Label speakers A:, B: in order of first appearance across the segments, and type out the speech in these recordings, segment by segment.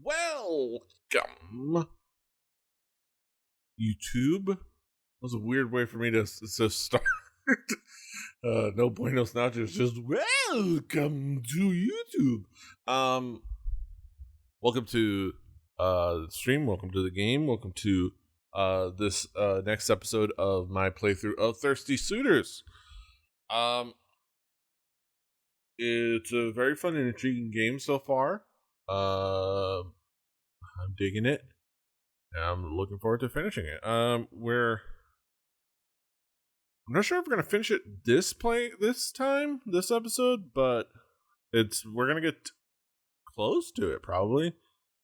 A: Welcome, YouTube. That was a weird way for me to start. No buenos nachos, just welcome to YouTube. Welcome to the stream, welcome to the game, welcome to this next episode of my playthrough of Thirsty Suitors. It's a very fun and intriguing game so far. I'm digging it. And I'm looking forward to finishing it. I'm not sure if we're gonna finish it this episode, but we're gonna get close to it probably.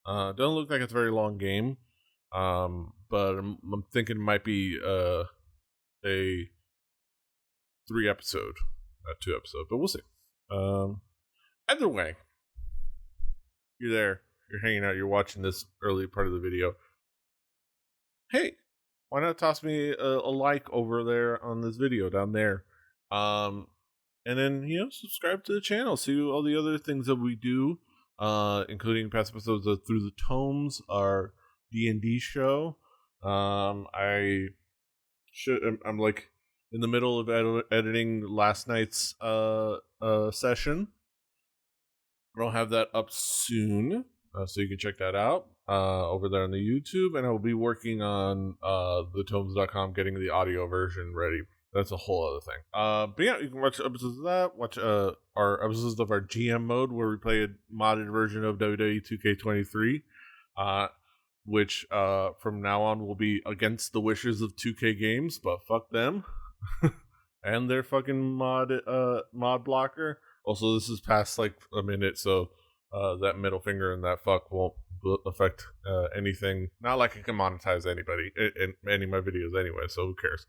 A: Doesn't look like it's a very long game. But I'm thinking it might be a 3 episode, not 2 episode, but we'll see. Either way, you're there, you're hanging out, you're watching this early part of the video. Hey, why not toss me a like over there on this video down there? And then, subscribe to the channel, see all the other things that we do, including past episodes of Through the Tomes, our D&D show. I'm like in the middle of editing last night's session. I'll have that up soon, so you can check that out over there on the YouTube, and I will be working on thetomes.com, getting the audio version ready. That's a whole other thing. But yeah, you can watch episodes of that, watch our episodes of our GM mode, where we play a modded version of WWE 2K23, which from now on will be against the wishes of 2K Games, but fuck them. And their fucking mod blocker. Also, this is past like a minute, so that middle finger and that fuck won't affect anything. Not like I can monetize anybody in any of my videos anyway, so who cares?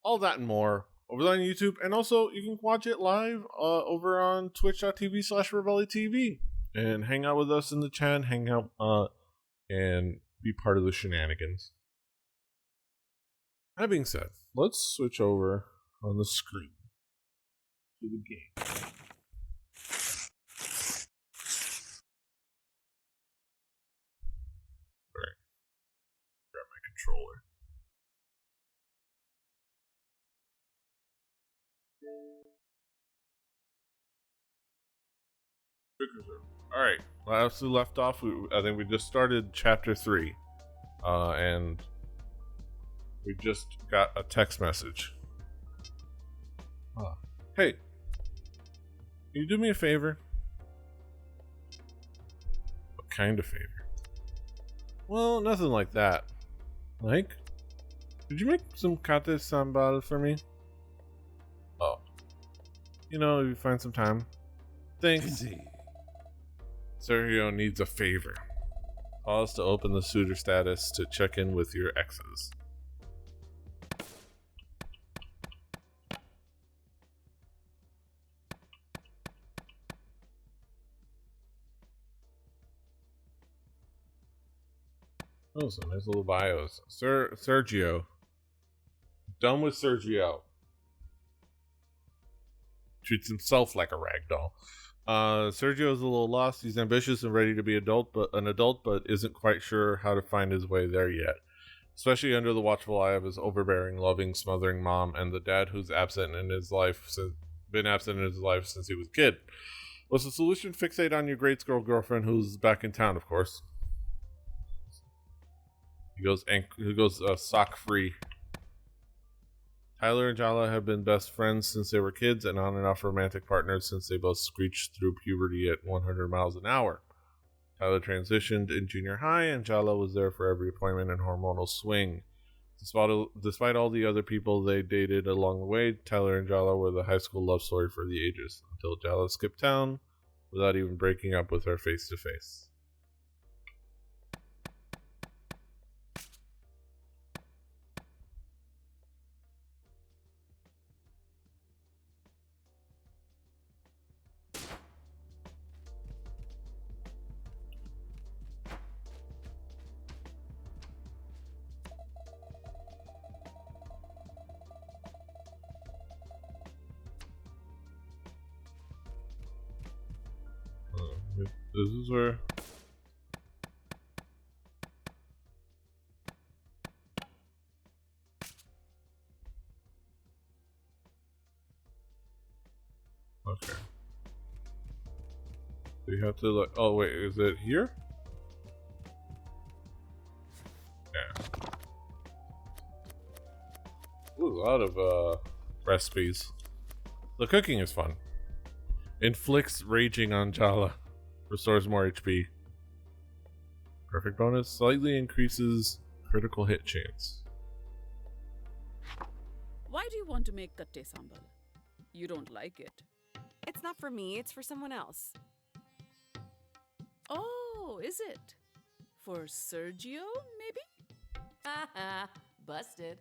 A: All that and more over there on YouTube, and also you can watch it live over on twitch.tv/RebelliTV and hang out with us in the chat, hang out and be part of the shenanigans. That being said, let's switch over on the screen to the game. Alright. Grab my controller. Alright. Last we left off, I think we just started chapter 3. And we just got a text message. Hey, can you do me a favor? What kind of favor? Well, nothing like that. Like, could you make some kate sambal for me? Oh. If you find some time. Thanks. Sergio needs a favor. Pause to open the suitor status to check in with your exes. Oh, some nice little bios. Sergio. Done with Sergio. Treats himself like a ragdoll. Sergio is a little lost. He's ambitious and ready to be an adult, but isn't quite sure how to find his way there yet. Especially under the watchful eye of his overbearing, loving, smothering mom and the dad who's been absent in his life since he was a kid. What's the solution? Fixate on your grade school girlfriend who's back in town, of course. He goes sock free. Tyler and Jala have been best friends since they were kids and on and off romantic partners since they both screeched through puberty at 100 miles an hour. Tyler transitioned in junior high and Jala was there for every appointment and hormonal swing. Despite all the other people they dated along the way, Tyler and Jala were the high school love story for the ages, until Jala skipped town without even breaking up with her face to face. This is where. Okay. So you have to like. Oh wait, is it here? Yeah. Ooh, a lot of recipes. The cooking is fun. Inflicts raging on Jala. Restores more HP. Perfect bonus. Slightly increases critical hit chance.
B: Why do you want to make katte sambal? You don't like it.
C: It's not for me, it's for someone else.
B: Oh, is it? For Sergio, maybe?
D: Haha, busted.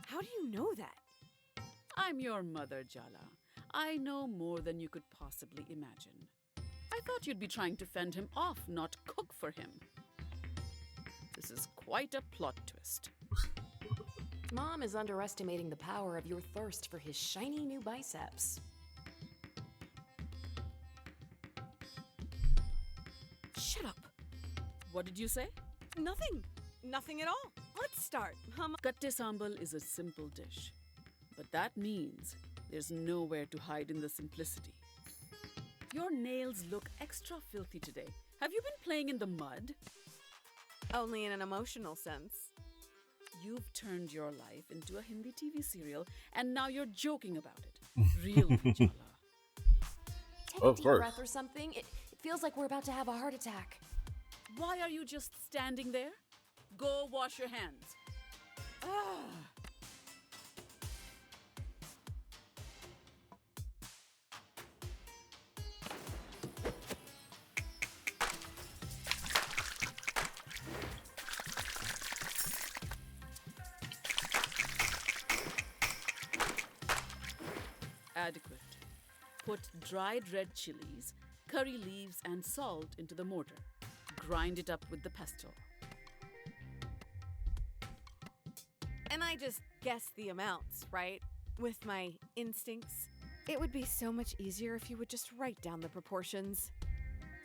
C: How do you know that?
B: I'm your mother, Jala. I know more than you could possibly imagine. I thought you'd be trying to fend him off, not cook for him. This is quite a plot twist.
D: Mom is underestimating the power of your thirst for his shiny new biceps.
C: Shut up.
B: What did you say?
C: Nothing. Nothing at all. Let's start.
B: Katte sambal is a simple dish. But that means there's nowhere to hide in the simplicity. Your nails look extra filthy today. Have you been playing in the mud?
C: Only in an emotional sense.
B: You've turned your life into a Hindi TV serial, and now you're joking about it. Really, Jala?
D: Take
A: Of
D: a deep
A: course.
D: breath or something. It feels like we're about to have a heart attack.
B: Why are you just standing there? Go wash your hands. Ah. Adequate. Put dried red chilies, curry leaves, and salt into the mortar. Grind it up with the pestle.
C: And I just guessed the amounts, right? With my instincts. It would be so much easier if you would just write down the proportions.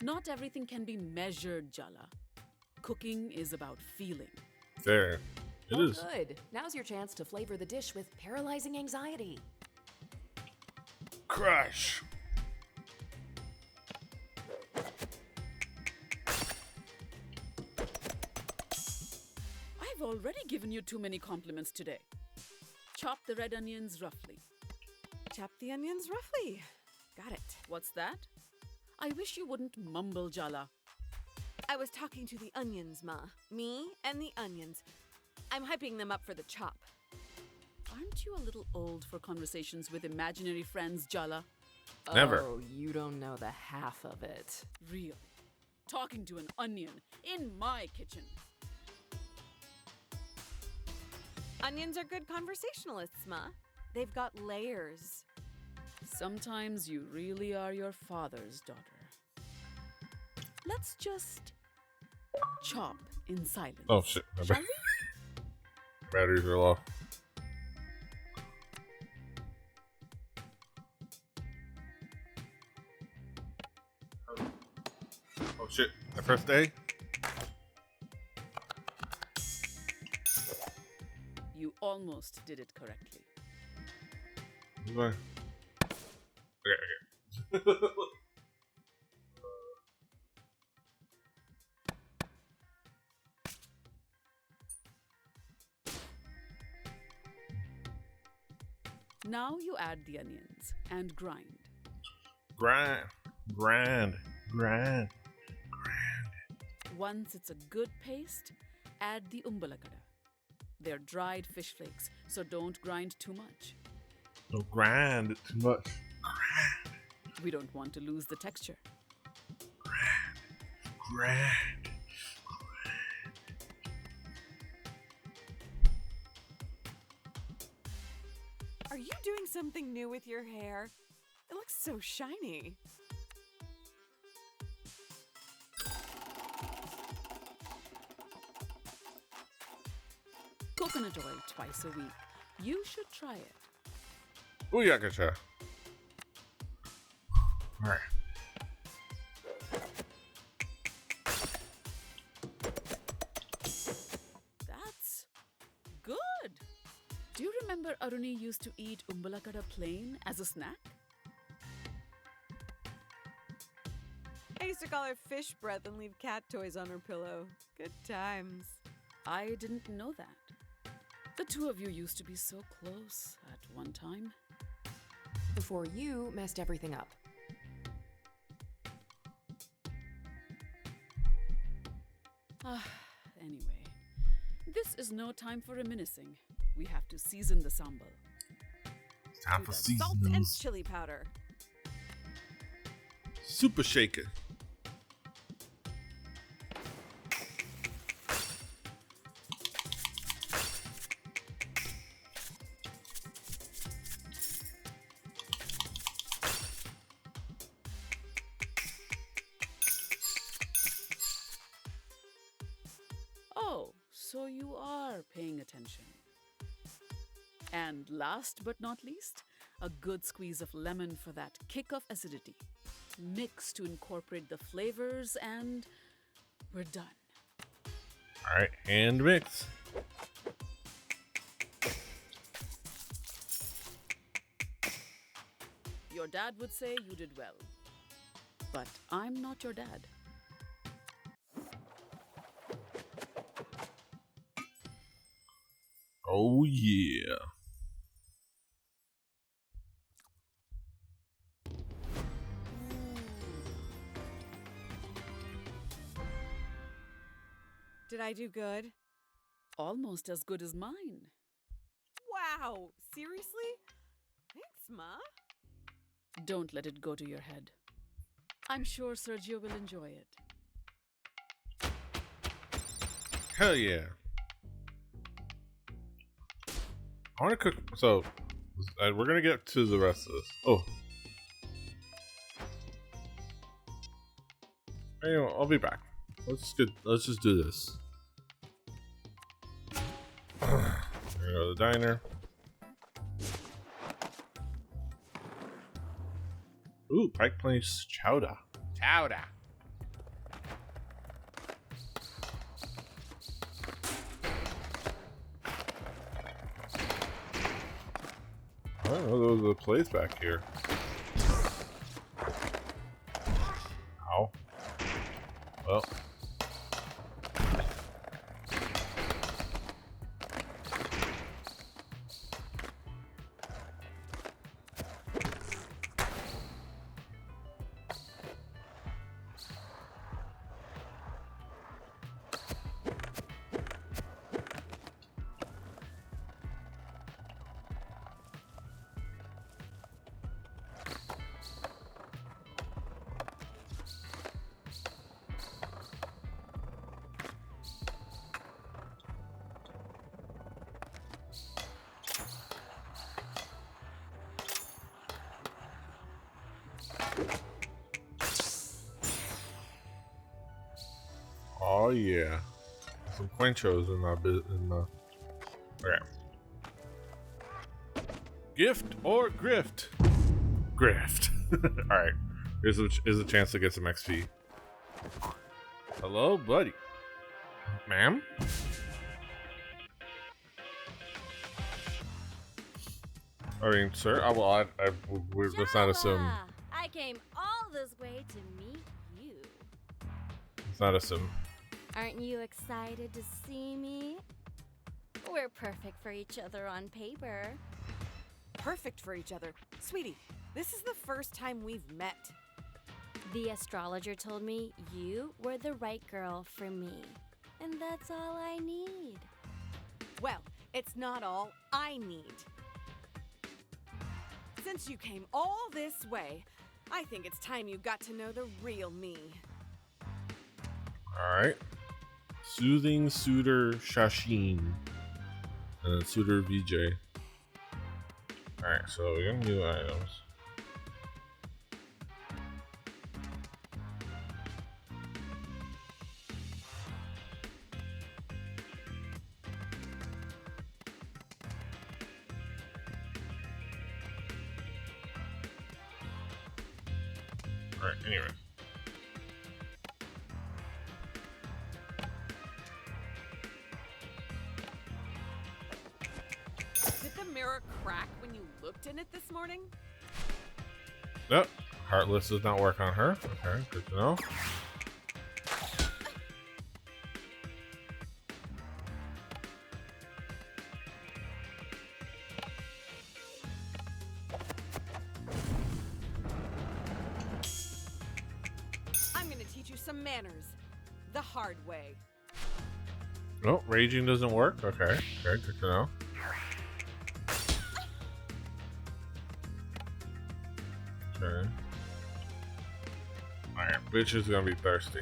B: Not everything can be measured, Jala. Cooking is about feeling.
A: There. It is.
D: Good. Now's your chance to flavor the dish with paralyzing anxiety.
A: Crush.
B: I've already given you too many compliments today. Chop the red onions roughly.
C: Chop the onions roughly. Got it.
B: What's that? I wish you wouldn't mumble, Jala.
C: I was talking to the onions, Ma. Me and the onions. I'm hyping them up for the chop.
B: Aren't you a little old for conversations with imaginary friends, Jala?
A: Never.
D: Oh, you don't know the half of it.
B: Really? Talking to an onion in my kitchen.
C: Onions are good conversationalists, Ma. They've got layers.
B: Sometimes you really are your father's daughter. Let's just chop in silence.
A: Oh shit. My
B: Shall
A: bad.
B: we?
A: Batteries are low. Oh shit. I pressed A.
B: You almost did it correctly.
A: Okay. Okay.
B: Now you add the onions and grind.
A: Grind.
B: Once it's a good paste, add the umbalakada. They're dried fish flakes, so don't grind too much.
A: Don't grind it too much.
B: We don't want to lose the texture.
A: Grind.
C: Are you doing something new with your hair? It looks so shiny.
B: Coconut oil twice a week. You should try it.
A: Booyakasha. Alright.
B: Aruni used to eat umbalakada plain as a snack?
C: I used to call her fish breath and leave cat toys on her pillow. Good times.
B: I didn't know that. The two of you used to be so close at one time.
D: Before you messed everything up.
B: Anyway, this is no time for reminiscing. We have to season the sambal.
A: Time for
C: Salt and
A: seasonings.
C: chili powder.
A: Super shaker.
B: Oh, so you are paying attention. And last but not least, a good squeeze of lemon for that kick of acidity. Mix to incorporate the flavors, and we're done.
A: All right, hand mix.
B: Your dad would say you did well. But I'm not your dad.
A: Oh yeah.
C: Did I do good?
B: Almost as good as mine.
C: Wow, seriously? Thanks, Ma.
B: Don't let it go to your head. I'm sure Sergio will enjoy it.
A: Hell yeah. I want to cook. So, we're going to get to the rest of this. Oh. Anyway, I'll be back. Let's just do this. We're going to go to the diner. Ooh, Pike Place chowder. Chowder. I don't know, there was a place back here. Ow. Well. Oh yeah, some quenchos in my okay. Gift or grift? Grift. All right, here's a chance to get some XP. Hello, buddy. Ma'am. I mean, sir. Let's not assume.
E: Java, I came all this way to meet you.
A: Let's not assume.
E: Aren't you excited to see me? We're perfect for each other on paper.
C: Perfect for each other. Sweetie, this is the first time we've met.
E: The astrologer told me you were the right girl for me. And that's all I need.
C: Well, it's not all I need. Since you came all this way, I think it's time you got to know the real me.
A: Alright. Soothing Suitor Shashin. And then Suitor VJ. Alright, so we got new items. Alright, anyway.
C: Did the mirror crack when you looked in it this morning?
A: Nope. Heartless does not work on her. Okay, good to know.
C: I'm gonna teach you some manners. The hard way.
A: Oh, raging doesn't work? Okay, good to know. Okay. Alright, bitch is gonna be thirsty.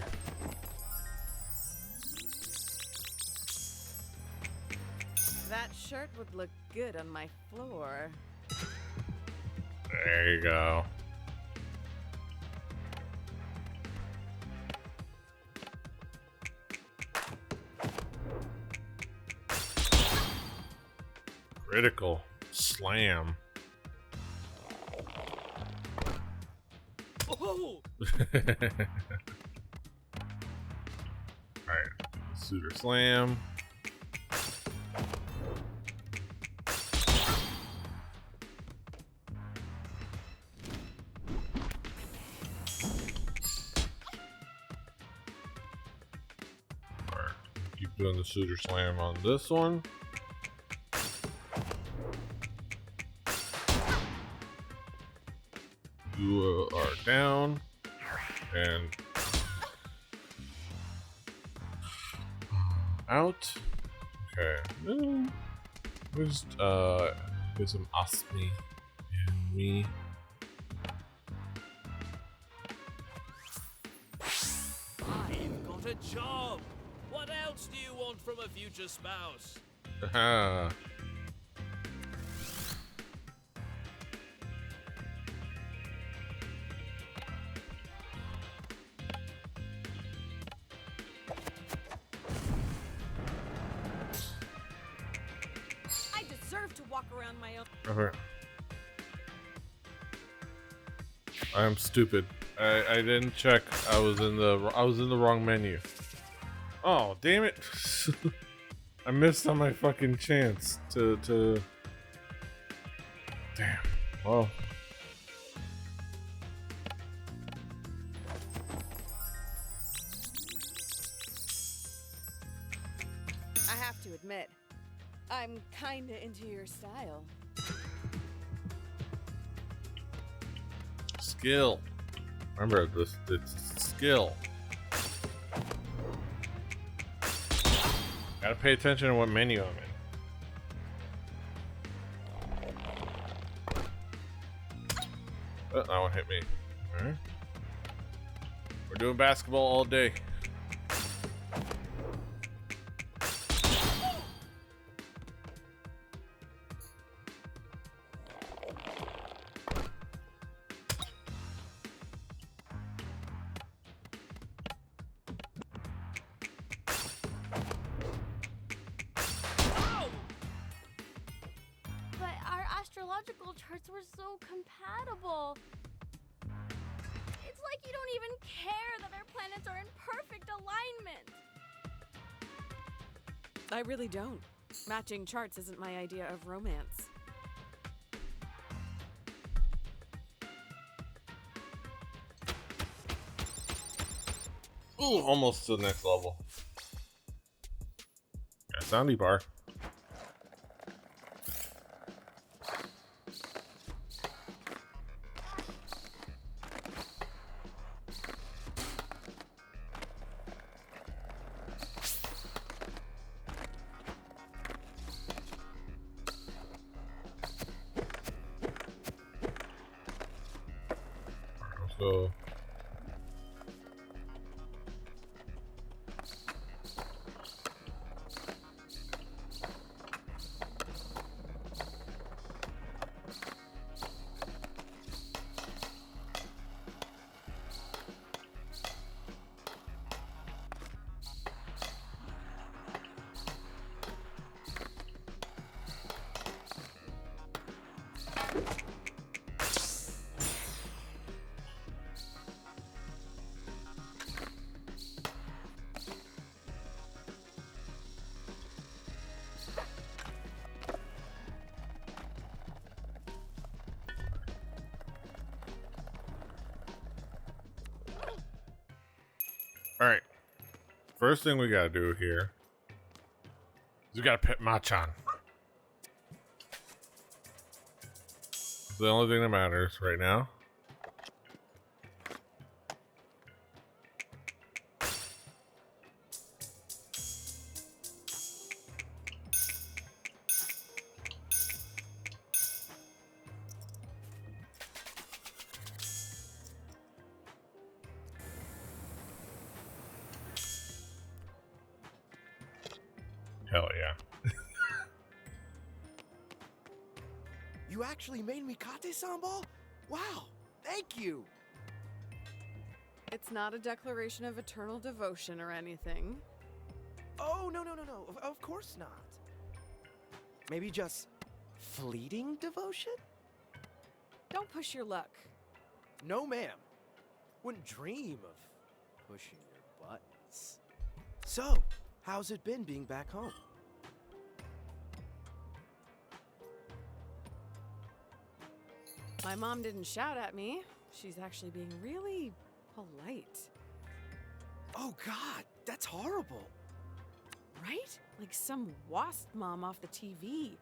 C: That shirt would look good on my floor.
A: There you go. Critical slam.
F: Oh!
A: Alright, Suitor slam. Alright, keep doing the Suitor slam on this one. You are down, and out. Okay. Where's there's some Osmi and me.
F: I've got a job. What else do you want from a future spouse?
A: Haha.
C: I deserve to walk around my own.
A: Okay. I'm stupid. I didn't check. I was in the wrong menu. Oh, damn it. I missed on my fucking chance to damn. Well,
C: I have to admit, I'm kinda into your style.
A: skill. Remember this, it's skill. Gotta pay attention to what menu I'm in. Oh, that one hit me. Alright. We're doing basketball all day.
E: But our astrological charts were so compatible. It's like you don't even care that our planets are in perfect alignment.
C: I really don't. Matching charts isn't my idea of romance.
A: Ooh, almost to the next level. Yeah, soundy bar. So Alright. First thing we gotta do here is we gotta pet Machan. It's the only thing that matters right now. Hell yeah.
G: You actually made me kate sambal? Wow, thank you.
C: It's not a declaration of eternal devotion or anything.
G: Oh, no. Of course not. Maybe just fleeting devotion?
C: Don't push your luck.
G: No, ma'am. Wouldn't dream of pushing your buttons. So, how's it been being back home?
C: My mom didn't shout at me. She's actually being really polite.
G: Oh, God, that's horrible.
C: Right? Like some wasp mom off the TV.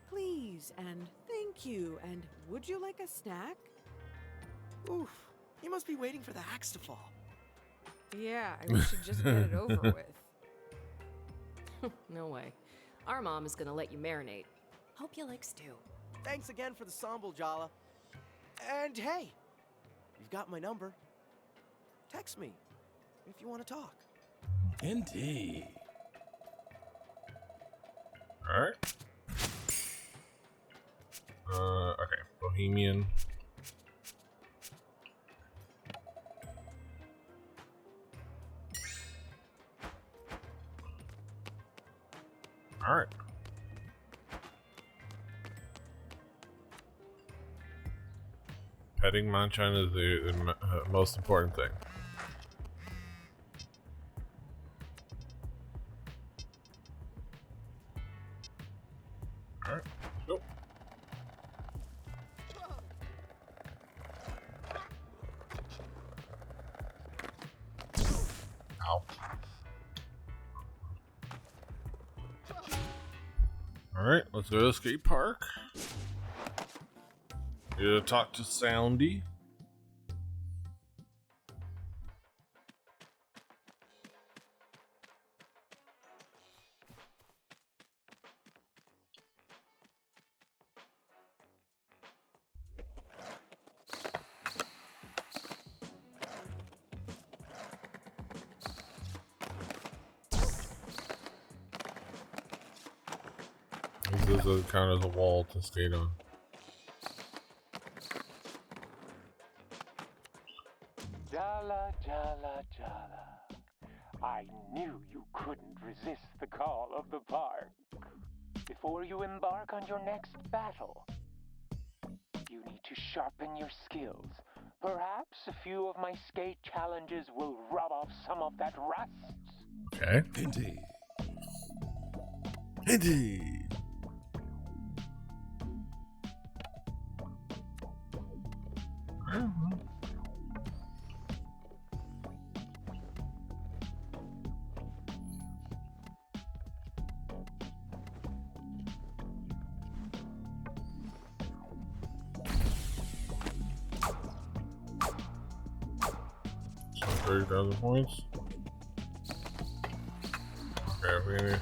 C: Please, and thank you, and would you like a snack?
G: Oof, you must be waiting for the axe to fall.
C: Yeah, I should just get it over with.
D: No way. Our mom is gonna let you marinate. Hope you like stew.
G: Thanks again for the sambal, Jala. And hey, you've got my number. Text me if you want to talk.
F: Indeed.
A: Alright. Okay. Bohemian. Alright. Petting Manchan is the most important thing. Alright, go. Ow. Alright, let's go to the skate park. Gonna talk to Soundy. This does count as a wall to skate on.
H: Jala, Jala, Jala. I knew you couldn't resist the call of the park. Before you embark on your next battle, you need to sharpen your skills. Perhaps a few of my skate challenges will rub off some of that rust.
A: Okay.
F: Indeed.
A: Petey. So 30,000 points. Okay, we need.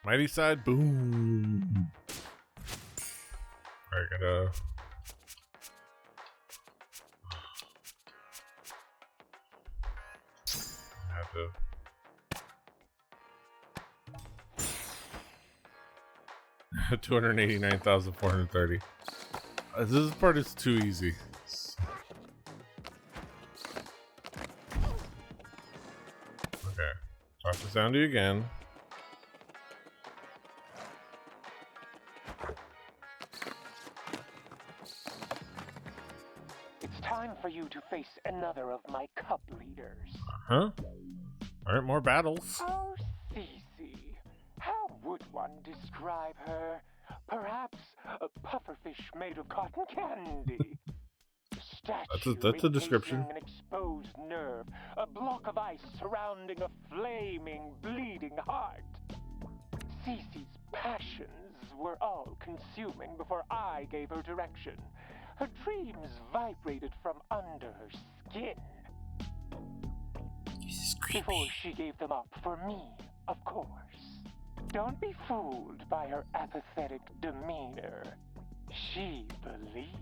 A: Mighty side, boom. Alright, gotta. Have to. $289,430. This part is too easy. Okay. Talk to Soundy again.
H: It's time for you to face another of my cup leaders.
A: Huh? Alright, more battles.
H: Oh, Cece. How would one describe her? Perhaps a pufferfish made of cotton candy.
A: That's a description.
H: An exposed nerve, a block of ice surrounding a flaming, bleeding heart. Cece's passions were all-consuming before I gave her direction. Her dreams vibrated from under her skin. Before she gave them up for me, of course. Don't be fooled by her apathetic demeanor. She believes.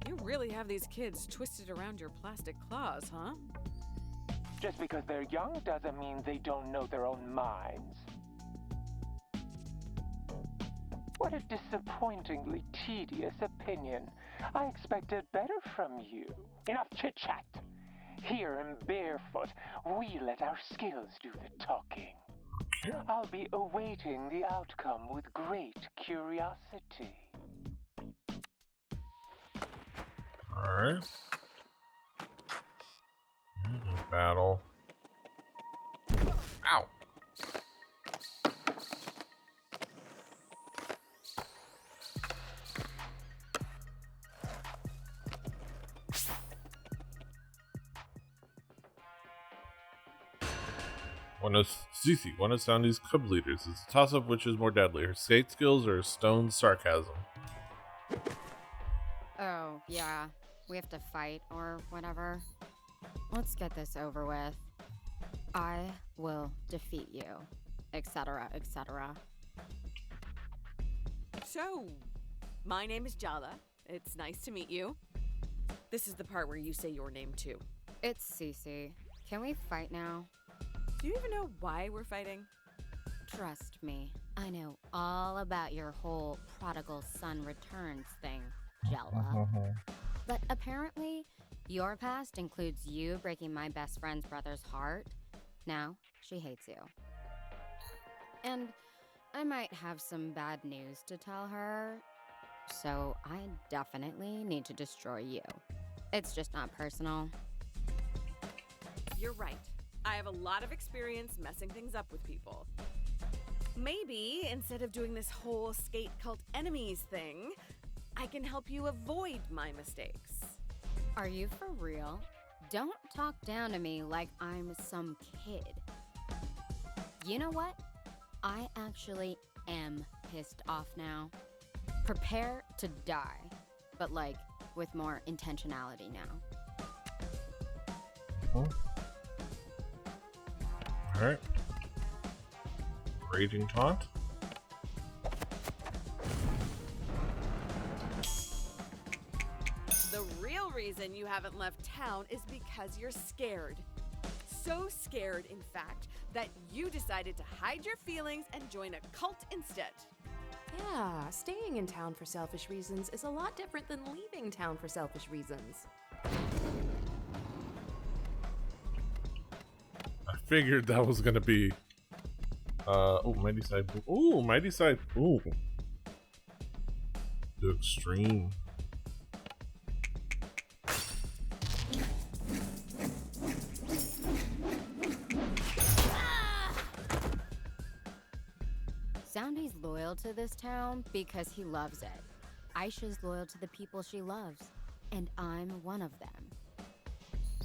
C: You really have these kids twisted around your plastic claws, huh?
H: Just because they're young doesn't mean they don't know their own minds. What a disappointingly tedious opinion. I expected better from you. Enough chit-chat. Here in Barefoot, we let our skills do the talking. I'll be awaiting the outcome with great curiosity.
A: Alright. Battle. Ow! One of Soundy's cub leaders. It's a toss-up which is more deadly, her skate skills or Stone's sarcasm.
I: Oh, yeah. We have to fight or whatever. Let's get this over with. I will defeat you, etc., etc.
C: So, my name is Jala. It's nice to meet you. This is the part where you say your name too.
I: It's Cece. Can we fight now?
C: Do you even know why we're fighting?
I: Trust me, I know all about your whole prodigal son returns thing, Jella. But apparently, your past includes you breaking my best friend's brother's heart. Now, she hates you. And I might have some bad news to tell her, so I definitely need to destroy you. It's just not personal.
C: You're right. I have a lot of experience messing things up with people. Maybe, instead of doing this whole skate cult enemies thing, I can help you avoid my mistakes.
I: Are you for real? Don't talk down to me like I'm some kid. You know what? I actually am pissed off now. Prepare to die, but like with more intentionality now.
A: Alright. Raging taunt.
C: The real reason you haven't left town is because you're scared. So scared, in fact, that you decided to hide your feelings and join a cult instead.
D: Yeah, staying in town for selfish reasons is a lot different than leaving town for selfish reasons.
A: I figured that was gonna be Mighty Side Boom. Ooh, Mighty Side Boom. To extreme.
I: Soundy's loyal to this town because he loves it. Aisha's loyal to the people she loves, and I'm one of them.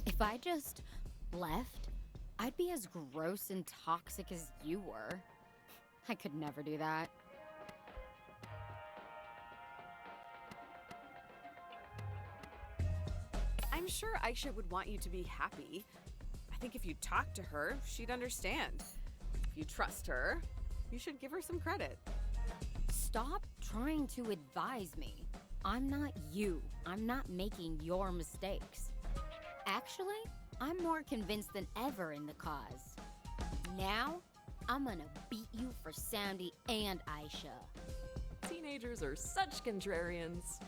I: If I just left, I'd be as gross and toxic as you were. I could never do that.
C: I'm sure Aisha would want you to be happy. I think if you talked to her, she'd understand. you trust her, you should give her some credit.
I: Stop trying to advise me. I'm not you. I'm not making your mistakes. Actually, I'm more convinced than ever in the cause. Now, I'm gonna beat you for Sandy and Aisha.
D: Teenagers are such contrarians.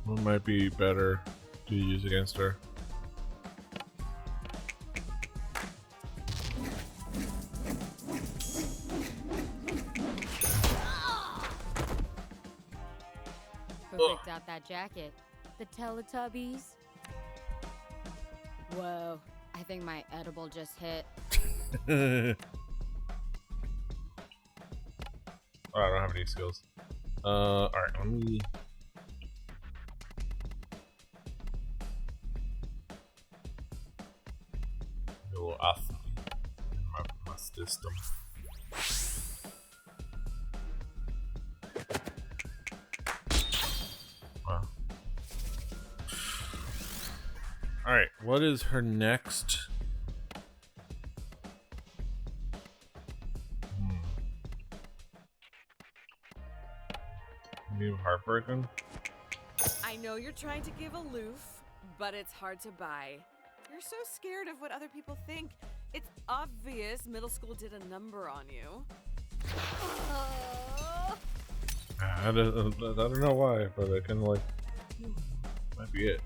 A: What might be better to use against her?
I: Who picked out that jacket? The Teletubbies? Whoa, I think my edible just hit.
A: Oh, I don't have any skills. Alright, let me... A little athlete in my system. Wow. Alright, what is her next? Maybe heartbroken?
C: I know you're trying to give aloof, but it's hard to buy. You're so scared of what other people think. It's obvious middle school did a number on you.
A: I don't know why, but I kind of like... Might be it.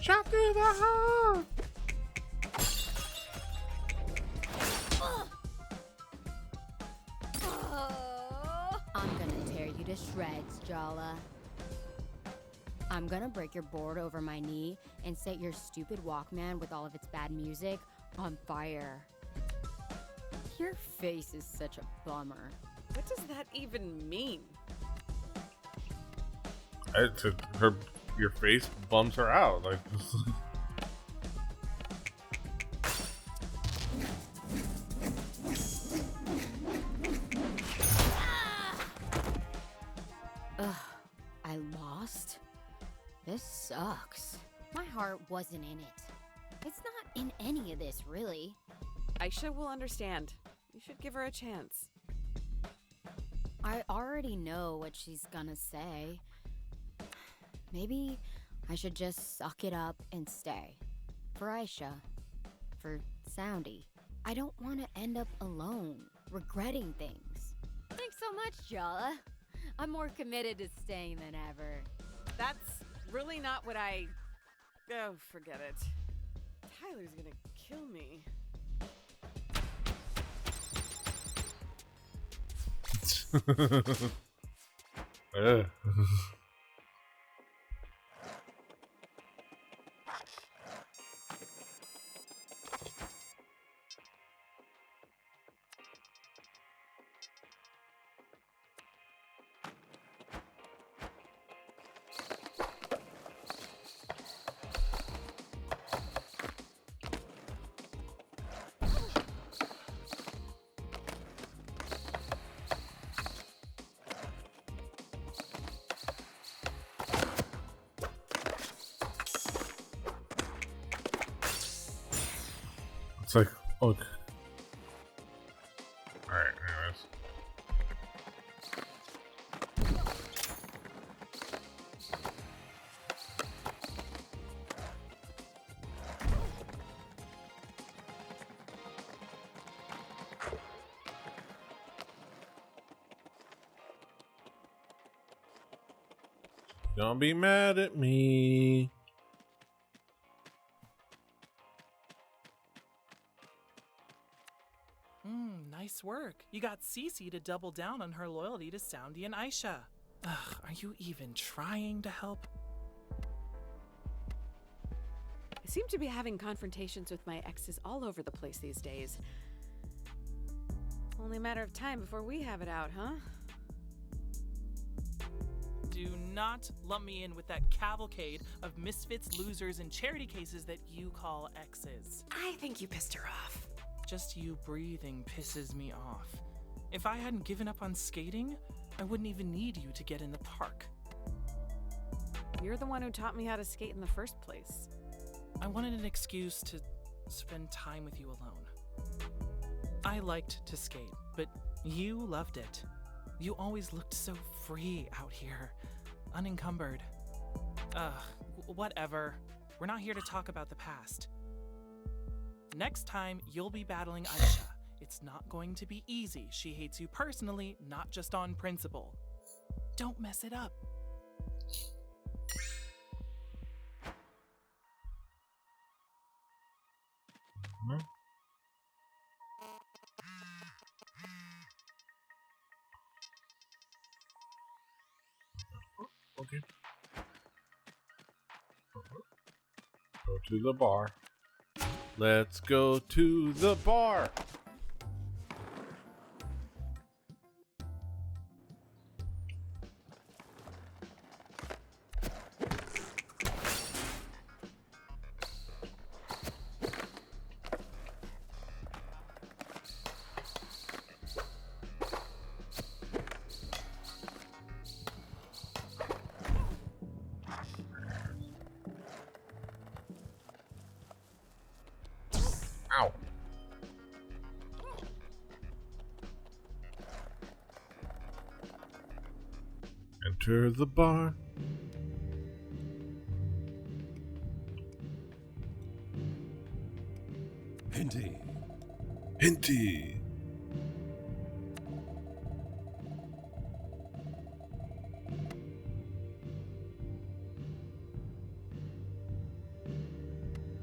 A: Shot through the heart!
I: I'm gonna tear you to shreds, Jala. I'm gonna break your board over my knee and set your stupid Walkman with all of its bad music on fire. Your face is such a bummer.
C: What does that even mean?
A: Your face bums her out. Like,
I: ugh, I lost? This sucks. My heart wasn't in it. It's not in any of this, really.
C: Aisha will understand. You should give her a chance.
I: I already know what she's gonna say. Maybe I should just suck it up and stay. For Aisha. For Soundy. I don't want to end up alone, regretting things. Thanks so much, Jala. I'm more committed to staying than ever.
C: That's really not what I... Oh, forget it. Tyler's gonna kill me.
A: it's like, look. Alright, anyways. Don't be mad at me.
J: Nice work. You got Cece to double down on her loyalty to Soundy and Aisha. Ugh, are you even trying to help?
C: I seem to be having confrontations with my exes all over the place these days. Only a matter of time before we have it out, huh?
J: Do not lump me in with that cavalcade of misfits, losers, and charity cases that you call exes.
D: I think you pissed her off.
J: Just you breathing pisses me off. If I hadn't given up on skating, I wouldn't even need you to get in the park.
C: You're the one who taught me how to skate in the first place.
J: I wanted an excuse to spend time with you alone. I liked to skate, but you loved it. You always looked so free out here, unencumbered. Whatever. We're not here to talk about the past. Next time, you'll be battling Aisha. It's not going to be easy. She hates you personally, not just on principle. Don't mess it up.
A: Okay. Go to the bar. Let's go to the bar. Ow. Enter the bar.
K: Petey.
A: Petey.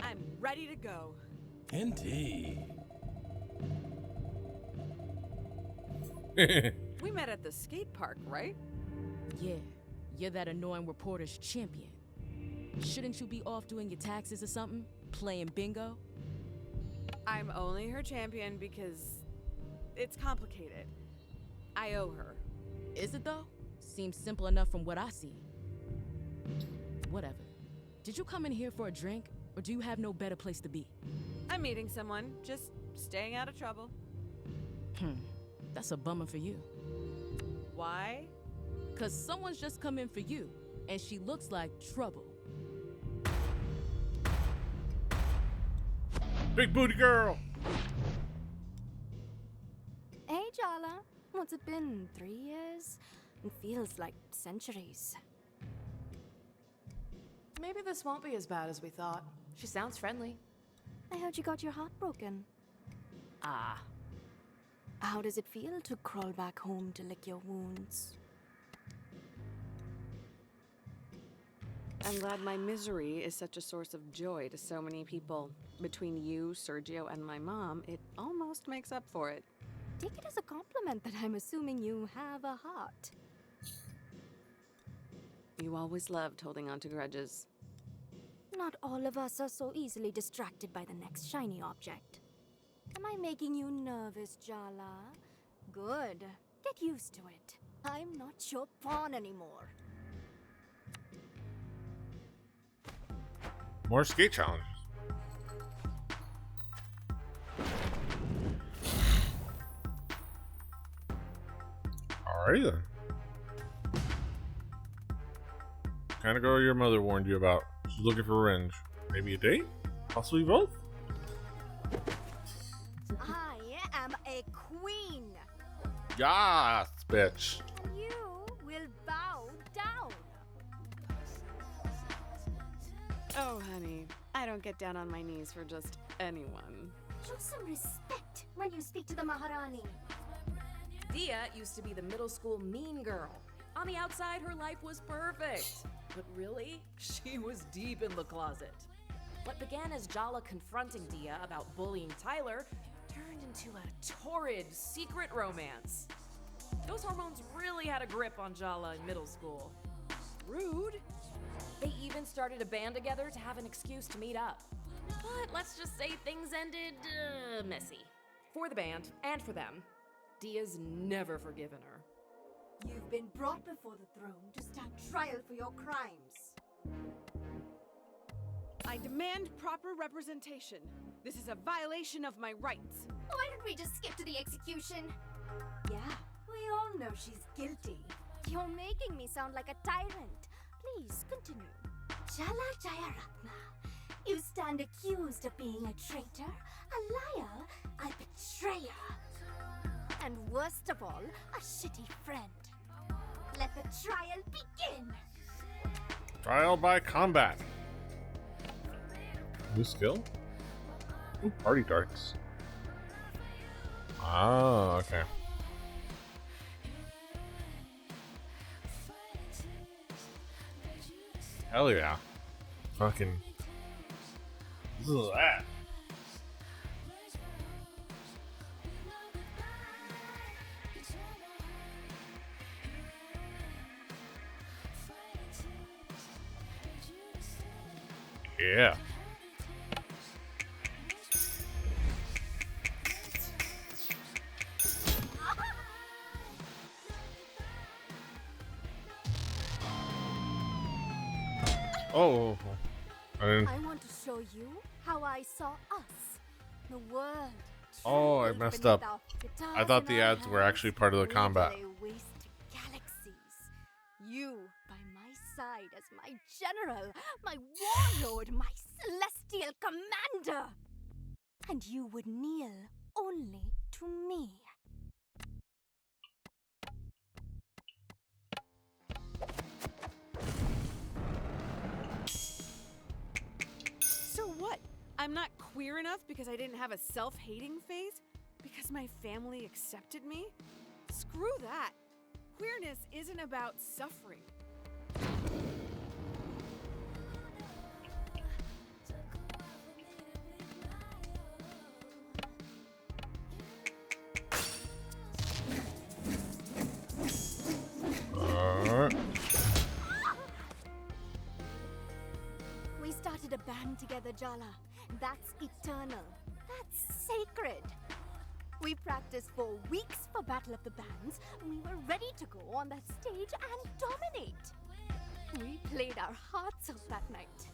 C: I'm ready to go.
K: Petey.
C: We met at the skate park, right?
L: Yeah, you're that annoying reporter's champion. Shouldn't you be off doing your taxes or something? Playing bingo?
C: I'm only her champion because it's complicated. I owe her.
L: Is it though? Seems simple enough from what I see. Whatever. Did you come in here for a drink, or do you have no better place to be?
C: I'm meeting someone, just staying out of trouble.
L: That's a bummer for you.
C: Why?
L: 'Cause someone's just come in for you, and she looks like trouble.
A: Big booty girl.
I: Hey, Jala. What's it been? 3 years? It feels like centuries.
D: Maybe this won't be as bad as we thought. She sounds friendly.
I: I heard you got your heart broken.
L: Ah.
I: How does it feel to crawl back home to lick your wounds?
C: I'm glad my misery is such a source of joy to so many people. Between you, Sergio, and my mom, it almost makes up for it.
I: Take it as a compliment that I'm assuming you have a heart.
C: You always loved holding on to grudges.
I: Not all of us are so easily distracted by the next shiny object. Am I making you nervous, Jala? Good. Get used to it. I'm not your pawn anymore.
A: More skate challenges. Alright then. Kind of girl your mother warned you about. She's looking for revenge. Maybe a date? Possibly both?
I: I am a queen.
A: Yes, bitch.
I: And you will bow down.
C: Oh, honey, I don't get down on my knees for just anyone.
I: Show some respect when you speak to the Maharani.
D: Dia used to be the middle school mean girl. On the outside, her life was perfect. But really, she was deep in the closet. What began as Jala confronting Dia about bullying Tyler turned into a torrid secret romance. Those hormones really had a grip on Jala in middle school. Rude. They even started a band together to have an excuse to meet up. But let's just say things ended messy. For the band, and for them. Dia's never forgiven her.
M: You've been brought before the throne to stand trial for your crimes.
C: I demand proper representation. This is a violation of my rights.
M: Why don't we just skip to the execution? Yeah, we all know she's guilty.
E: You're making me sound like a tyrant. Please continue.
M: Jala Jayaratna, you stand accused of being a traitor, a liar, a betrayer, and worst of all, a shitty friend. Let the trial begin!
A: Trial by combat. New skill? Ooh, party darts. Ah, okay. Hell yeah. Fucking. Look at that. Yeah. Oh,
M: I want to show you how I saw us. The world.
A: Oh, I messed up. I thought the ads were actually part of the combat.
M: Waste galaxies. You by my side as my general, my warlord, my celestial commander. And you would kneel only to me.
C: So what? I'm not queer enough because I didn't have a self-hating phase? Because my family accepted me? Screw that. Queerness isn't about suffering.
M: We started a band together, Jala. That's eternal. That's sacred. We practiced for weeks for Battle of the Bands. We were ready to go on that stage and dominate. We played our hearts out that night.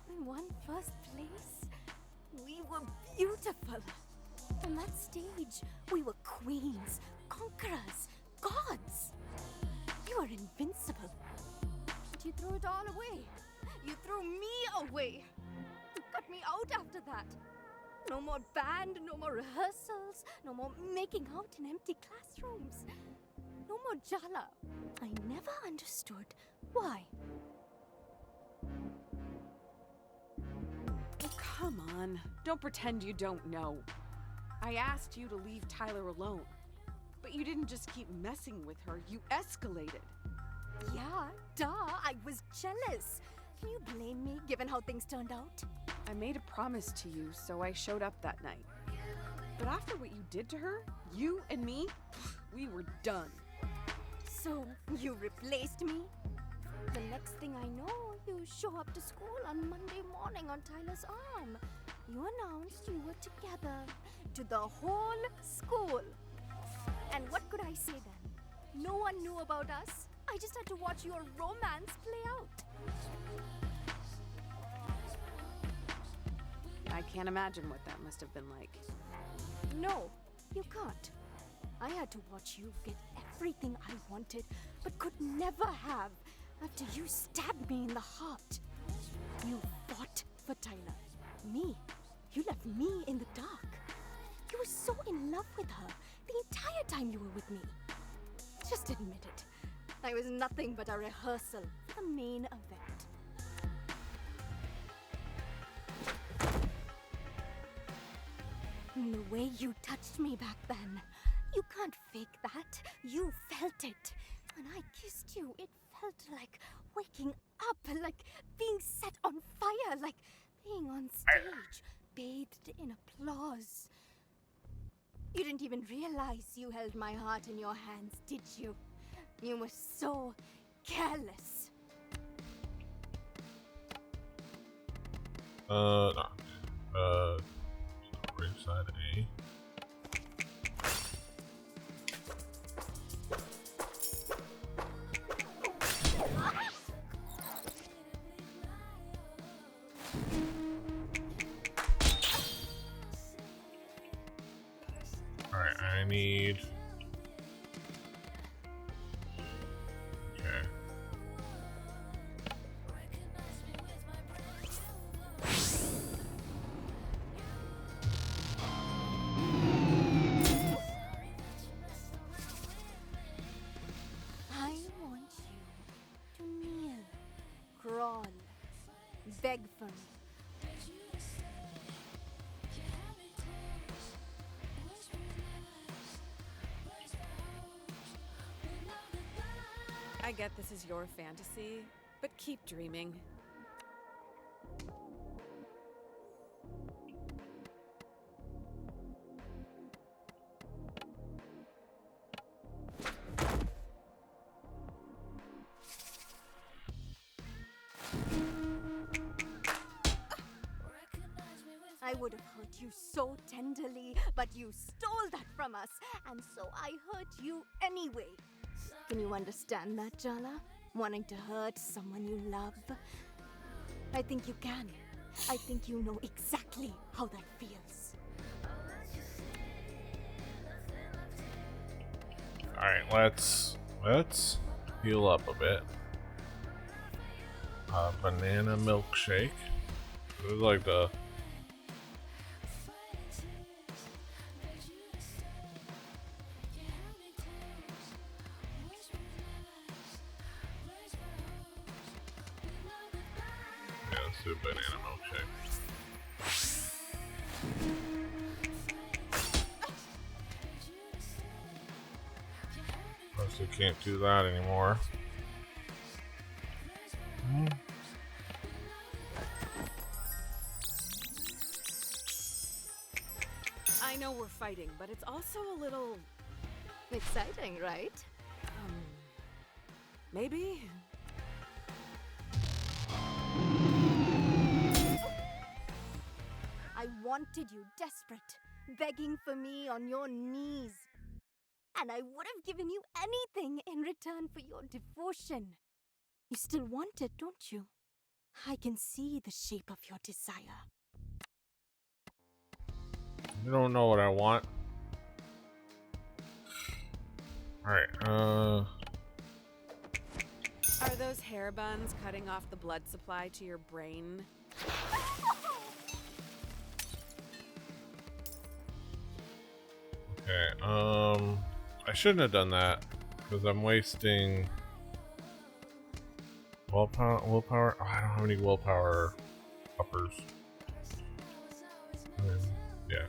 M: We won first place. We were beautiful. On that stage, we were queens, conquerors, gods. You were invincible. But you threw it all away. You threw me away. You cut me out after that. No more band, no more rehearsals, no more making out in empty classrooms. No more Jala. I never understood why.
C: Oh, come on. Don't pretend you don't know. I asked you to leave Tyler alone. But you didn't just keep messing with her, you escalated.
M: Yeah, duh, I was jealous. Can you blame me, given how things turned out?
C: I made a promise to you, so I showed up that night. But after what you did to her, you and me, we were done.
M: So, you replaced me? The next thing I know, you show up to school on Monday morning on Tyler's arm. You announced you were together to the whole school. And what could I say then? No one knew about us. I just had to watch your romance play out.
C: I can't imagine what that must have been like.
M: No, you can't. I had to watch you get everything I wanted, but could never have after you stabbed me in the heart. You fought for Tyler. Me. You left me in the dark. You were so in love with her the entire time you were with me. Just admit it. I was nothing but a rehearsal for the main event. And the way you touched me back then, you can't fake that. You felt it. When I kissed you, it felt like waking up, like being set on fire, like being on stage, bathed in applause. You didn't even realize you held my heart in your hands, did you? You were so careless.
A: No. Right side A. I need... Okay.
M: I want you to kneel, crawl, beg for me.
C: I get this is your fantasy, but keep dreaming.
M: I would have hurt you so tenderly, but you stole that from us, and so I hurt you anyway. Can you understand that, Jala? Wanting to hurt someone you love? I think you can. I think you know exactly how that feels.
A: Alright, let's heal up a bit. Banana milkshake. This is like the... Yeah, let's do banana milkshake. Plus, we can't do that anymore.
C: I know we're fighting, but it's also a little...
M: Exciting, right?
C: Maybe?
M: I wanted you desperate, begging for me on your knees. And I would have given you anything in return for your devotion. You still want it, don't you? I can see the shape of your desire.
A: You don't know what I want. Alright,
C: Are those hair buns cutting off the blood supply to your brain?
A: Okay, I shouldn't have done that, because I'm wasting willpower. Oh, I don't have any willpower uppers. Yeah.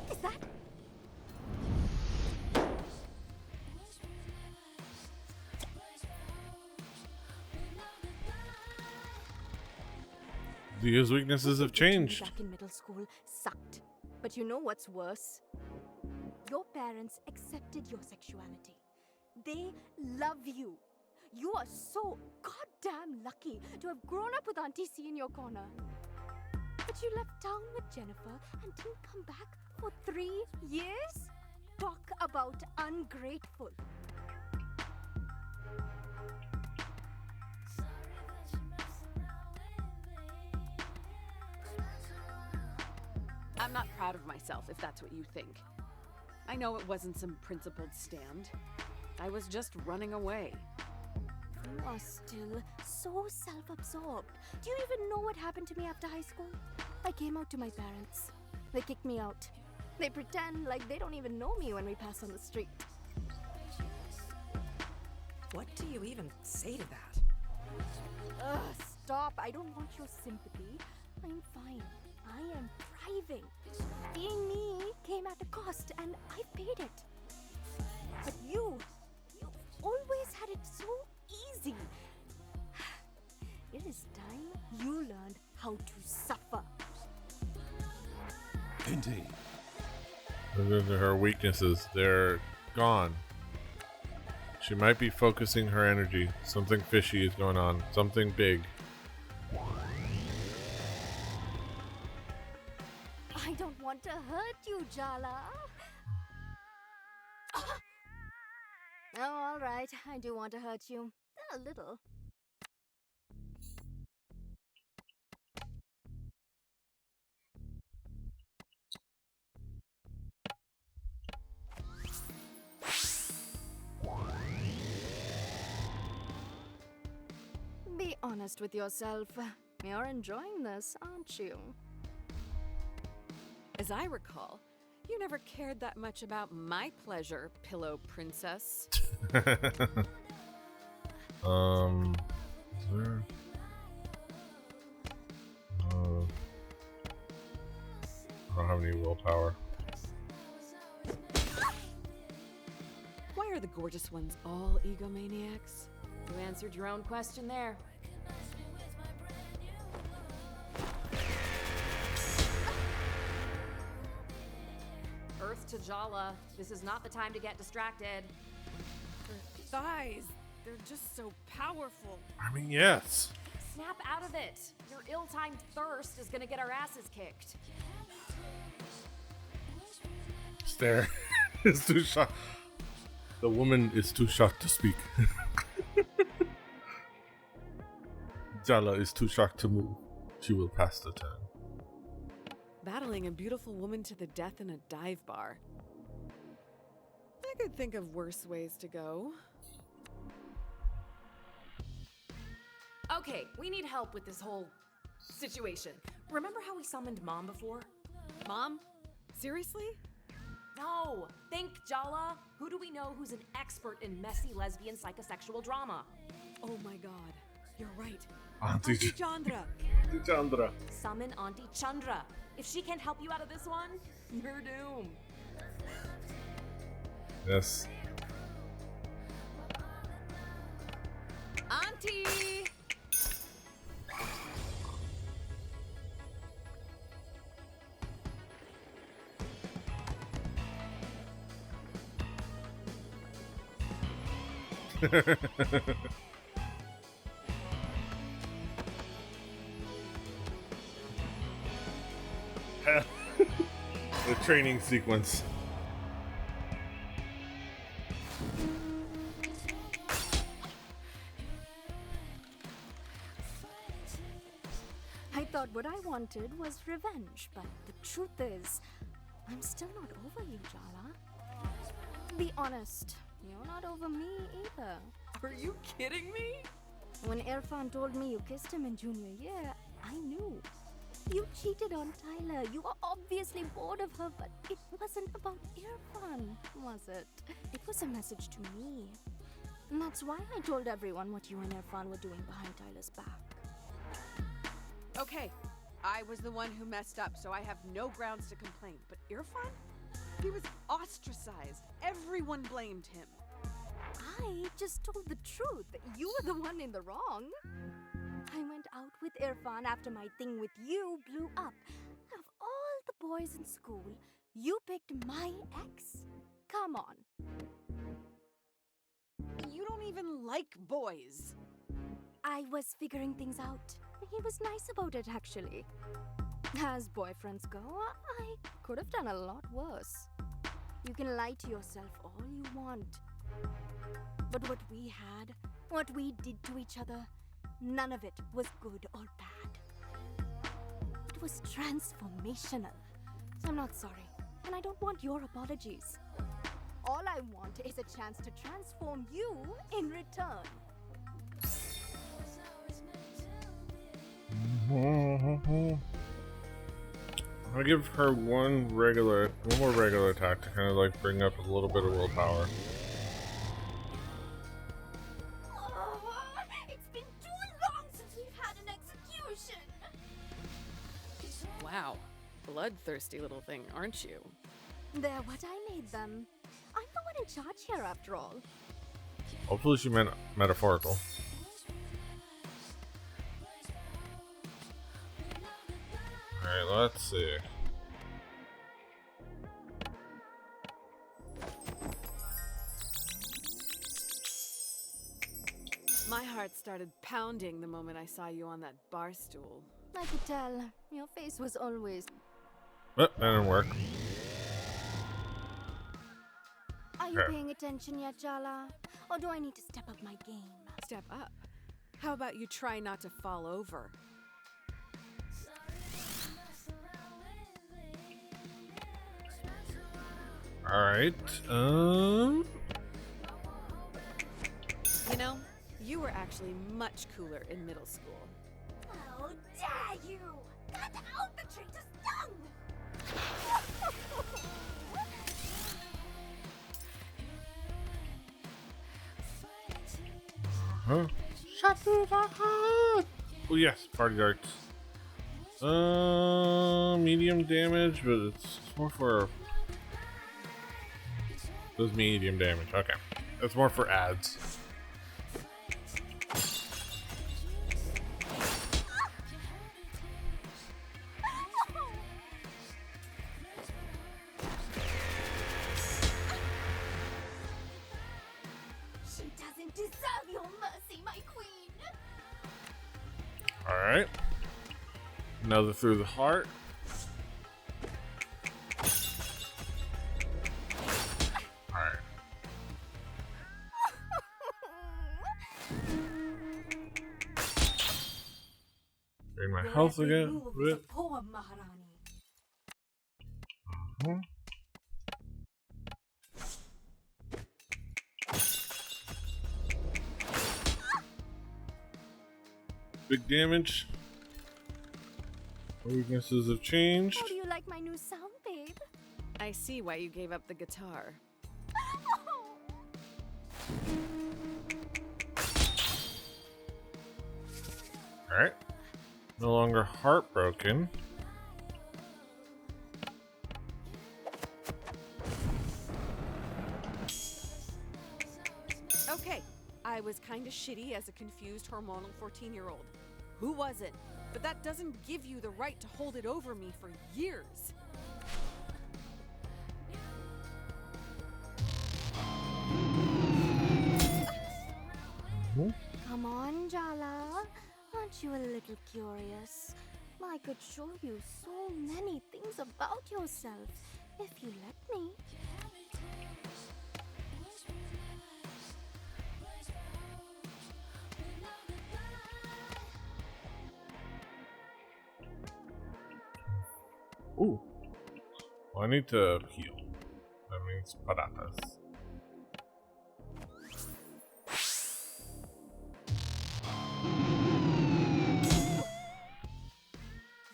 M: Is that?
A: Dia's weaknesses have changed.
M: Back in middle school sucked. But you know what's worse? Your parents accepted your sexuality. They love you. You are so goddamn lucky to have grown up with Auntie C in your corner. But you left town with Jennifer and didn't come back for 3 years? Talk about ungrateful.
C: I'm not proud of myself, if that's what you think. I know it wasn't some principled stand. I was just running away.
M: You are still so self-absorbed. Do you even know what happened to me after high school? I came out to my parents. They kicked me out. They pretend like they don't even know me when we pass on the street.
N: What do you even say to that?
M: Ugh, stop. I don't want your sympathy. I'm fine. I am thriving. Being me came at a cost, and I paid it. But you always had it so easy. It is time you learned how to suffer.
K: Indeed.
A: Those are her weaknesses. They're gone. She might be focusing her energy. Something fishy is going on. Something big.
M: I don't want to hurt you, Jala. Oh, all right. I do want to hurt you. A little. Be honest with yourself. You're enjoying this, aren't you?
C: As I recall, you never cared that much about my pleasure, pillow princess.
A: Is there? I don't have any willpower.
C: Why are the gorgeous ones all egomaniacs?
D: You answered your own question there. Earth to Jala. This is not the time to get distracted.
C: Her thighs, they're just so powerful.
A: I mean, yes.
D: Snap out of it. Your ill-timed thirst is gonna get our asses kicked.
A: Stare is too shocked. The woman is too shocked to speak. Jala is too shocked to move. She will pass the turn.
C: Battling a beautiful woman to the death in a dive bar. I could think of worse ways to go.
D: Okay, we need help with this whole situation. Remember how we summoned Mom before?
C: Mom? Seriously?
D: No! Think, Jala! Who do we know who's an expert in messy lesbian psychosexual drama?
C: Oh my god, you're right.
A: Auntie
C: Chandra.
A: Auntie Chandra.
D: Summon Auntie Chandra. If she can't help you out of this one, you're doomed.
A: Yes.
C: Auntie!
A: The training sequence.
M: I thought what I wanted was revenge, but the truth is, I'm still not over you, Jala. Be honest, you're not over me either.
C: Are you kidding me?
M: When Irfan told me you kissed him in junior year, I knew. You cheated on Tyler. You were obviously bored of her, but it wasn't about Irfan, was it? It was a message to me. And that's why I told everyone what you and Irfan were doing behind Tyler's back.
C: Okay, I was the one who messed up, so I have no grounds to complain. But Irfan? He was ostracized. Everyone blamed him.
M: I just told the truth. You were the one in the wrong. I went out with Irfan after my thing with you blew up. Of all the boys in school, you picked my ex? Come on.
C: You don't even like boys.
M: I was figuring things out. He was nice about it, actually. As boyfriends go, I could have done a lot worse. You can lie to yourself all you want. But what we had, what we did to each other, none of it was good or bad. It was transformational. So I'm not sorry, and I don't want your apologies. All I want is a chance to transform you in return.
A: I'll give her one more regular attack to kind of like bring up a little bit of willpower.
M: It's been too long since we've had an execution.
C: Wow, bloodthirsty little thing, aren't you?
M: They're what I made them. I'm the one in charge here, after all.
A: Hopefully she meant metaphorical. Alright, let's see.
C: My heart started pounding the moment I saw you on that bar stool.
M: I could tell. Your face was always...
A: That didn't work.
M: Are you
A: Okay.
M: paying attention yet, Jala? Or do I need to step up my game?
C: Step up. How about you try not to fall over?
A: Alright.
C: You know, you were actually much cooler in middle school.
M: How dare you! Cut out the traitor's tongue!
A: Huh? Shot through the heart! Oh yes, party arts. Medium damage, but it's more for... It was medium damage, okay. That's more for ads.
M: She doesn't deserve your mercy, my queen!
A: Alright. Another through the heart. Alright. Getting my health again. Bit.
M: Poor Maharani.
A: Big damage. Weaknesses have changed.
M: How do you like my new sound, babe?
C: I see why you gave up the guitar.
A: Alright. No longer heartbroken.
C: Okay, I was kinda shitty as a confused hormonal 14-year-old. Who wasn't? But that doesn't give you the right to hold it over me for years.
M: Come on, Jala. Aren't you a little curious? I could show you so many things about yourself if you let me.
A: Ooh. Well, I need to heal. That means patatas.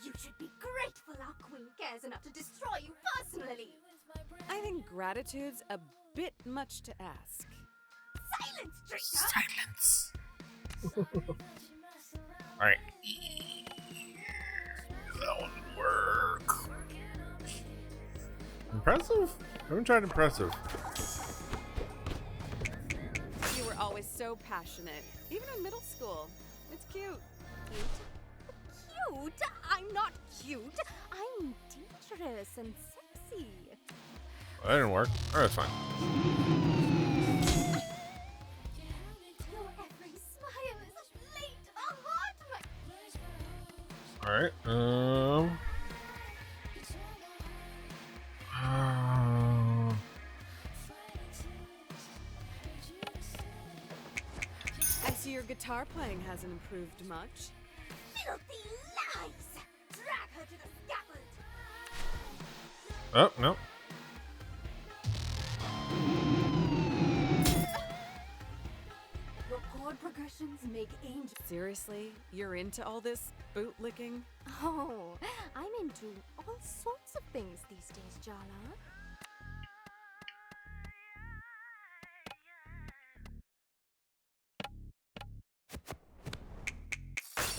M: You should be grateful our queen cares enough to destroy you personally.
C: I think gratitude's a bit much to ask.
M: Silence, traitor!
A: Silence. Alright. That one would work. Impressive? I haven't tried impressive.
C: You were always so passionate, even in middle school. It's cute.
M: Cute? I'm not cute. I'm dangerous and sexy.
A: Well, that didn't work. Alright, that's fine.
M: Your every smile is a blade to the heart, my...
A: Alright,
C: I see your guitar playing hasn't improved much.
M: Filthy lies! Drag her to the scaffold!
A: Oh, no.
M: Your chord progressions make angels.
C: Seriously? You're into all this bootlicking?
M: Oh, I'm into all sorts of things these days, Jala.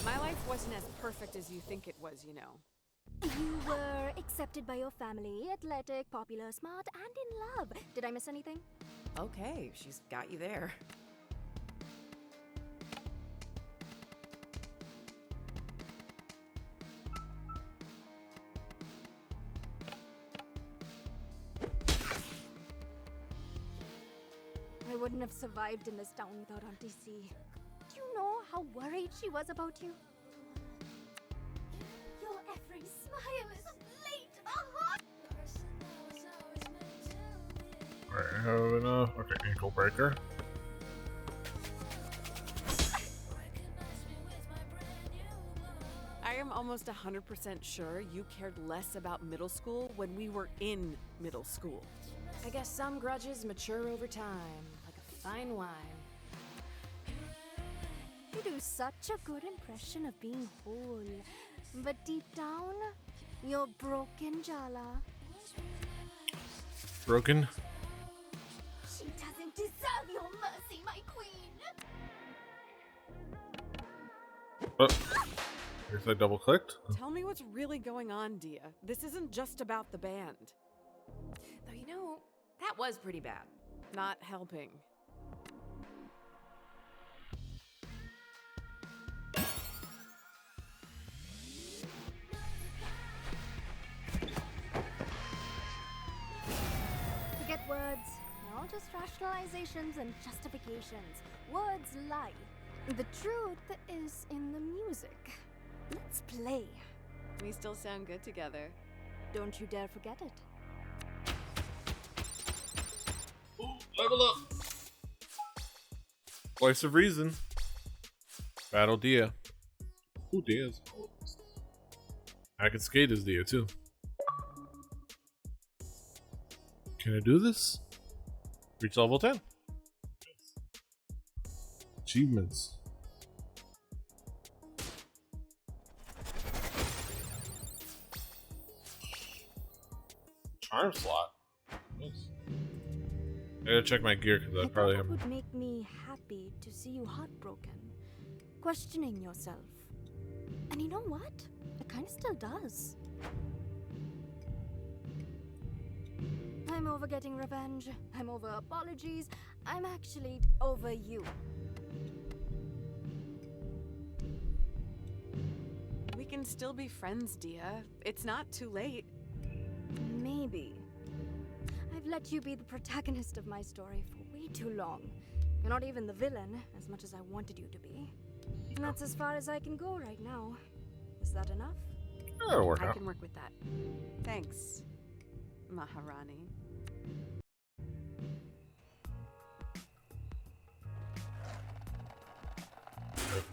C: My life wasn't as perfect as you think it was, you know.
M: You were accepted by your family, athletic, popular, smart, and in love. Did I miss anything?
C: Okay, she's got you there.
M: I wouldn't have survived in this town without Auntie C. Do you know how worried she was about you? Your every smile is a blade to
A: Alright, I have enough. Okay, ankle breaker.
C: I am almost 100% sure you cared less about middle school when we were in middle school.
D: I guess some grudges mature over time, like a fine wine.
M: You do such a good impression of being whole, but deep down, you're broken, Jala.
A: Broken?
M: She doesn't deserve your mercy, my queen.
A: Oh. I guess I double clicked.
C: Tell me what's really going on, Dia. This isn't just about the band.
D: Though, you know, that was pretty bad.
C: Not helping.
M: Forget words. They're all just rationalizations and justifications. Words lie. The truth is in the music. Let's play.
C: We still sound good together.
M: Don't you dare forget it.
A: Ooh, level up. Voice of Reason. Battle Dia. Ooh, Dia's. I can skate as Dia too. Can I do this? Reach level 10. Achievements. Charm slot. Nice. I gotta check my gear because I probably
M: thought
A: have.
M: it would make me happy to see you heartbroken, questioning yourself. And you know what? It kind of still does. I'm over getting revenge. I'm over apologies. I'm actually over you.
C: We can still be friends, Dia. It's not too late.
M: Maybe. I've let you be the protagonist of my story for way too long. You're not even the villain, as much as I wanted you to be. And that's as far as I can go right now. Is that enough?
A: That'll work
C: I
A: out.
C: can work with that. Thanks, Maharani.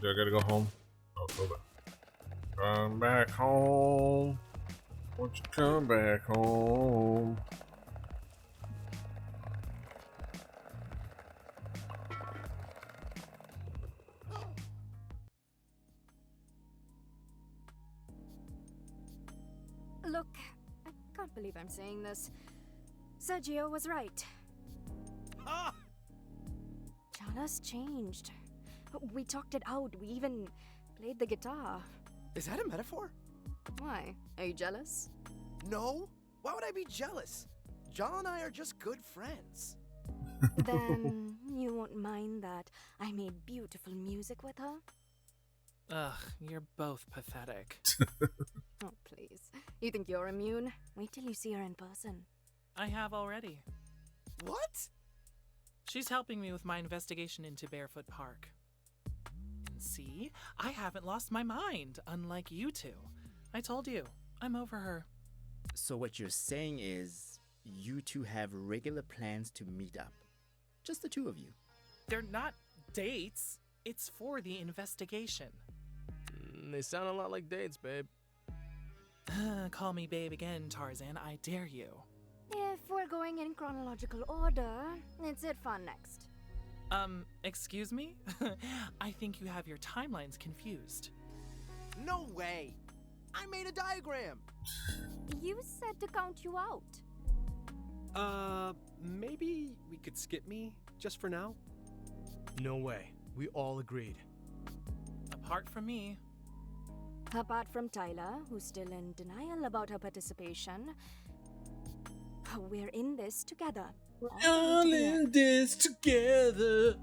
A: Do I gotta go home? Oh, hold on. Come back home. Won't you come back home?
M: Look, I can't believe I'm saying this. Sergio was right.
G: Ah!
M: Jala's changed. We talked it out. We even played the guitar.
G: Is that a metaphor?
M: Why? Are you jealous?
G: No. Why would I be jealous? John and I are just good friends.
M: Then you won't mind that I made beautiful music with her?
J: Ugh, you're both pathetic.
M: Oh, please. You think you're immune? Wait till you see her in person.
J: I have already.
G: What?
J: She's helping me with my investigation into Barefoot Park. And see, I haven't lost my mind, unlike you two. I told you, I'm over her.
O: So what you're saying is, you two have regular plans to meet up. Just the two of you.
J: They're not dates. It's for the investigation.
F: They sound a lot like dates, babe.
J: Call me babe again, Tarzan. I dare you.
M: If we're going in chronological order, it's it fun next.
J: Excuse me? I think you have your timelines confused.
G: No way. I made a diagram.
M: You said to count you out.
P: Maybe we could skip me just for now? No way. We all agreed.
J: Apart from me.
M: Apart from Tyler, who's still in denial about her participation, we're in this together.
K: All in this together.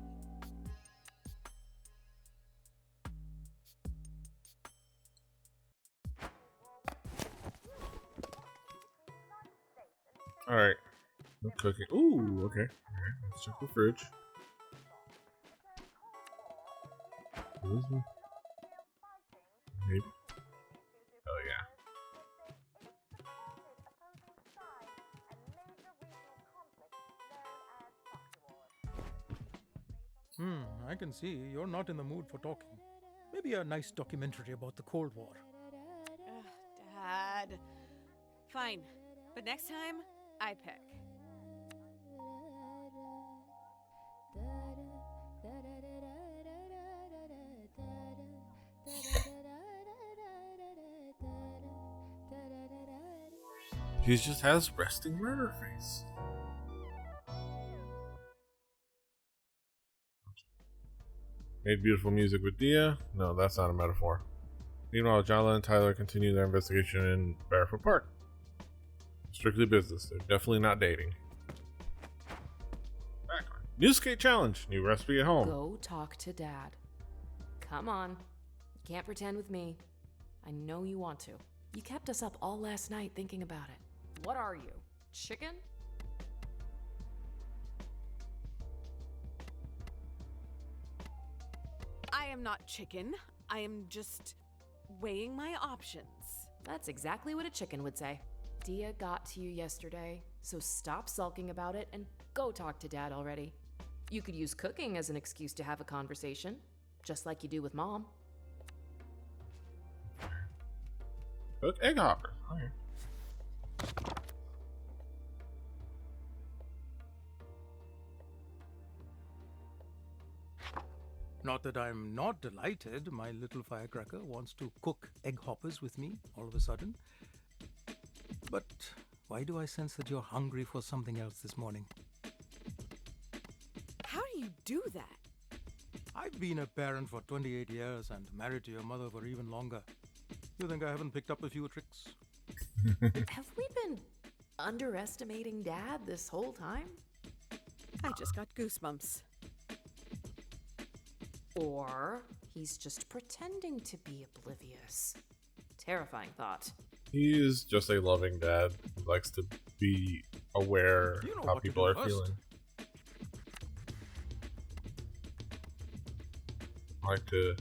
A: Alright. No cooking. Ooh, okay. Alright, let's check the fridge. Maybe. Oh, yeah.
Q: I can see you're not in the mood for talking. Maybe a nice documentary about the Cold War.
C: Ugh, Dad. Fine, but next time, I pick.
A: He just has resting murder face. Made beautiful music with Dia. No, that's not a metaphor. Meanwhile, Jala and Tyler continue their investigation in Barefoot Park. Strictly business. They're definitely not dating. Background. New skate challenge. New recipe at home.
D: Go talk to Dad. Come on. You can't pretend with me. I know you want to. You kept us up all last night thinking about it. What are you? Chicken?
C: I am not chicken. I am just weighing my options.
D: That's exactly what a chicken would say. Dia got to you yesterday, so stop sulking about it and go talk to Dad already. You could use cooking as an excuse to have a conversation, just like you do with Mom.
A: Cook egg hoppers. Okay.
Q: Not that I'm not delighted. My little firecracker wants to cook egg hoppers with me all of a sudden. But why do I sense that you're hungry for something else this morning?
C: How do you do that?
Q: I've been a parent for 28 years and married to your mother for even longer. You think I haven't picked up a few tricks?
D: Have we been underestimating Dad this whole time?
C: I just got goosebumps.
D: Or he's just pretending to be oblivious. Terrifying thought.
A: He is just a loving dad who likes to be aware how people are feeling. I like to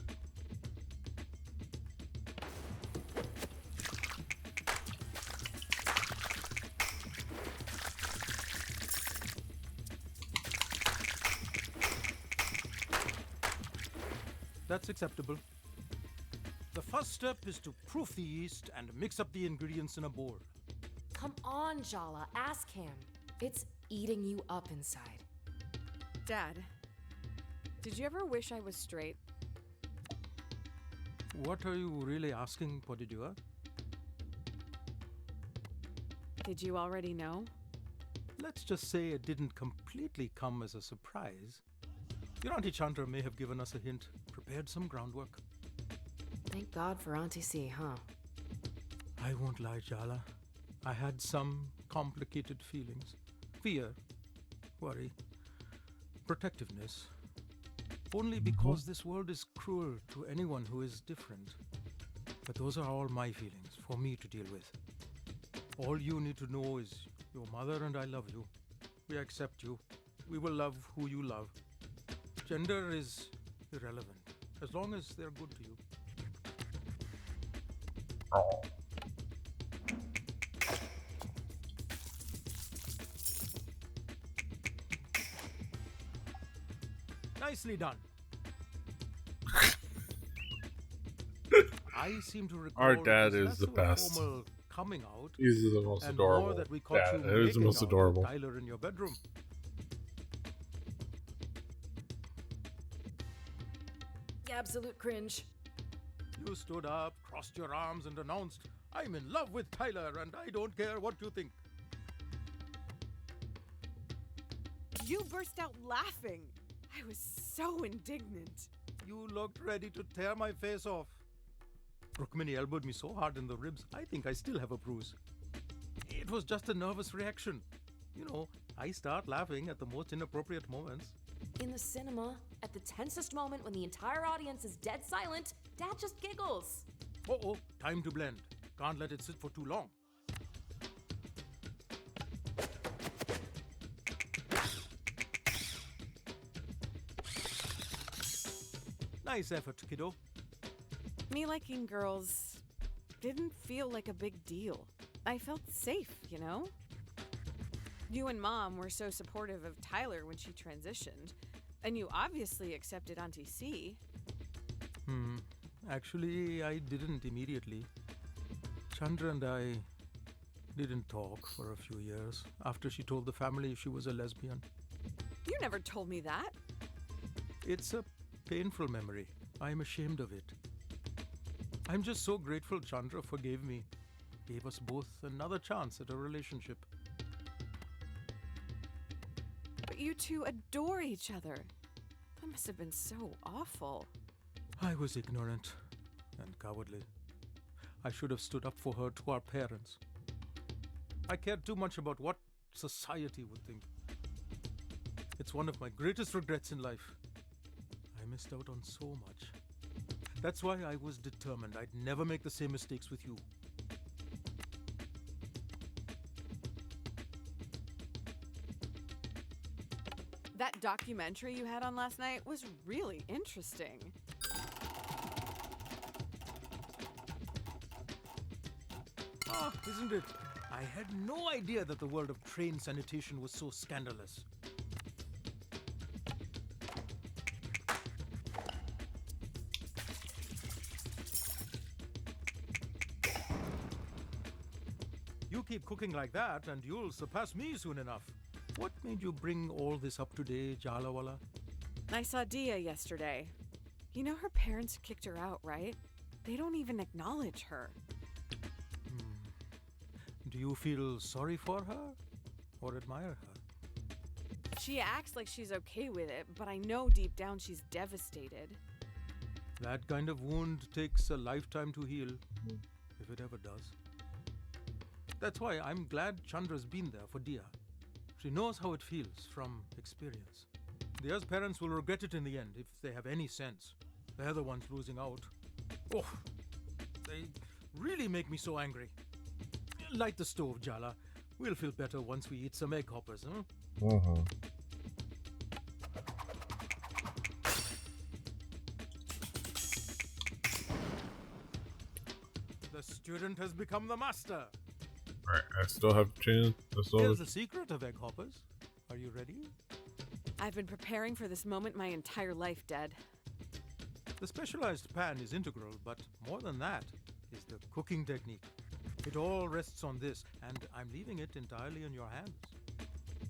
Q: That's acceptable. The first step is to proof the yeast and mix up the ingredients in a bowl.
D: Come on, Jala, ask him. It's eating you up inside.
C: Dad, did you ever wish I was straight?
Q: What are you really asking, Podidua?
C: Did you already know?
Q: Let's just say it didn't completely come as a surprise. Your Auntie Chandra may have given us a hint, prepared some groundwork.
D: Thank God for Auntie C, huh?
Q: I won't lie, Jala. I had some complicated feelings. Fear, worry, protectiveness. Only because this world is cruel to anyone who is different. But those are all my feelings for me to deal with. All you need to know is your mother and I love you. We accept you. We will love who you love. Gender is irrelevant, as long as they're good to you.
A: Oh.
Q: Nicely done. I seem to recall
A: our dad
Q: it was
A: is the
Q: less of a
A: best.
Q: formal coming out.
A: He's the most
Q: and
A: adorable
Q: more that we caught
A: dad.
Q: you
A: He was the
Q: making
A: most
Q: out with
A: adorable.
Q: Tyler in your bedroom.
D: Absolute cringe.
Q: You stood up, crossed your arms, and announced, "I'm in love with Tyler, and I don't care what you think."
C: You burst out laughing. I was so indignant.
Q: You looked ready to tear my face off. Rukmini elbowed me so hard in the ribs, I think I still have a bruise. It was just a nervous reaction. You know, I start laughing at the most inappropriate moments.
D: In the cinema, at the tensest moment when the entire audience is dead silent, Dad just giggles.
Q: Uh-oh, time to blend. Can't let it sit for too long. Nice effort, kiddo.
C: Me liking girls didn't feel like a big deal. I felt safe, you know? You and Mom were so supportive of Tyler when she transitioned. And you obviously accepted Auntie C.
Q: Actually, I didn't immediately. Chandra and I didn't talk for a few years after she told the family she was a lesbian.
C: You never told me that.
Q: It's a painful memory. I'm ashamed of it. I'm just so grateful Chandra forgave me, gave us both another chance at a relationship.
C: But you two adore each other. That must have been so awful.
Q: I was ignorant and cowardly. I should have stood up for her to our parents. I cared too much about what society would think. It's one of my greatest regrets in life. I missed out on so much. That's why I was determined I'd never make the same mistakes with you.
C: That documentary you had on last night was really interesting.
Q: Ah, isn't it? I had no idea that the world of train sanitation was so scandalous. You keep cooking like that and you'll surpass me soon enough. What made you bring all this up today, Jalawala?
C: I saw Dia yesterday. You know her parents kicked her out, right? They don't even acknowledge her.
Q: Do you feel sorry for her or admire her?
C: She acts like she's okay with it, but I know deep down she's devastated.
Q: That kind of wound takes a lifetime to heal, if it ever does. That's why I'm glad Chandra's been there for Dia. She knows how it feels from experience. Dia's parents will regret it in the end if they have any sense. They're the ones losing out. Oh, they really make me so angry. Light the stove, Jala. We'll feel better once we eat some egg hoppers, huh? The student has become the master.
A: Alright, I still have chance.
Q: Here's the secret of egg hoppers. Are you ready?
C: I've been preparing for this moment my entire life, Dad.
Q: The specialized pan is integral, but more than that is the cooking technique. It all rests on this, and I'm leaving it entirely in your hands.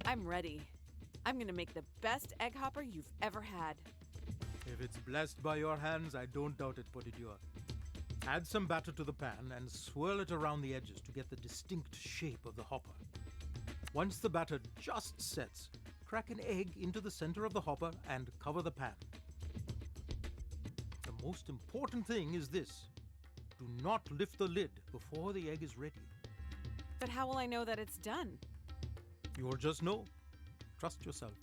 C: I'm ready. I'm gonna make the best egg hopper you've ever had.
Q: If it's blessed by your hands, I don't doubt it, Petey. Add some batter to the pan and swirl it around the edges to get the distinct shape of the hopper. Once the batter just sets, crack an egg into the center of the hopper and cover the pan. The most important thing is this. Do not lift the lid before the egg is ready.
C: But how will I know that it's done?
Q: You'll just know. Trust yourself.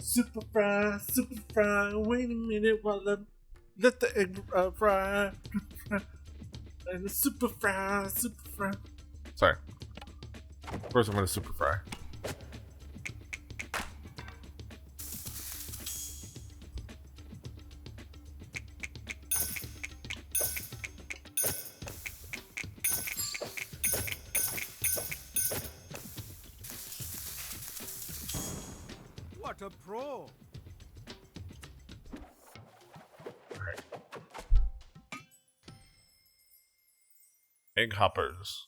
A: Super fry, wait a minute while I let the egg fry. And the super fry. Sorry. First I'm gonna super fry.
Q: What a pro!
A: Egg hoppers.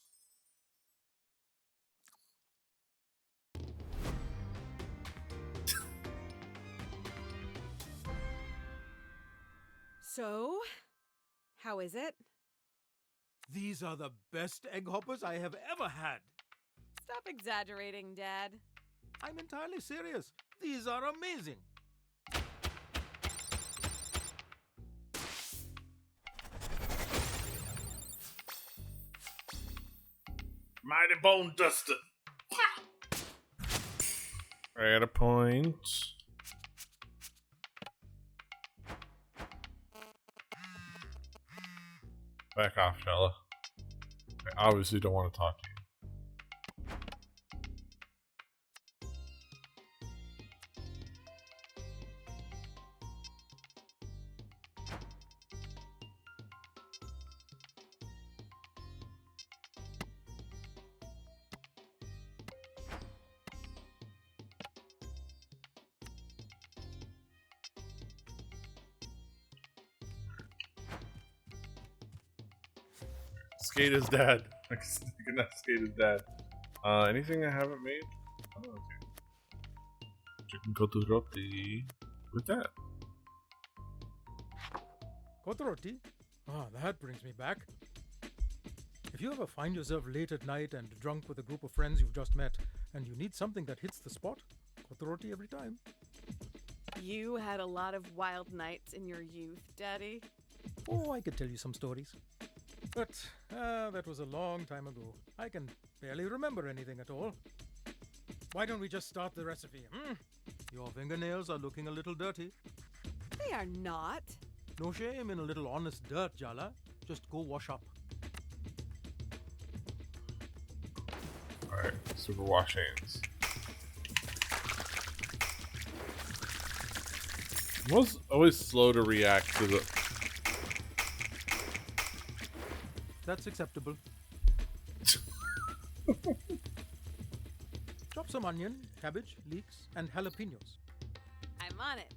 C: So, how is it?
Q: These are the best egg hoppers I have ever had.
C: Stop exaggerating, Dad.
Q: I'm entirely serious. These are amazing.
A: Mighty Bone Duster. At a point. Back off, fella. I obviously don't want to talk to you. Skate is dead. I cannot skate is dead. Anything I haven't made? Oh, okay. Chicken kotoroti with that.
Q: Kotoroti? Ah, that brings me back. If you ever find yourself late at night and drunk with a group of friends you've just met, and you need something that hits the spot, kotoroti every time.
C: You had a lot of wild nights in your youth, Daddy.
Q: Oh, I could tell you some stories. But that was a long time ago. I can barely remember anything at all. Why don't we just start the recipe? Your fingernails are looking a little dirty.
C: They are not.
Q: No shame in a little honest dirt, Jala. Just go wash up.
A: Alright, super wash hands. I was always slow to react to the...
Q: That's acceptable. Chop some onion, cabbage, leeks, and jalapenos.
C: I'm on it.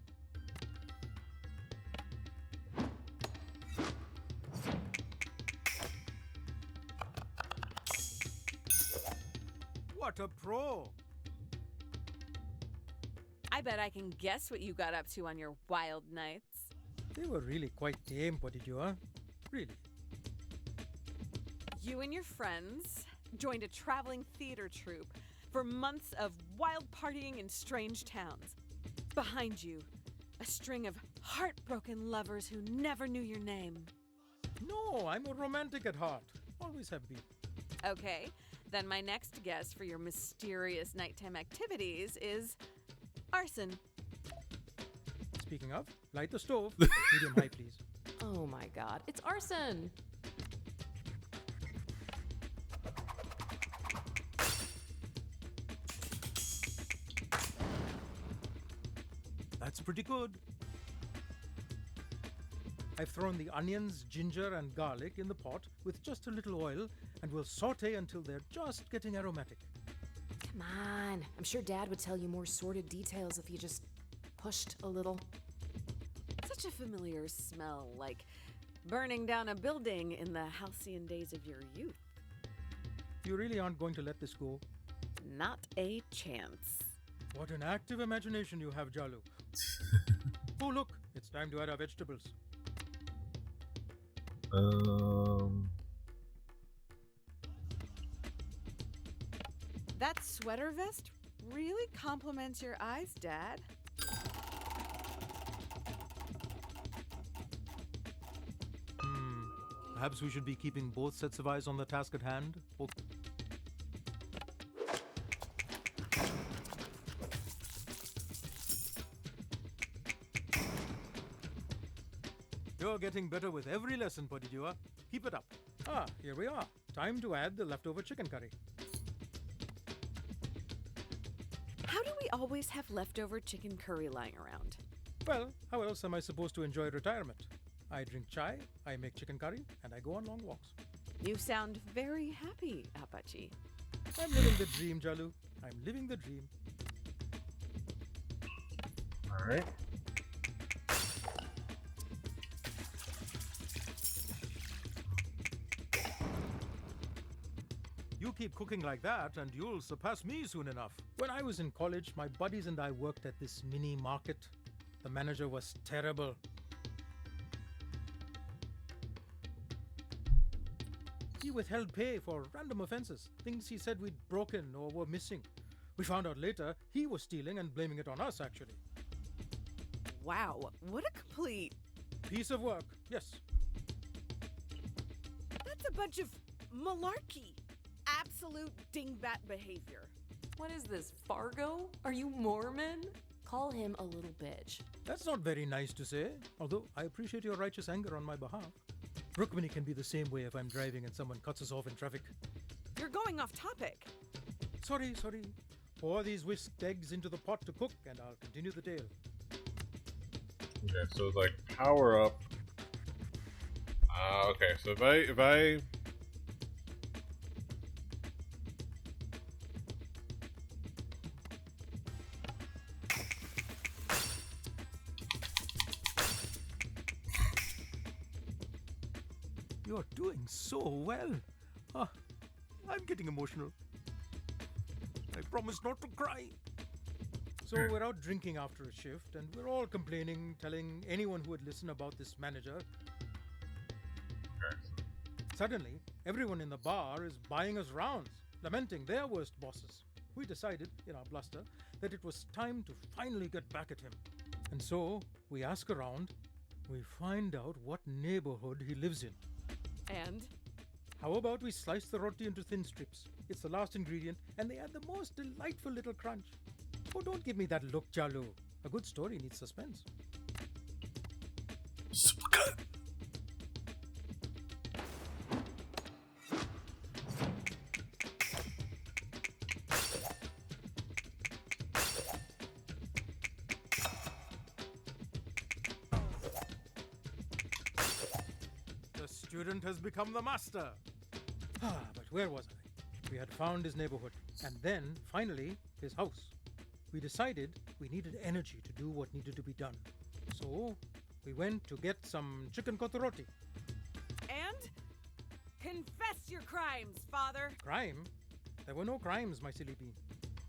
Q: What a pro!
C: I bet I can guess what you got up to on your wild nights.
Q: They were really quite tame, Petey, really.
C: You and your friends joined a traveling theater troupe for months of wild partying in strange towns. Behind you, a string of heartbroken lovers who never knew your name.
Q: No, I'm a romantic at heart. Always have been.
C: Okay, then my next guess for your mysterious nighttime activities is arson.
Q: Speaking of, light the stove. Medium high, please.
D: Oh my god, it's arson!
Q: That's pretty good. I've thrown the onions, ginger, and garlic in the pot with just a little oil, and we'll saute until they're just getting aromatic.
D: Come on, I'm sure Dad would tell you more sordid details if you just pushed a little.
C: Such a familiar smell, like burning down a building in the halcyon days of your youth.
Q: You really aren't going to let this go?
C: Not a chance.
Q: What an active imagination you have, Jalu. Oh, look, it's time to add our vegetables.
C: That sweater vest really compliments your eyes, Dad.
Q: Perhaps we should be keeping both sets of eyes on the task at hand. You're getting better with every lesson, Podidua. Keep it up. Ah, here we are. Time to add the leftover chicken curry.
C: How do we always have leftover chicken curry lying around?
Q: Well, how else am I supposed to enjoy retirement? I drink chai, I make chicken curry, and I go on long walks.
C: You sound very happy, Apache.
Q: I'm living the dream, Jalu. I'm living the dream.
A: All right.
Q: You keep cooking like that, and you'll surpass me soon enough. When I was in college, my buddies and I worked at this mini market. The manager was terrible. He withheld pay for random offenses, things he said we'd broken or were missing. We found out later he was stealing and blaming it on us, actually.
C: Wow, what a complete
Q: piece of work, yes.
C: That's a bunch of malarkey. Absolute dingbat behavior.
D: What is this, Fargo? Are you Mormon? Call him a little bitch.
Q: That's not very nice to say, although I appreciate your righteous anger on my behalf. Rukmini can be the same way if I'm driving and someone cuts us off in traffic.
C: You're going off topic.
Q: Sorry. Pour these whisked eggs into the pot to cook and I'll continue the tale.
A: Okay, so it's like power up. Okay, so if I
Q: You're doing so well. Ah, I'm getting emotional. I promise not to cry. So we're out drinking after a shift, and we're all complaining, telling anyone who would listen about this manager. Suddenly, everyone in the bar is buying us rounds, lamenting their worst bosses. We decided, in our bluster, that it was time to finally get back at him. And so, we ask around, we find out what neighborhood he lives in.
C: And?
Q: How about we slice the roti into thin strips? It's the last ingredient, and they add the most delightful little crunch. Oh, don't give me that look, Chalu. A good story needs suspense.
A: Super good.
Q: The student has become the master. But where was I? We had found his neighborhood, and then, finally, his house. We decided we needed energy to do what needed to be done. So, we went to get some chicken kotoroti.
C: And? Confess your crimes, father!
Q: Crime? There were no crimes, my silly bean.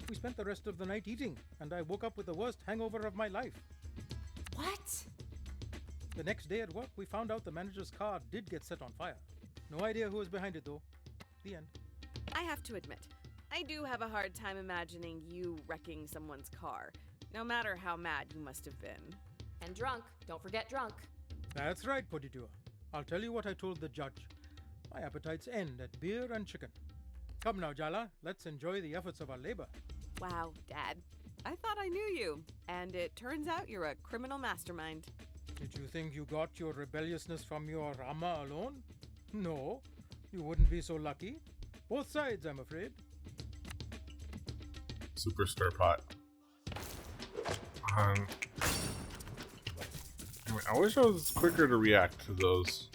Q: We spent the rest of the night eating, and I woke up with the worst hangover of my life.
D: What?
Q: The next day at work, we found out the manager's car did get set on fire. No idea who was behind it, though. The end.
C: I have to admit, I do have a hard time imagining you wrecking someone's car, no matter how mad you must have been.
D: And drunk. Don't forget drunk.
Q: That's right, Poditua. I'll tell you what I told the judge. My appetites end at beer and chicken. Come now, Jala, let's enjoy the efforts of our labor.
C: Wow, Dad. I thought I knew you, and it turns out you're a criminal mastermind.
Q: Did you think you got your rebelliousness from your Rama alone? No, you wouldn't be so lucky. Both sides, I'm afraid.
A: Super stir pot. Anyway, I wish I was quicker to react to those.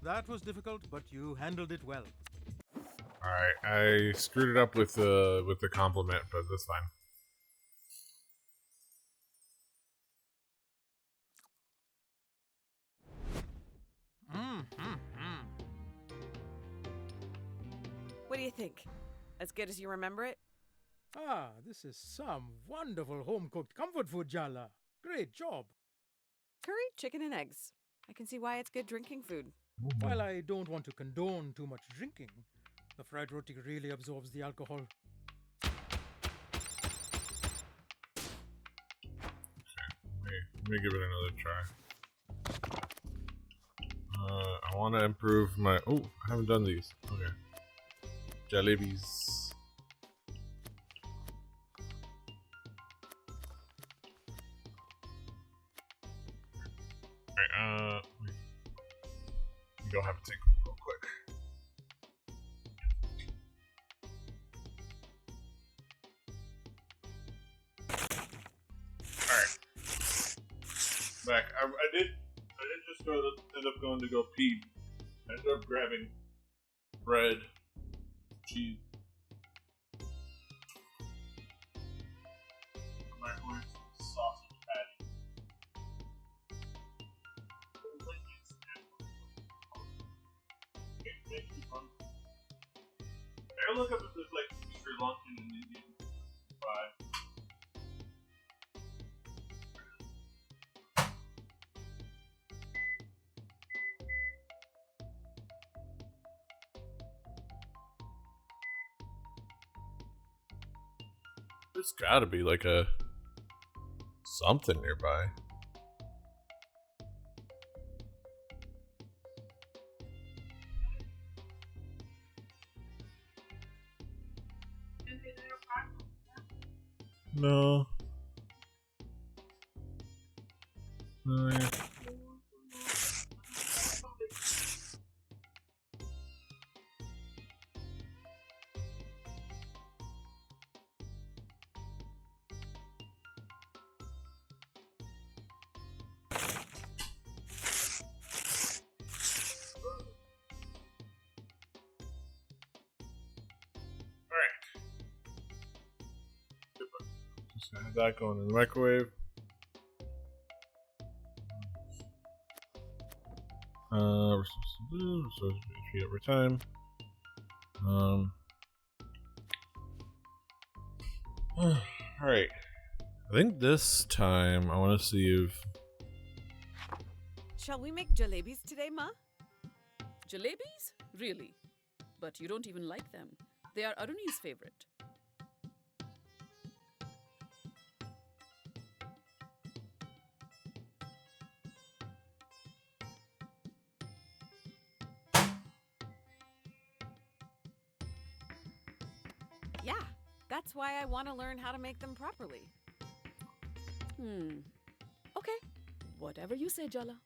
Q: That was difficult, but you handled it well.
A: Alright, I screwed it up with the compliment, but that's fine.
C: What do you think? As good as you remember it?
Q: Ah, this is some wonderful home-cooked comfort food, Jala. Great job.
C: Curry, chicken, and eggs. I can see why it's good drinking food.
Q: While I don't want to condone too much drinking, the fried roti really absorbs the alcohol.
A: Let me give it another try. I want to improve my... Oh, I haven't done these. Okay. Jalebis. Alright, wait. You'll have to take them real quick. Alright. Back. I did just end up going to go pee. I ended up grabbing bread, cheese. Microwave sausage patty. I look up if there's like Sri Lankan and Indian vibe. There's gotta be like a something nearby. No. No. Yeah. have that going in the microwave. We're supposed to do HP over time. Alright. I think this time I want to see if.
C: Shall we make jalebis today, Ma?
B: Jalebis? Really? But you don't even like them. They are Aruni's favorite.
C: Yeah, that's why I want to learn how to make them properly.
B: Okay. Whatever you say, Jala.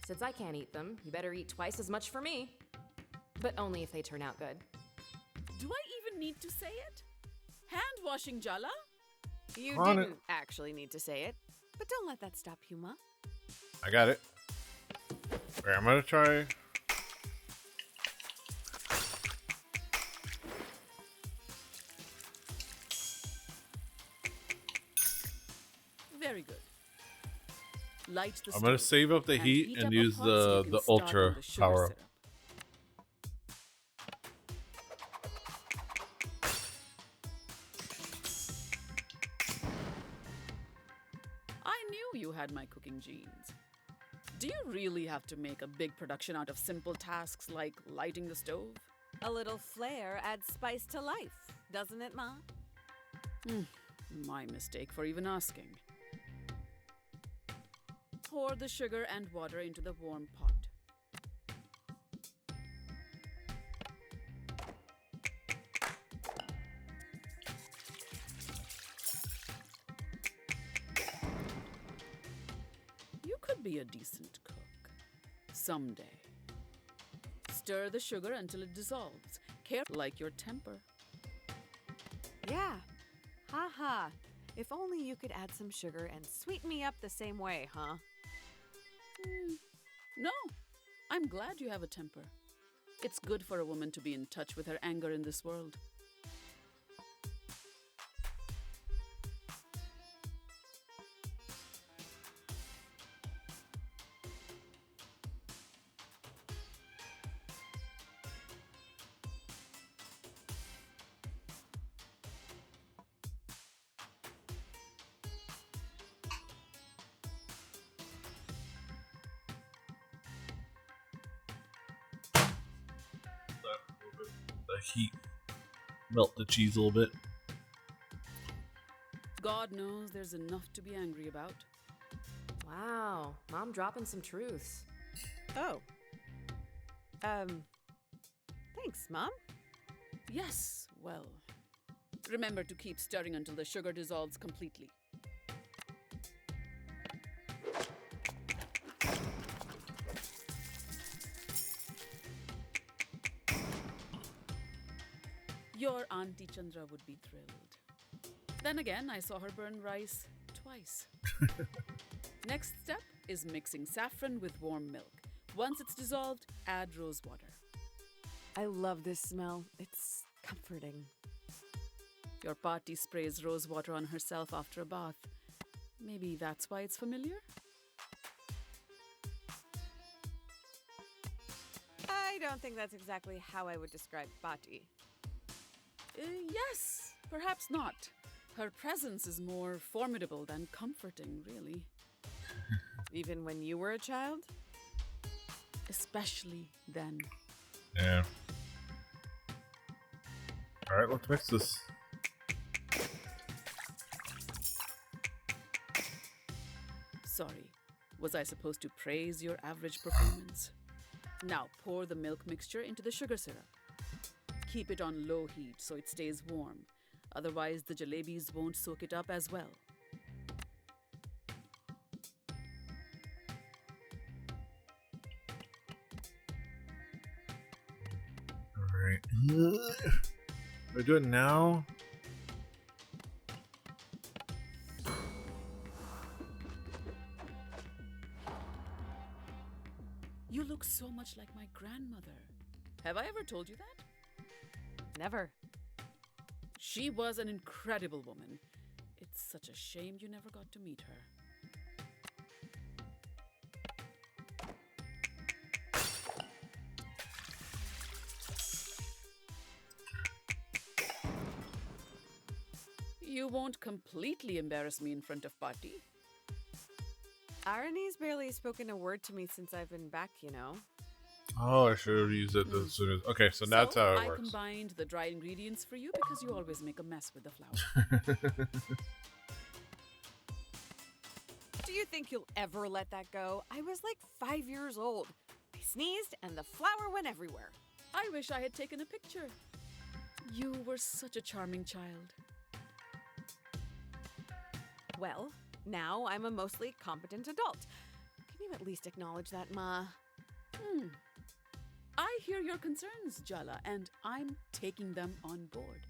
D: Since I can't eat them, you better eat twice as much for me. But only if they turn out good.
B: Do I even need to say it? Hand washing, Jala?
C: You
A: On
C: didn't
A: it.
C: actually need to say it, but don't let that stop you, Ma.
A: I got it. Alright, I'm gonna try.
B: Very good. Light the
A: I'm gonna
B: stove
A: save up the
B: and
A: heat and
B: up a
A: use
B: pot so you can
A: the
B: start
A: ultra
B: on the sugar
A: power up.
B: syrup. I knew you had my cooking genes. Do you really have to make a big production out of simple tasks like lighting the stove?
C: A little flair adds spice to life, doesn't it, Ma?
B: My mistake for even asking. Pour the sugar and water into the warm pot. You could be a decent cook. Someday. Stir the sugar until it dissolves. Care like your temper.
C: Yeah. Ha ha. If only you could add some sugar and sweeten me up the same way, huh?
B: No, I'm glad you have a temper. It's good for a woman to be in touch with her anger in this world.
A: The heat melt the cheese a little bit.
B: God knows there's enough to be angry about.
D: Wow, Mom dropping some truths.
C: Oh. Thanks, Mom.
B: Yes, well. Remember to keep stirring until the sugar dissolves completely. Your Auntie Chandra would be thrilled. Then again, I saw her burn rice twice. Next step is mixing saffron with warm milk. Once it's dissolved, add rose water.
C: I love this smell. It's comforting.
B: Your party sprays rose water on herself after a bath. Maybe that's why it's familiar?
C: I don't think that's exactly how I would describe Bati.
B: Yes, perhaps not. Her presence is more formidable than comforting, really.
C: Even when you were a child?
B: Especially then.
A: Yeah. Alright, let's mix this.
B: Sorry, was I supposed to praise your average performance? Now pour the milk mixture into the sugar syrup. Keep it on low heat so it stays warm. Otherwise, the jalebis won't soak it up as well.
A: Alright. Do I do it now?
B: You look so much like my grandmother. Have I ever told you that?
C: Never.
B: She was an incredible woman. It's such a shame you never got to meet her. You won't completely embarrass me in front of Petey.
C: Irony's barely spoken a word to me since I've been back, you know.
A: Oh, I should have used it as soon as. Okay, so that's how it
B: I
A: works.
B: combined the dry ingredients for you because you always make a mess with the flour.
C: Do you think you'll ever let that go? I was like 5 years old. I sneezed and the flour went everywhere.
B: I wish I had taken a picture. You were such a charming child.
C: Well, now I'm a mostly competent adult. Can you at least acknowledge that, Ma?
B: I hear your concerns, Jala, and I'm taking them on board.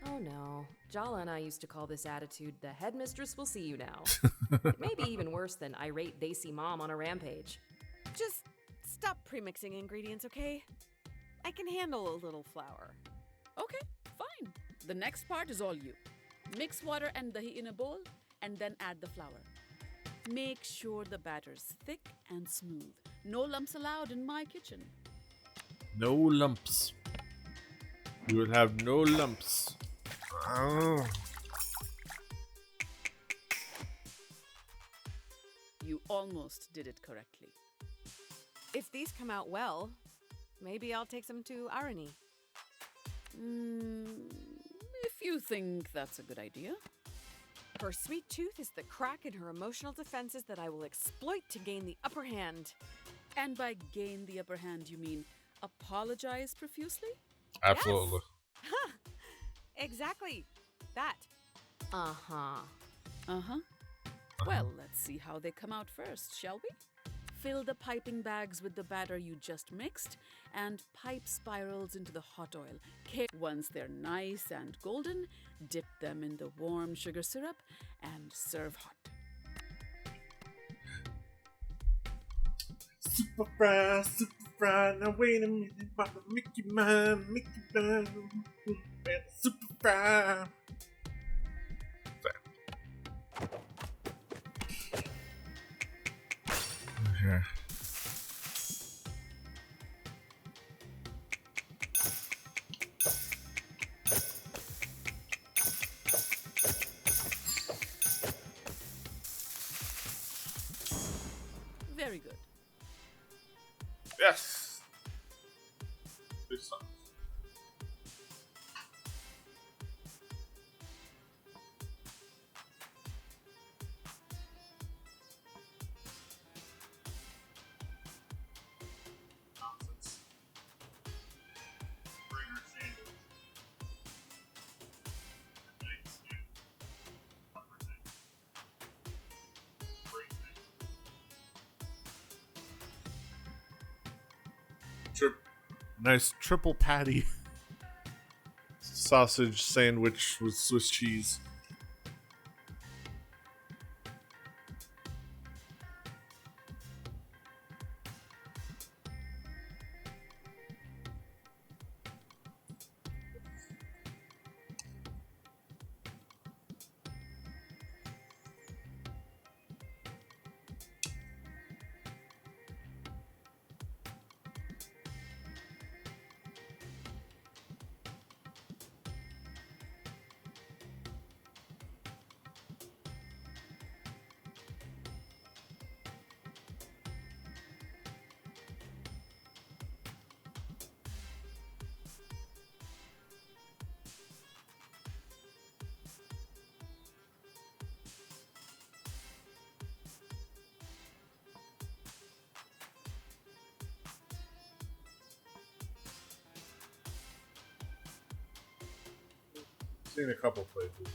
D: Oh no. Jala and I used to call this attitude the headmistress will see you now. It may be even worse than irate Daisy mom on a rampage.
C: Just stop premixing ingredients, okay? I can handle a little flour.
B: Okay, fine. The next part is all you. Mix water and dahi in a bowl, and then add the flour. Make sure the batter's thick and smooth. No lumps allowed in my kitchen.
A: No lumps. You will have no lumps. Oh.
B: You almost did it correctly.
C: If these come out well, maybe I'll take some to Irony.
B: If you think that's a good idea.
C: Her sweet tooth is the crack in her emotional defenses that I will exploit to gain the upper hand.
B: And by gain the upper hand, you mean apologize profusely?
A: Absolutely.
C: Yes. Exactly. That.
D: Uh-huh.
B: Uh-huh. Well, let's see how they come out first, shall we? Fill the piping bags with the batter you just mixed and pipe spirals into the hot oil. Once they're nice and golden, dip them in the warm sugar syrup and serve hot.
K: Super fry, now wait a minute, Papa Mickey Man, super fry.
A: Okay.
B: Very good.
A: Yes. Good stuff. Nonsense. Bring her sandwich. Thanks, dude. Bring things. Nice triple patty sausage sandwich with Swiss cheese. Seen a couple places.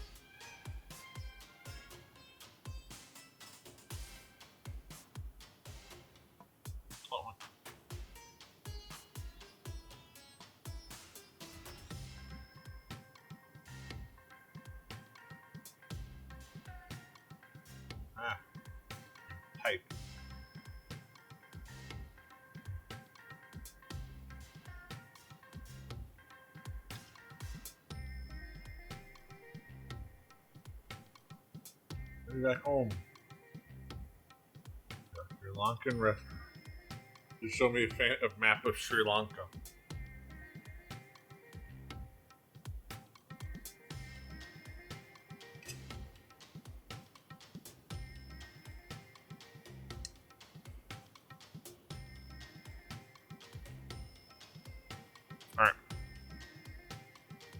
A: Type. Be back home. Sri Lankan restaurant. Just show me a map of Sri Lanka. All right.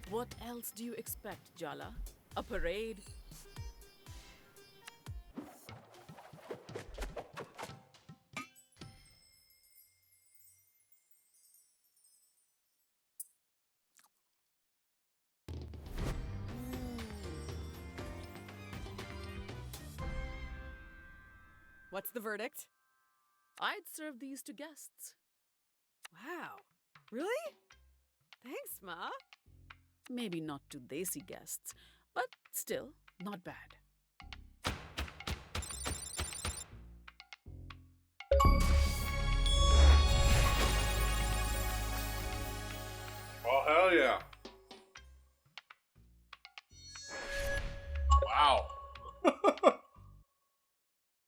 B: What else do you expect, Jala? A parade?
C: What's the verdict?
B: I'd serve these to guests.
C: Wow. Really? Thanks, Ma.
B: Maybe not to desi guests, but still, not bad.
A: Oh, hell yeah. Wow.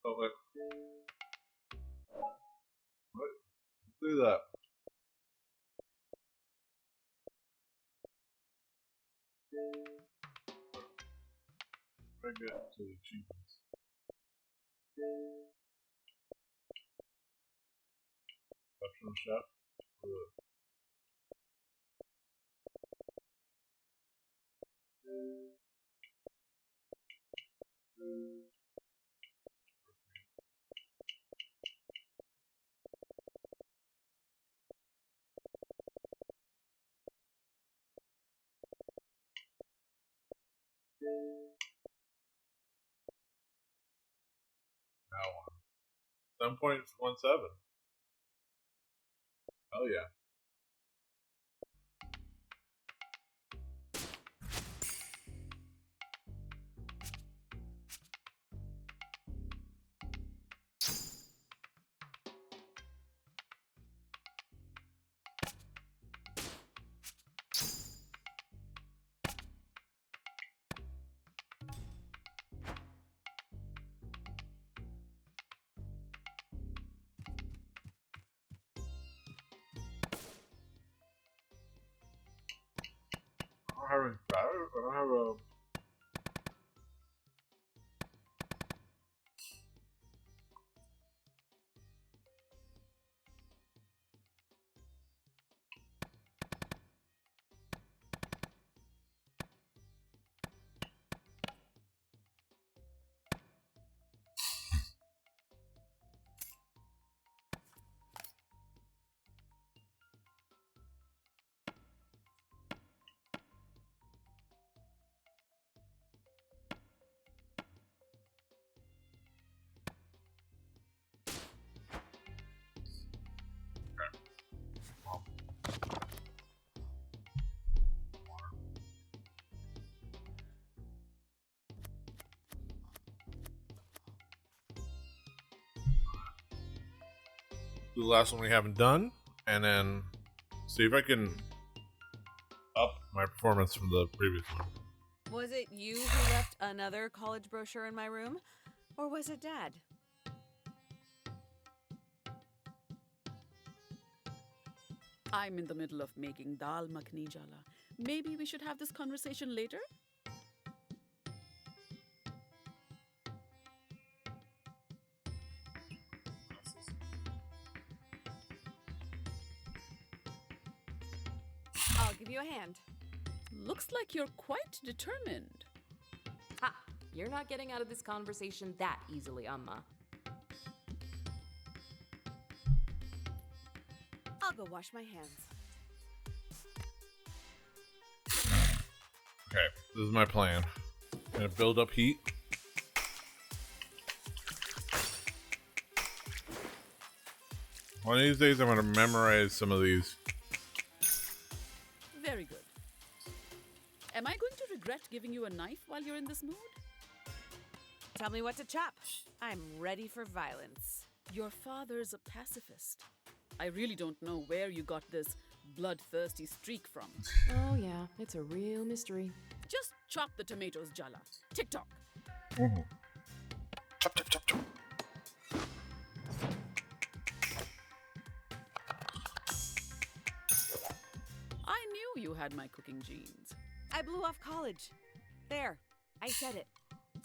A: Oh, wait. What? Do that. I get to the achievements. Exceptional chef. Now 7.17. Oh yeah. I don't have any batter. I don't have a. Do the last one we haven't done, and then see if I can up my performance from the previous one.
C: Was it you who left another college brochure in my room? Or was it Dad?
B: I'm in the middle of making dal makhni, Jala. Maybe we should have this conversation later?
C: I'll give you a hand.
B: Looks like you're quite determined.
D: Ha! You're not getting out of this conversation that easily, Amma.
C: I'll go wash my hands.
A: Okay, this is my plan. I'm gonna build up heat. One of these days, I'm gonna memorize some of these.
B: Very good. Am I going to regret giving you a knife while you're in this mood?
C: Tell me what to chop. I'm ready for violence.
B: Your father's a pacifist. I really don't know where you got this bloodthirsty streak from.
D: Oh yeah, it's a real mystery.
B: Just chop the tomatoes, Jala. Tick-tock.
A: Chop, chop, chop, chop.
B: I knew you had my cooking genes.
C: I blew off college. There, I said it.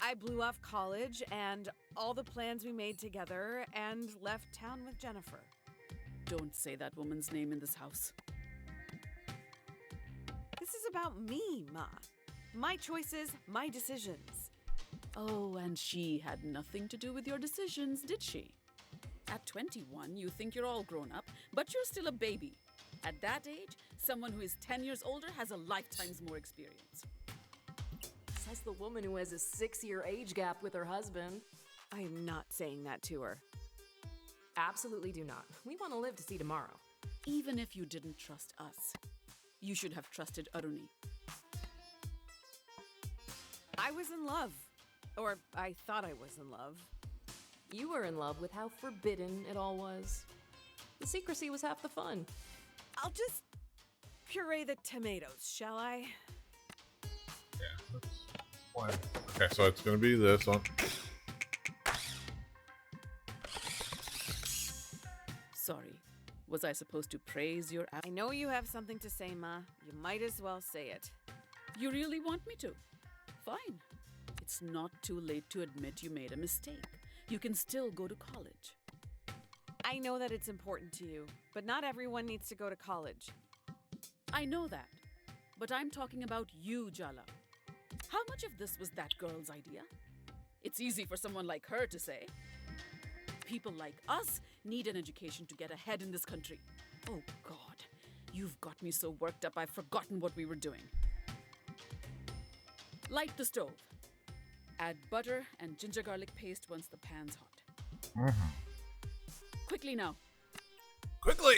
C: I blew off college and all the plans we made together and left town with Jennifer.
B: Don't say that woman's name in this house.
C: This is about me, Ma. My choices, my decisions.
B: Oh, and she had nothing to do with your decisions, did she? At 21, you think you're all grown up, but you're still a baby. At that age, someone who is 10 years older has a lifetime's more experience.
D: Says the woman who has a 6-year age gap with her husband.
C: I am not saying that to her.
D: Absolutely do not. We want to live to see tomorrow.
B: Even if you didn't trust us, you should have trusted Aruni.
C: I was in love. Or I thought I was in love.
D: You were in love with how forbidden it all was. The secrecy was half the fun.
C: I'll just puree the tomatoes, shall I?
A: Yeah, that's fine. Okay, so it's gonna be this one.
B: Sorry. Was I supposed to praise your
C: I know you have something to say, Ma. You might as well say it.
B: You really want me to? Fine. It's not too late to admit you made a mistake. You can still go to college.
C: I know that it's important to you, but not everyone needs to go to college.
B: I know that. But I'm talking about you, Jala. How much of this was that girl's idea? It's easy for someone like her to say. People like us need an education to get ahead in this country. Oh, God. You've got me so worked up I've forgotten what we were doing. Light the stove. Add butter and ginger garlic paste once the pan's hot. Quickly now.
A: Quickly!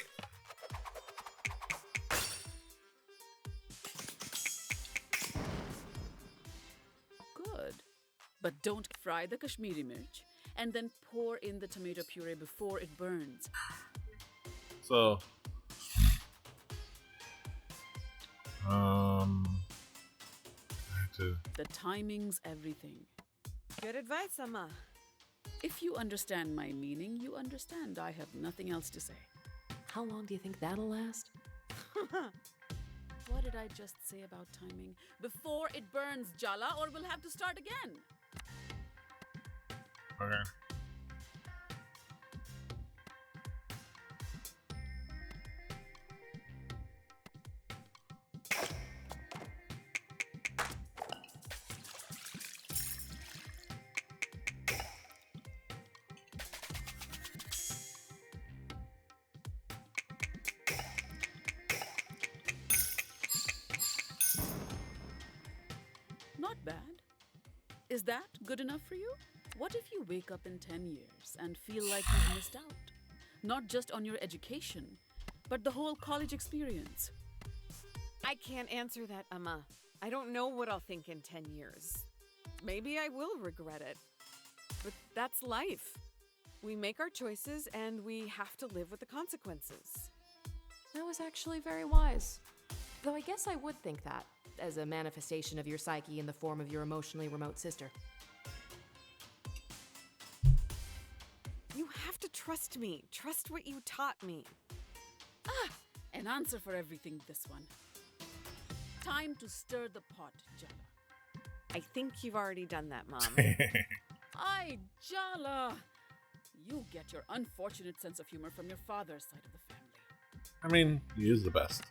B: Good. But don't fry the Kashmiri mirch and then pour in the tomato puree before it burns.
A: So,
B: The timing's everything.
C: Good advice, Amma.
B: If you understand my meaning, you understand. I have nothing else to say.
D: How long do you think that'll last?
B: What did I just say about timing? Before it burns, Jala, or we'll have to start again.
A: okay.
B: Not bad. Is that good enough for you? What if you wake up in 10 years and feel like you've missed out? Not just on your education, but the whole college experience.
C: I can't answer that, Amma. I don't know what I'll think in 10 years. Maybe I will regret it. But that's life. We make our choices and we have to live with the consequences.
D: That was actually very wise. Though I guess I would think that, as a manifestation of your psyche in the form of your emotionally remote sister.
C: You have to trust me. Trust what you taught me.
B: An answer for everything, this one. Time to stir the pot, Jala.
C: I think you've already done that, Mom.
B: Ay, Jala! You get your unfortunate sense of humor from your father's side of the family.
A: I mean, he is the best.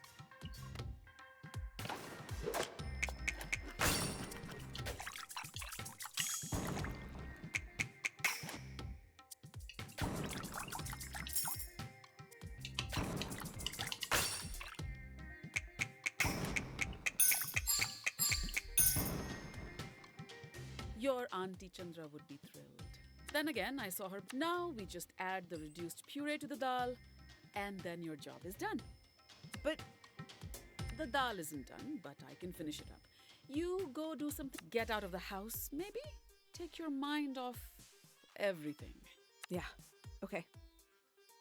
B: Your Auntie Chandra would be thrilled. Then again, I saw her. Now we just add the reduced puree to the dal, and then your job is done.
C: But
B: the dal isn't done, but I can finish it up. You go do something. Get out of the house, maybe? Take your mind off everything.
C: Yeah, okay.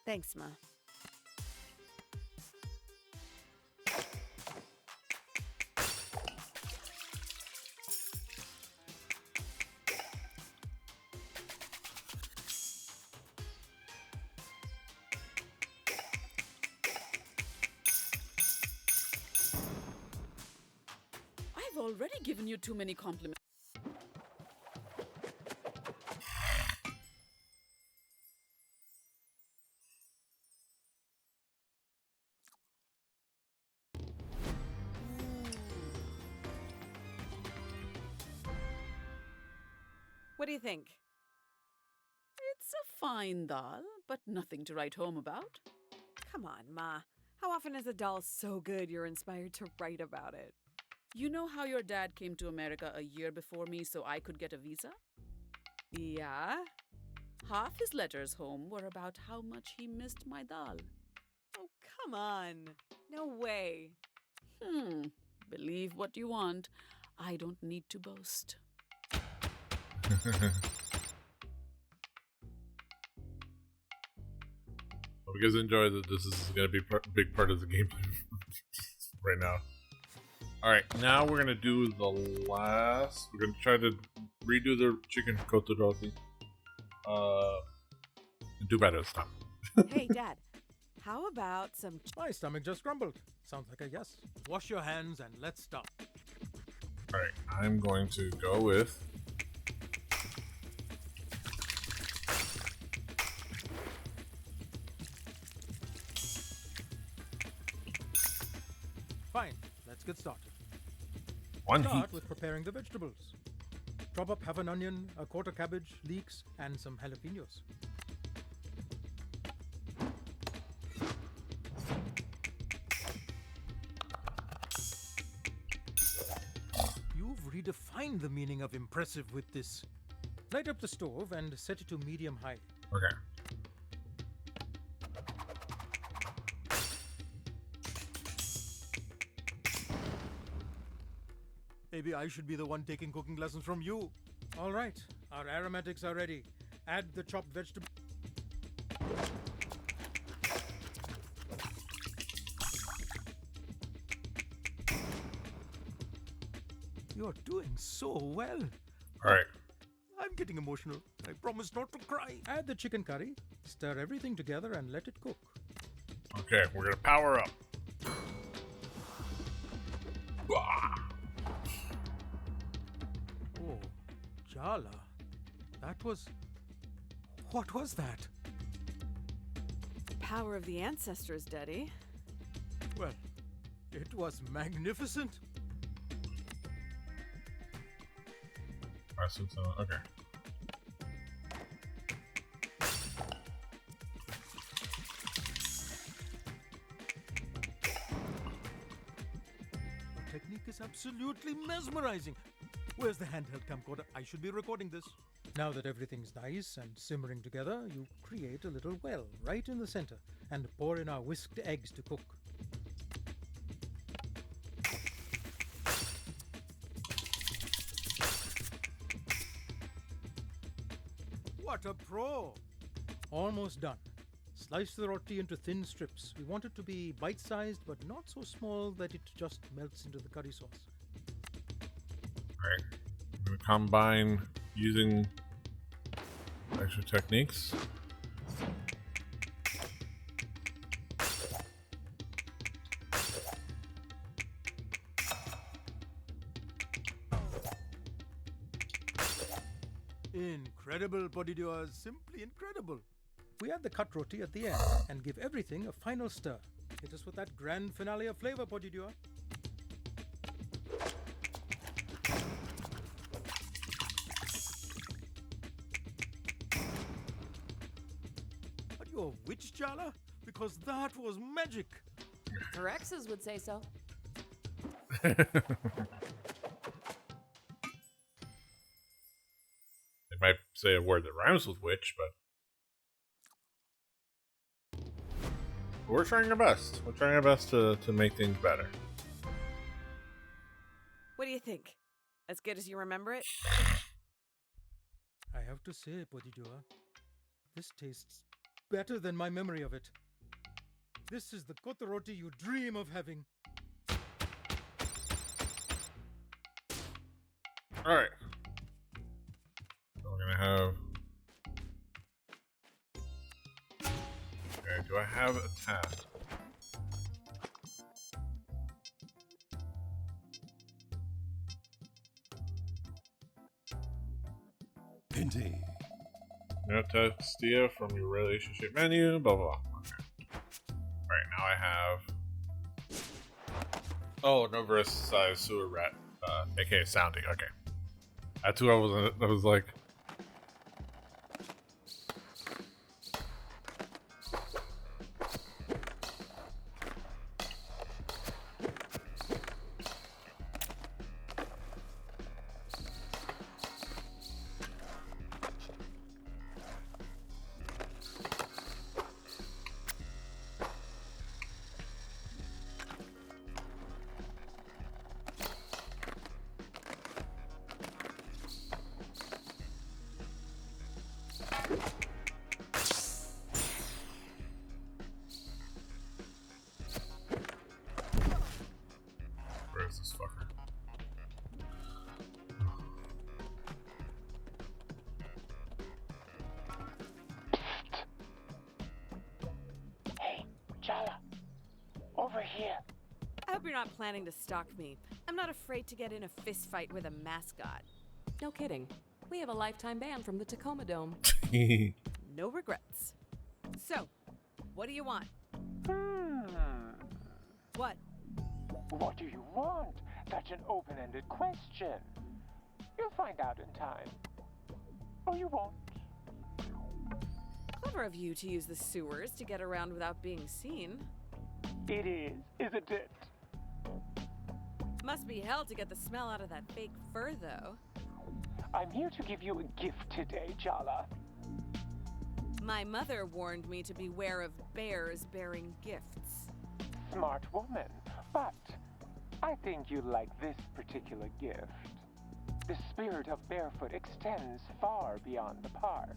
C: Thanks, Ma.
B: already given you too many compliments.
C: What do you think?
B: It's a fine dal, but nothing to write home about.
C: Come on, Ma. How often is a doll so good you're inspired to write about it?
B: You know how your dad came to America a year before me so I could get a visa?
C: Yeah?
B: Half his letters home were about how much he missed my dal.
C: Oh, come on. No way.
B: Believe what you want. I don't need to boast.
A: Hope you guys enjoy that. This is going to be a big part of the gameplay right now. Alright, now we're going to do the last. We're going to try to redo the chicken kotoroti. Do better this time.
C: Hey, Dad. How about some...
Q: My stomach just grumbled. Sounds like a yes. Wash your hands and let's start.
A: Alright, I'm going to go with...
Q: Fine, let's get started.
A: Start
Q: heat with preparing the vegetables. Chop up half an onion, a quarter cabbage, leeks, and some jalapenos. You've redefined the meaning of impressive with this. Light up the stove and set it to medium-high.
A: Okay.
Q: Maybe I should be the one taking cooking lessons from you. All right, our aromatics are ready. Add the chopped vegetable. You're doing so well.
A: All right.
Q: I'm getting emotional. I promise not to cry. Add the chicken curry, stir everything together and let it cook.
A: Okay, we're going to power up.
Q: Oh, Jala. That was... What was that?
C: Power of the ancestors, Daddy.
Q: Well, it was magnificent.
A: Okay.
Q: Your technique is absolutely mesmerizing. Where's the handheld camcorder? I should be recording this. Now that everything's nice and simmering together, you create a little well right in the center and pour in our whisked eggs to cook. What a pro! Almost done. Slice the roti into thin strips. We want it to be bite-sized but not so small that it just melts into the curry sauce.
A: Alright. I'm going to combine using extra techniques.
Q: Incredible, bodydoers. Simply incredible. We add the cut roti at the end and give everything a final stir. Hit us with that grand finale of flavor, bodydoer. Are you a witch, Jala? Because that was magic.
D: Rexes would say so.
A: They might say a word that rhymes with witch, but we're trying our best. We're trying our best to make things better.
C: What do you think? As good as you remember it?
Q: I have to say, bodydoer, this tastes better than my memory of it. This is the kotoroti you dream of having.
A: Alright. So we're gonna have... Okay, do I have a task?
K: Indeed.
A: No text Dia from your relationship menu, blah blah blah. Okay. Alright, now I have. Oh, no size sewer rat. AKA sounding, okay. That's who I was like. Where is this fucker?
H: Hey, Jala. Over here.
C: I hope you're not planning to stalk me. I'm not afraid to get in a fist fight with a mascot.
D: No kidding. We have a lifetime ban from the Tacoma Dome.
C: No regrets. So, what do you want? What?
H: What do you want? Such an open-ended question. You'll find out in time. Or you won't.
C: Clever of you to use the sewers to get around without being seen.
H: It is, isn't it?
C: Must be hell to get the smell out of that fake fur, though.
H: I'm here to give you a gift today, Jala.
C: My mother warned me to beware of bears bearing gifts.
H: Smart woman, but I think you'd like this particular gift. The spirit of Barefoot extends far beyond the park.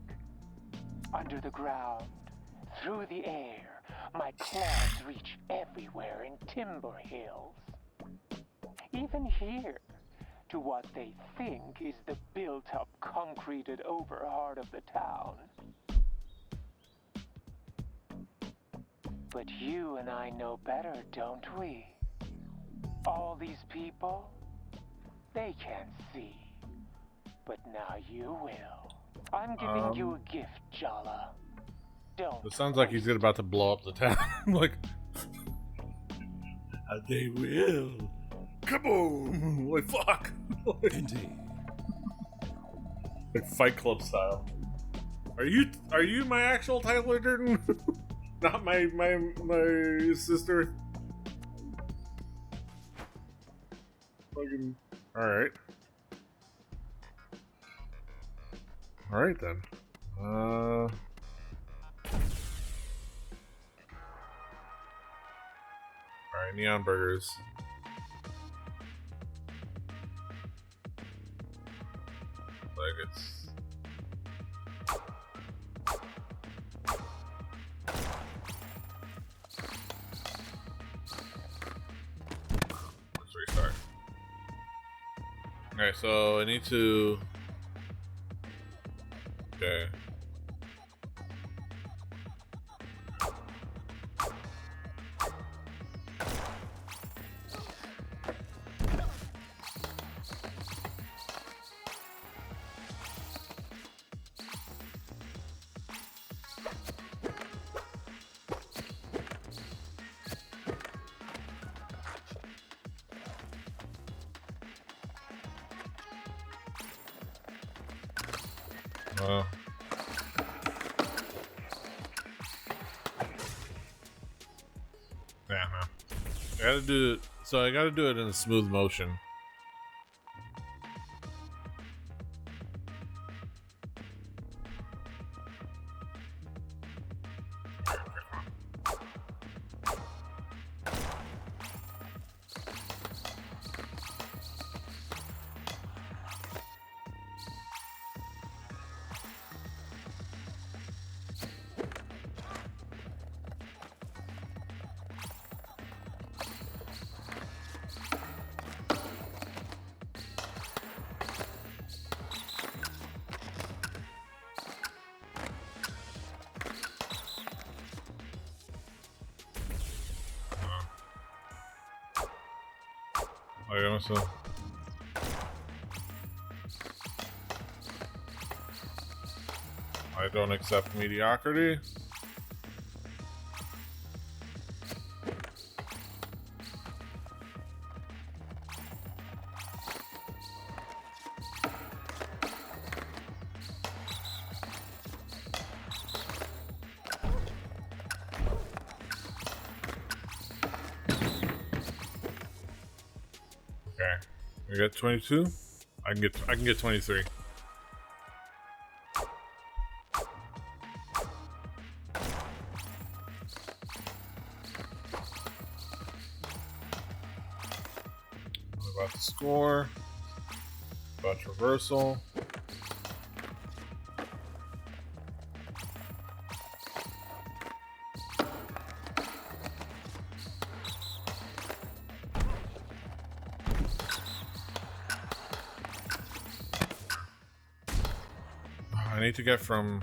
H: Under the ground, through the air, my claws reach everywhere in Timber Hills. Even here, to what they think is the built-up, concreted over heart of the town. But you and I know better, don't we? All these people, they can't see. But now you will. I'm giving you a gift, Jala. Don't.
A: It sounds like he's about to blow up the town. Like, they will. Come on! Like, fuck!
K: Indeed.
A: Like Fight Club style. Are you my actual Tyler Durden? Not my sister? Fucking. Alright. Alright then. Alright, neon burgers. Like it's let's restart. Okay, so I need to okay. Wow. Yeah, no. I gotta do it. So I gotta do it in a smooth motion. I also. I don't accept mediocrity. Okay, we got 22. I can get 23. About the score, about traversal. I need to get from.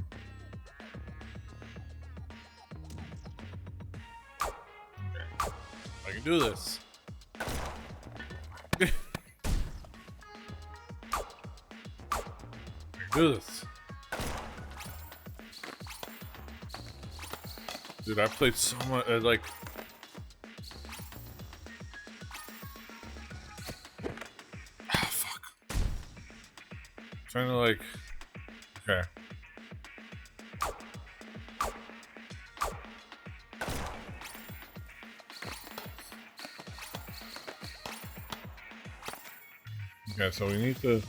A: Okay. I can do this. Do this. Dude, I played so much, like... Ah, fuck. Trying to, like... Okay. Okay, so we need to...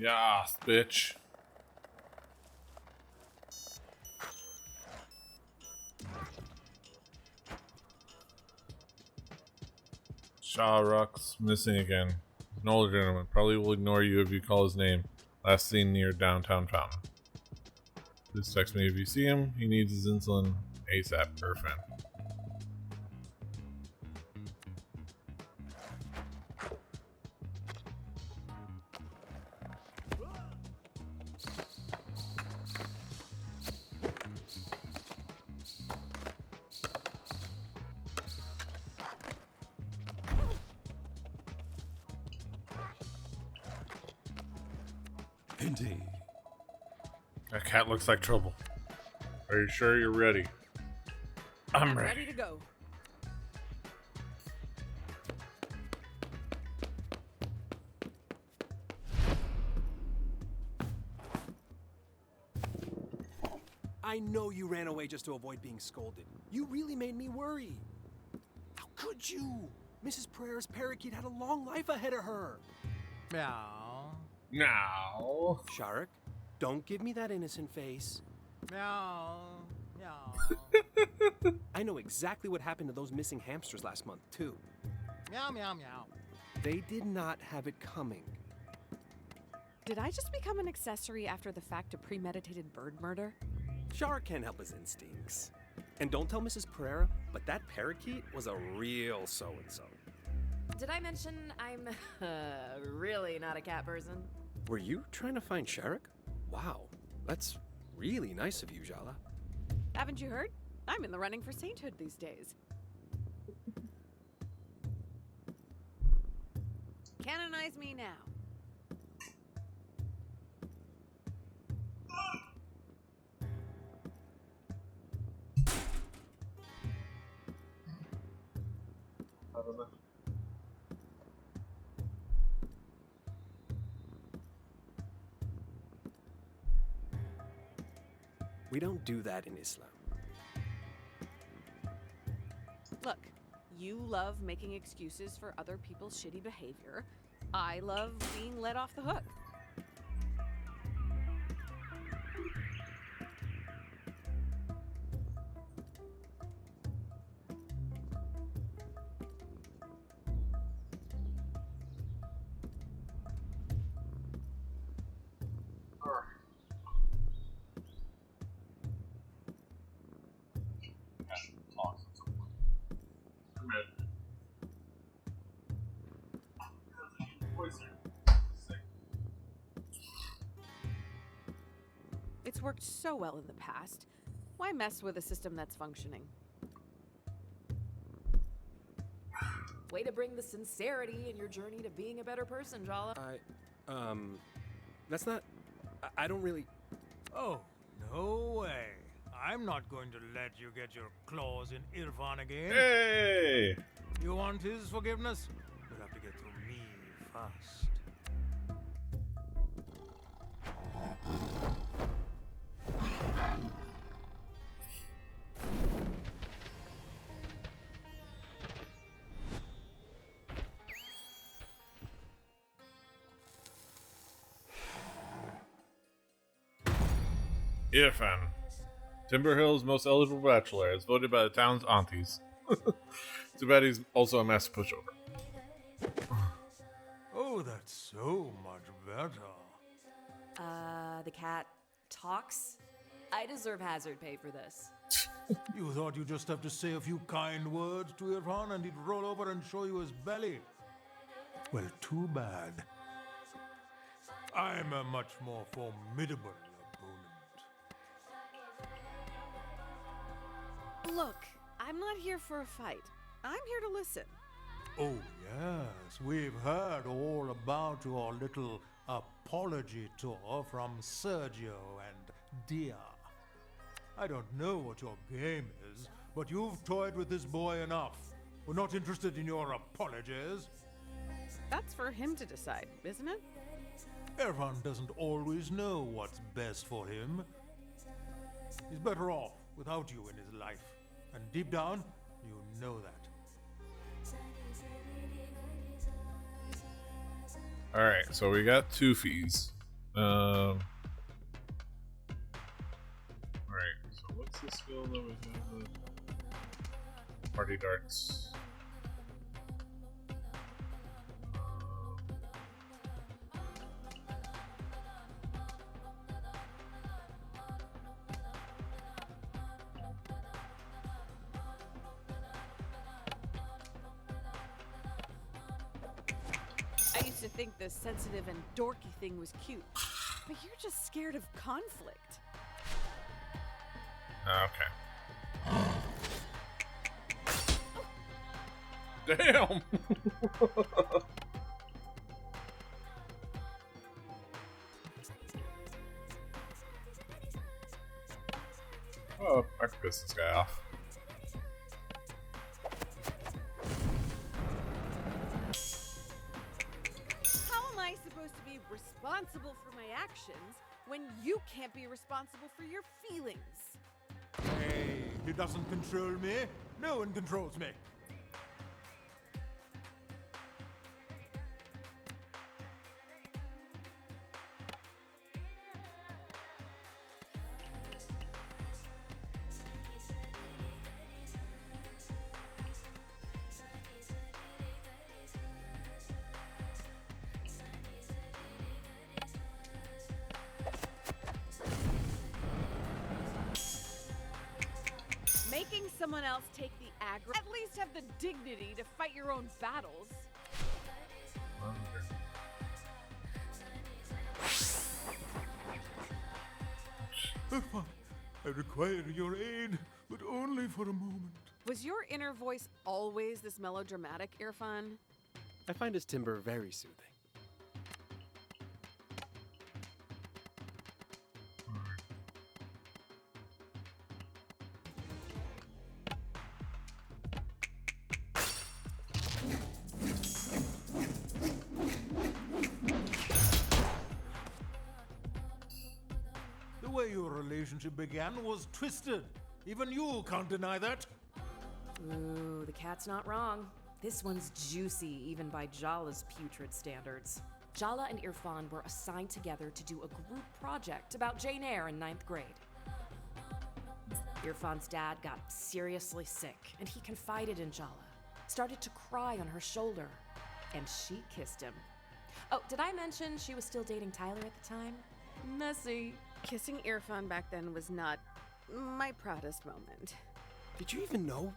A: Yes, bitch. Shaw Ruck's missing again. An older gentleman. Probably will ignore you if you call his name. Last seen near downtown fountain. Just text me if you see him. He needs his insulin ASAP. Perfect.
P: Indeed.
A: That cat looks like trouble. Are you sure you're ready? I'm ready.
C: Ready to go.
P: I know you ran away just to avoid being scolded. You really made me worry. How could you? Mrs. Pereira's parakeet had a long life ahead of her.
Q: Meow.
A: Now.
P: Shark, don't give me that innocent face.
Q: Meow. Meow.
P: I know exactly what happened to those missing hamsters last month, too.
Q: Meow, meow, meow.
P: They did not have it coming.
C: Did I just become an accessory after the fact to premeditated bird murder?
P: Shark can't help his instincts. And don't tell Mrs. Pereira, but that parakeet was a real so-and-so.
D: Did I mention I'm really not a cat person?
P: Were you trying to find Shark? Wow, that's really nice of you, Jala.
C: Haven't you heard? I'm in the running for sainthood these days. Canonize me now.
A: I don't know.
P: We don't do that in Islam.
C: Look, you love making excuses for other people's shitty behavior. I love being let off the hook. It's worked so well in the past. Why mess with a system that's functioning?
D: Way to bring the sincerity in your journey to being a better person, Jala.
P: That's not... I don't really...
Q: Oh, no way. I'm not going to let you get your claws in Irfan again.
A: Hey!
Q: You want his forgiveness? You'll have to get through me first.
A: Irfan, Timber Hill's most eligible bachelor, as voted by the town's aunties. Too bad he's also a massive pushover.
Q: Oh, that's so much better.
D: The cat talks? I deserve hazard pay for this.
Q: You thought you'd just have to say a few kind words to Irfan and he'd roll over and show you his belly? Well, too bad. I'm a much more formidable opponent.
C: Look, I'm not here for a fight. I'm here to listen.
Q: Oh, yes, we've heard all about your little apology tour from Sergio and Dia. I don't know what your game is, but you've toyed with this boy enough. We're not interested in your apologies.
C: That's for him to decide, isn't it?
Q: Irfan doesn't always know what's best for him. He's better off without you in his life. And deep down, you know that.
A: Alright, so we got 2 fees. Alright, so what's the skill that we have? Party darts.
C: I used to think the sensitive and dorky thing was cute, but you're just scared of conflict.
A: Okay. Damn! Oh, I can piss this guy off.
C: How am I supposed to be responsible for my actions when you can't be responsible for your feelings?
Q: Hey, he doesn't control me. No one controls me.
C: Making someone else take the aggro. At least have the dignity to fight your own battles.
Q: Irfan, I require your aid, but only for a moment.
C: Was your inner voice always this melodramatic, Irfan?
P: I find his timbre very soothing.
Q: The way your relationship began was twisted. Even you can't deny that.
D: Ooh, the cat's not wrong. This one's juicy, even by Jala's putrid standards. Jala and Irfan were assigned together to do a group project about Jane Eyre in 9th grade. Irfan's dad got seriously sick, and he confided in Jala. Started to cry on her shoulder, and she kissed him. Oh, did I mention she was still dating Tyler at the time? Messy.
C: Kissing Irfan back then was not my proudest moment.
P: Did you even know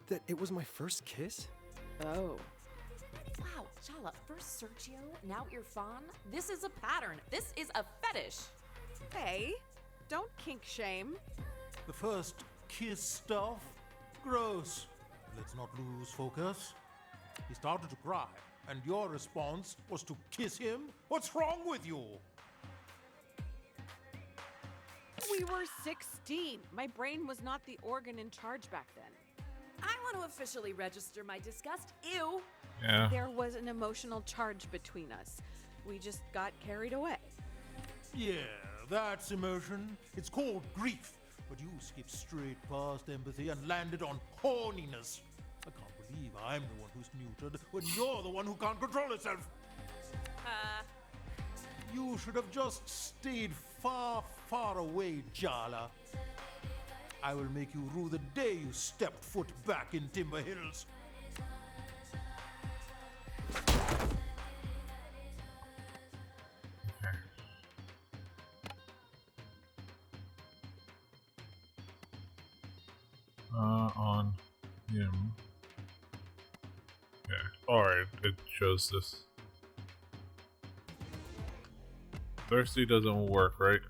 P: that it was my first kiss?
C: Oh.
D: Wow, Jala, first Sergio, now Irfan? This is a pattern. This is a fetish.
C: Hey, don't kink shame.
Q: The first kiss stuff? Gross. Let's not lose focus. He started to cry, and your response was to kiss him? What's wrong with you?
C: We were 16. My brain was not the organ in charge back then.
D: I want to officially register my disgust. Ew.
A: Yeah.
C: There was an emotional charge between us. We just got carried away.
Q: Yeah, that's emotion. It's called grief. But you skipped straight past empathy and landed on horniness. I can't believe I'm the one who's neutered when you're the one who can't control yourself. You should have just stayed far, far away, Jala. I will make you rue the day you stepped foot back in Timber Hills.
A: On him. Okay. Alright, it shows this. Thirsty doesn't work, right?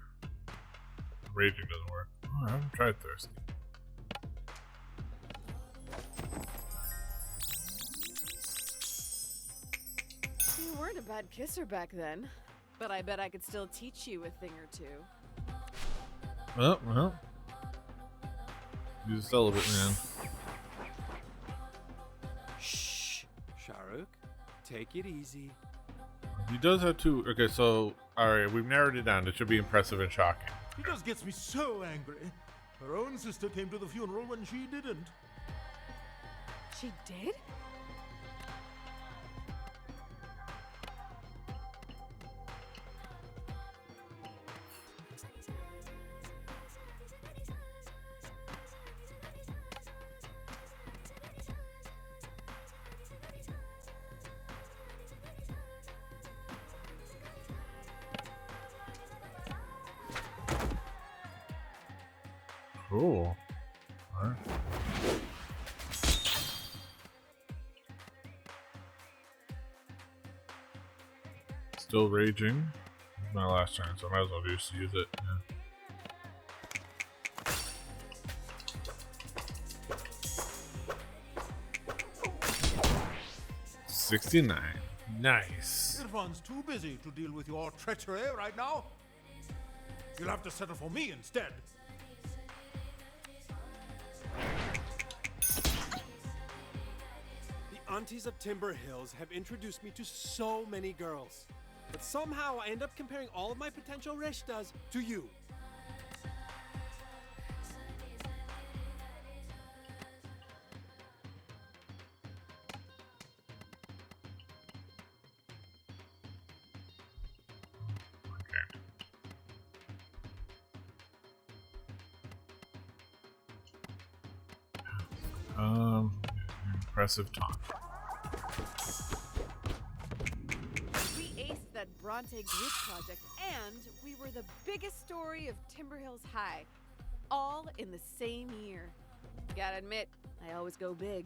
A: Raging doesn't work. Oh, I haven't tried thirsty.
C: You weren't a bad kisser back then, but I bet I could still teach you a thing or two.
A: Oh, well. He's a celibate, man.
P: Shh. Shahrukh, take it easy.
A: He does have two. Okay, so, alright, we've narrowed it down. It should be impressive and shocking.
Q: He just gets me so angry. Her own sister came to the funeral when she didn't.
C: She did?
A: Cool. Alright. Still raging. It's my last turn, so I might as well just use it. Yeah. 69. Nice.
Q: Irfan's too busy to deal with your treachery right now. You'll have to settle for me instead.
P: The aunties of Timber Hills have introduced me to so many girls. But somehow I end up comparing all of my potential rishtas to you.
A: Impressive taunt.
C: We aced that Bronte group project, and we were the biggest story of Timber Hills High, all in the same year. Gotta admit, I always go big.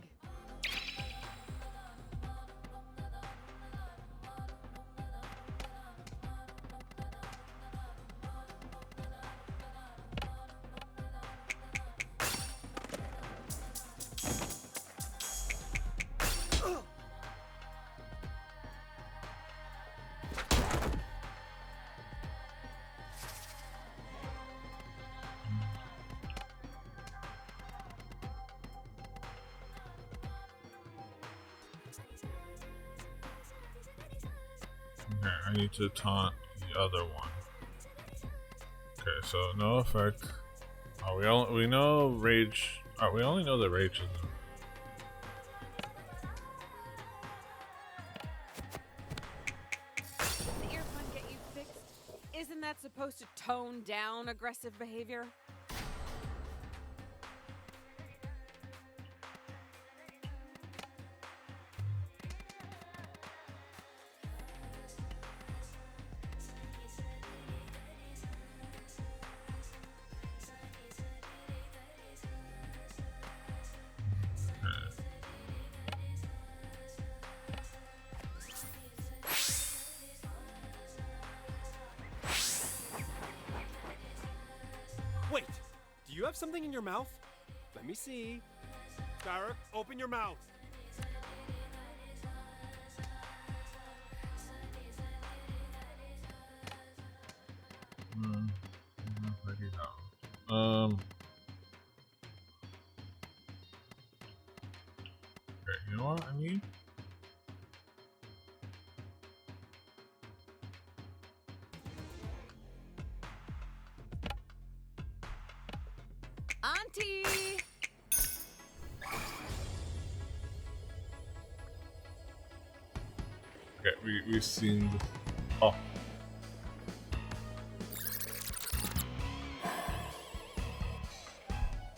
A: Okay, I need to taunt the other one. Okay, so no effect. Oh, we know rage. Oh, we only know that rage is.
C: The earphone get you fixed? Isn't that supposed to tone down aggressive behavior?
P: you have something in your mouth? Let me see. Skyrock, open your mouth.
A: Okay, you know what I mean?
C: Auntie!
A: Okay, we've seen this. Oh.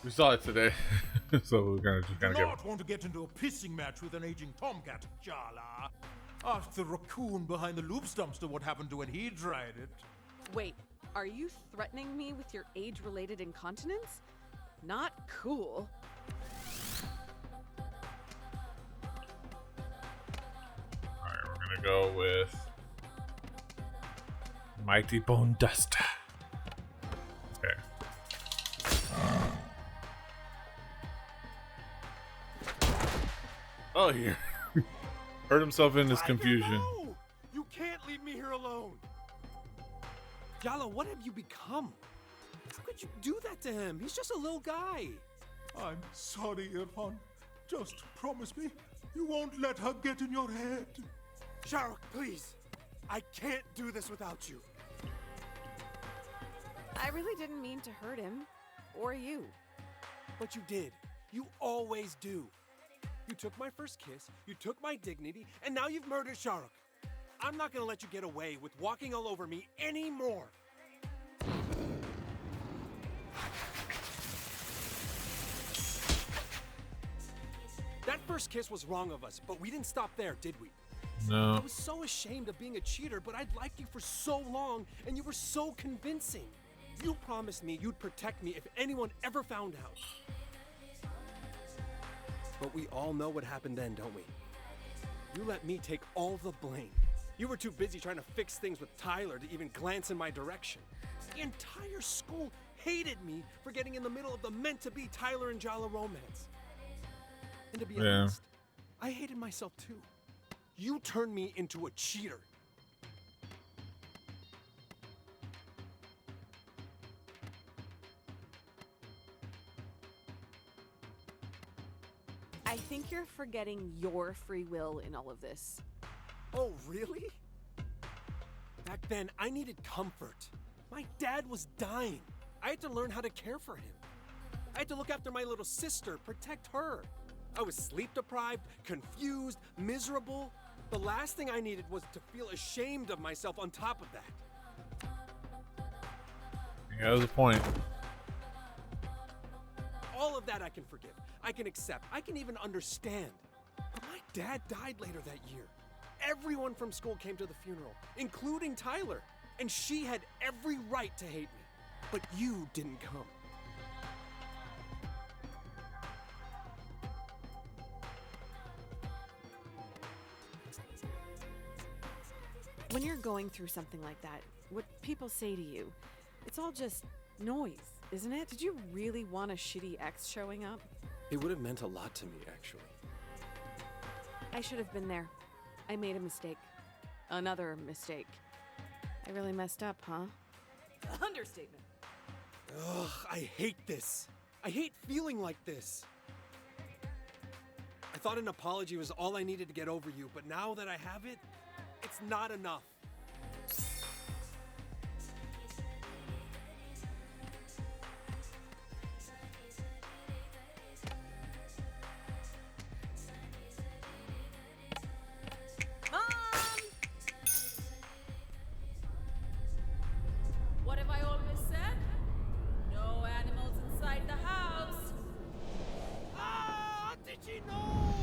A: We saw it today, so we're gonna just
Q: Do
A: kind of
Q: not want to get into a pissing match with an aging tomcat, Jala. Ask the raccoon behind the loops dumpster what happened to when he tried it.
C: Wait, are you threatening me with your age-related incontinence? Not cool.
A: Alright, we're gonna go with Mighty Bone Duster. Okay. Oh, he hurt himself in his confusion.
P: No! You can't leave me here alone. Jala, what have you become? How could you do that to him? He's just a little guy.
Q: I'm sorry, Irfan. Just promise me you won't let her get in your head.
P: Sharuk, please. I can't do this without you.
C: I really didn't mean to hurt him. Or you.
P: But you did. You always do. You took my first kiss, you took my dignity, and now you've murdered Sharuk. I'm not gonna let you get away with walking all over me anymore. That first kiss was wrong of us, but we didn't stop there, did we?
A: No.
P: I was so ashamed of being a cheater, but I'd liked you for so long, and you were so convincing. You promised me you'd protect me if anyone ever found out. But we all know what happened then, don't we? You let me take all the blame. You were too busy trying to fix things with Tyler to even glance in my direction. The entire school hated me for getting in the middle of the meant-to-be Tyler and Jala romance. And to be honest, I hated myself too. You turned me into a cheater.
C: I think you're forgetting your free will in all of this.
P: Oh, really? Back then, I needed comfort. My dad was dying. I had to learn how to care for him. I had to look after my little sister, protect her. I was sleep deprived, confused, miserable. The last thing I needed was to feel ashamed of myself on top of that.
A: Yeah, there's a point.
P: All of that I can forgive. I can accept. I can even understand. But my dad died later that year. Everyone from school came to the funeral, including Tyler. And she had every right to hate me. But you didn't come.
C: When you're going through something like that, what people say to you, it's all just noise, isn't it? Did you really want a shitty ex showing up?
P: It would have meant a lot to me, actually.
C: I should have been there. I made a mistake. Another mistake. I really messed up, huh?
D: Understatement.
P: Ugh, I hate this. I hate feeling like this. I thought an apology was all I needed to get over you, but now that I have it, it's not enough.
C: Mom! What have I always said? No animals inside the house.
P: Ah, did you know?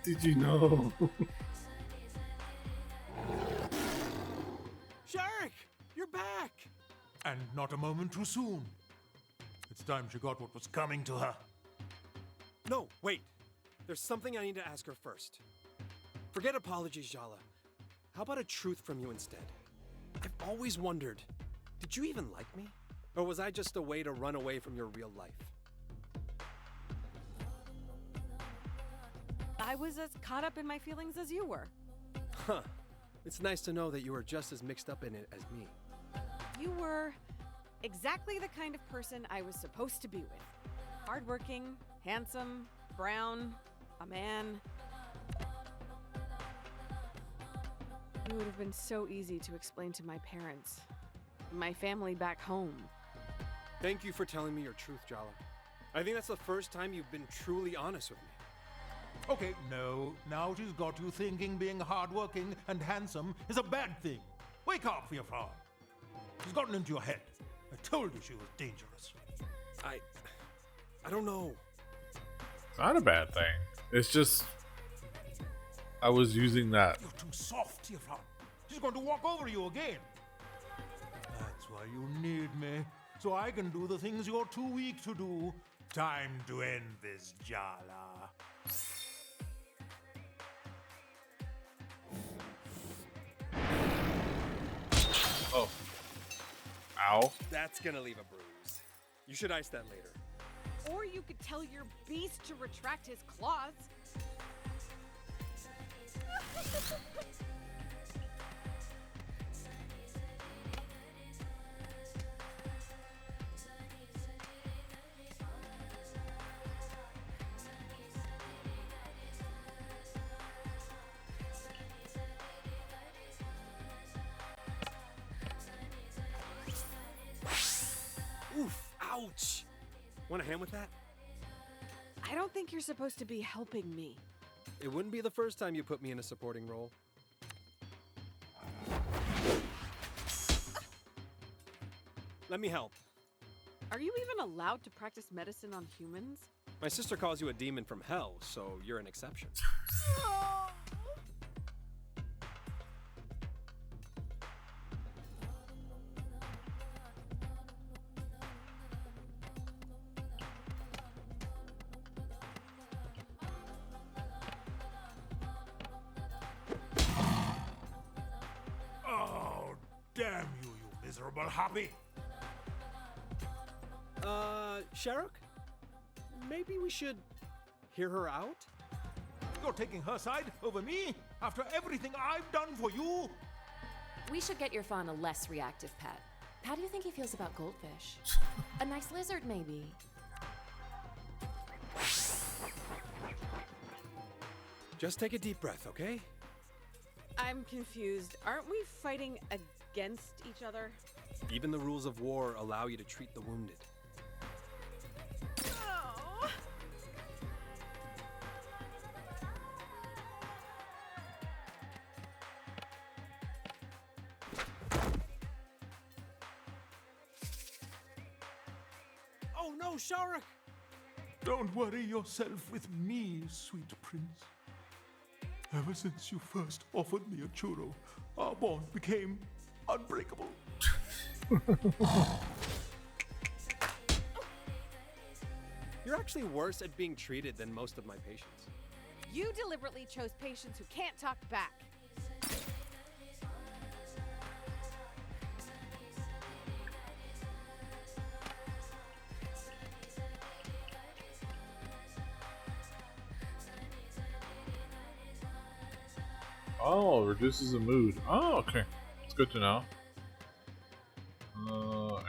K: Did you know?
P: Shark, you're back.
Q: And not a moment too soon. It's time she got what was coming to her.
P: No, wait. There's something I need to ask her first. Forget apologies, Jala. How about a truth from you instead? I've always wondered, Did you even like me? Or was I just a way to run away from your real life?
C: I was as caught up in my feelings as you were.
P: Huh. It's nice to know that you were just as mixed up in it as me.
C: You were exactly the kind of person I was supposed to be with. Hardworking, handsome, brown, a man. It would have been so easy to explain to my parents, my family back home.
P: Thank you for telling me your truth, Jala. I think that's the first time you've been truly honest with me.
Q: Okay, no. Now she's got you thinking being hardworking and handsome is a bad thing. Wake up, Fiafra. She's gotten into your head. I told you she was dangerous.
P: I don't know.
A: It's not a bad thing. It's just I was using that.
Q: You're too soft, Fiafra. She's going to walk over you again. That's why you need me, so I can do the things you're too weak to do. Time to end this, Jala.
A: Oh. Ow.
P: That's gonna leave a bruise. You should ice that later.
C: Or you could tell your beast to retract his claws.
P: Oof, ouch. Want a hand with that?
C: I don't think you're supposed to be helping me.
P: It wouldn't be the first time you put me in a supporting role. Let me help.
C: Are you even allowed to practice medicine on humans?
P: My sister calls you a demon from hell, so you're an exception.
Q: Oh, damn you, you miserable happy.
P: Sharuk? Maybe we should hear her out?
Q: You're taking her side over me after everything I've done for you?
D: We should get your fawn a less reactive pet. How do you think he feels about goldfish? A nice lizard, maybe.
P: Just take a deep breath, okay?
C: I'm confused. Aren't we fighting against each other?
P: Even the rules of war allow you to treat the wounded.
C: Oh.
P: Oh no, Sharuk!
Q: Don't worry yourself with me, sweet prince. Ever since you first offered me a churro, our bond became unbreakable.
P: You're actually worse at being treated than most of my patients.
C: You deliberately chose patients who can't talk back.
A: Oh, reduces the mood. Oh, okay. It's good to know. Anyway.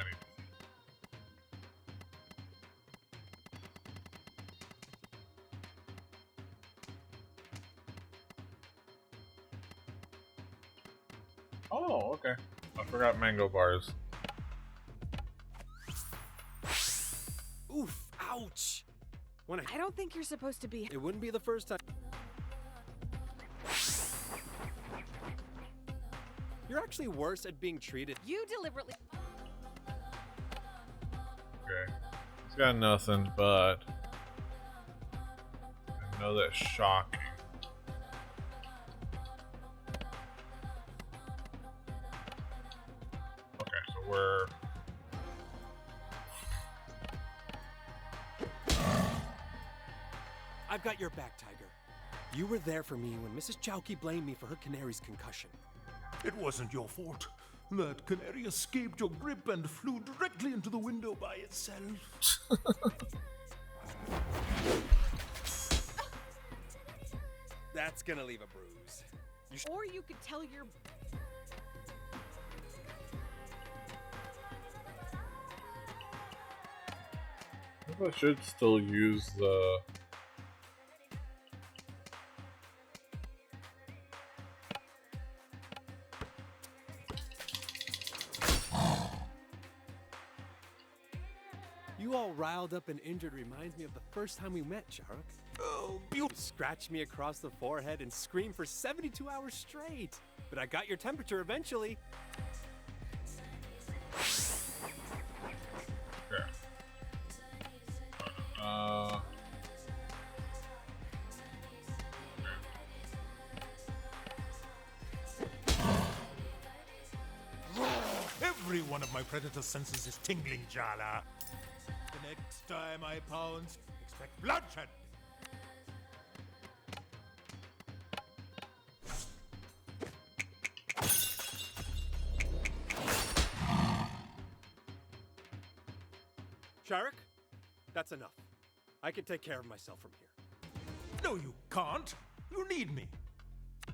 A: Oh, okay. I forgot mango bars.
P: Oof, ouch!
C: I don't think you're supposed to be.
P: It wouldn't be the first time. You're actually worse at being treated.
C: You deliberately.
A: Okay. It's got nothing, but I know that's shocking. Okay, so we're
P: I've got your back, Tiger. You were there for me when Mrs. Chowky blamed me for her canary's concussion.
Q: It wasn't your fault. That canary escaped your grip and flew directly into the window by itself.
P: That's gonna leave a bruise.
C: Or you could tell your...
A: I should still use the...
P: You all riled up and injured reminds me of the first time we met, Shark. Oh, you scratched me across the forehead and screamed for 72 hours straight. But I got your temperature eventually.
A: Okay.
Q: Every one of my predator senses is tingling, Jala. The next time I pounce, expect bloodshed.
P: Shark, that's enough. I can take care of myself from here.
Q: No, you can't. You need me.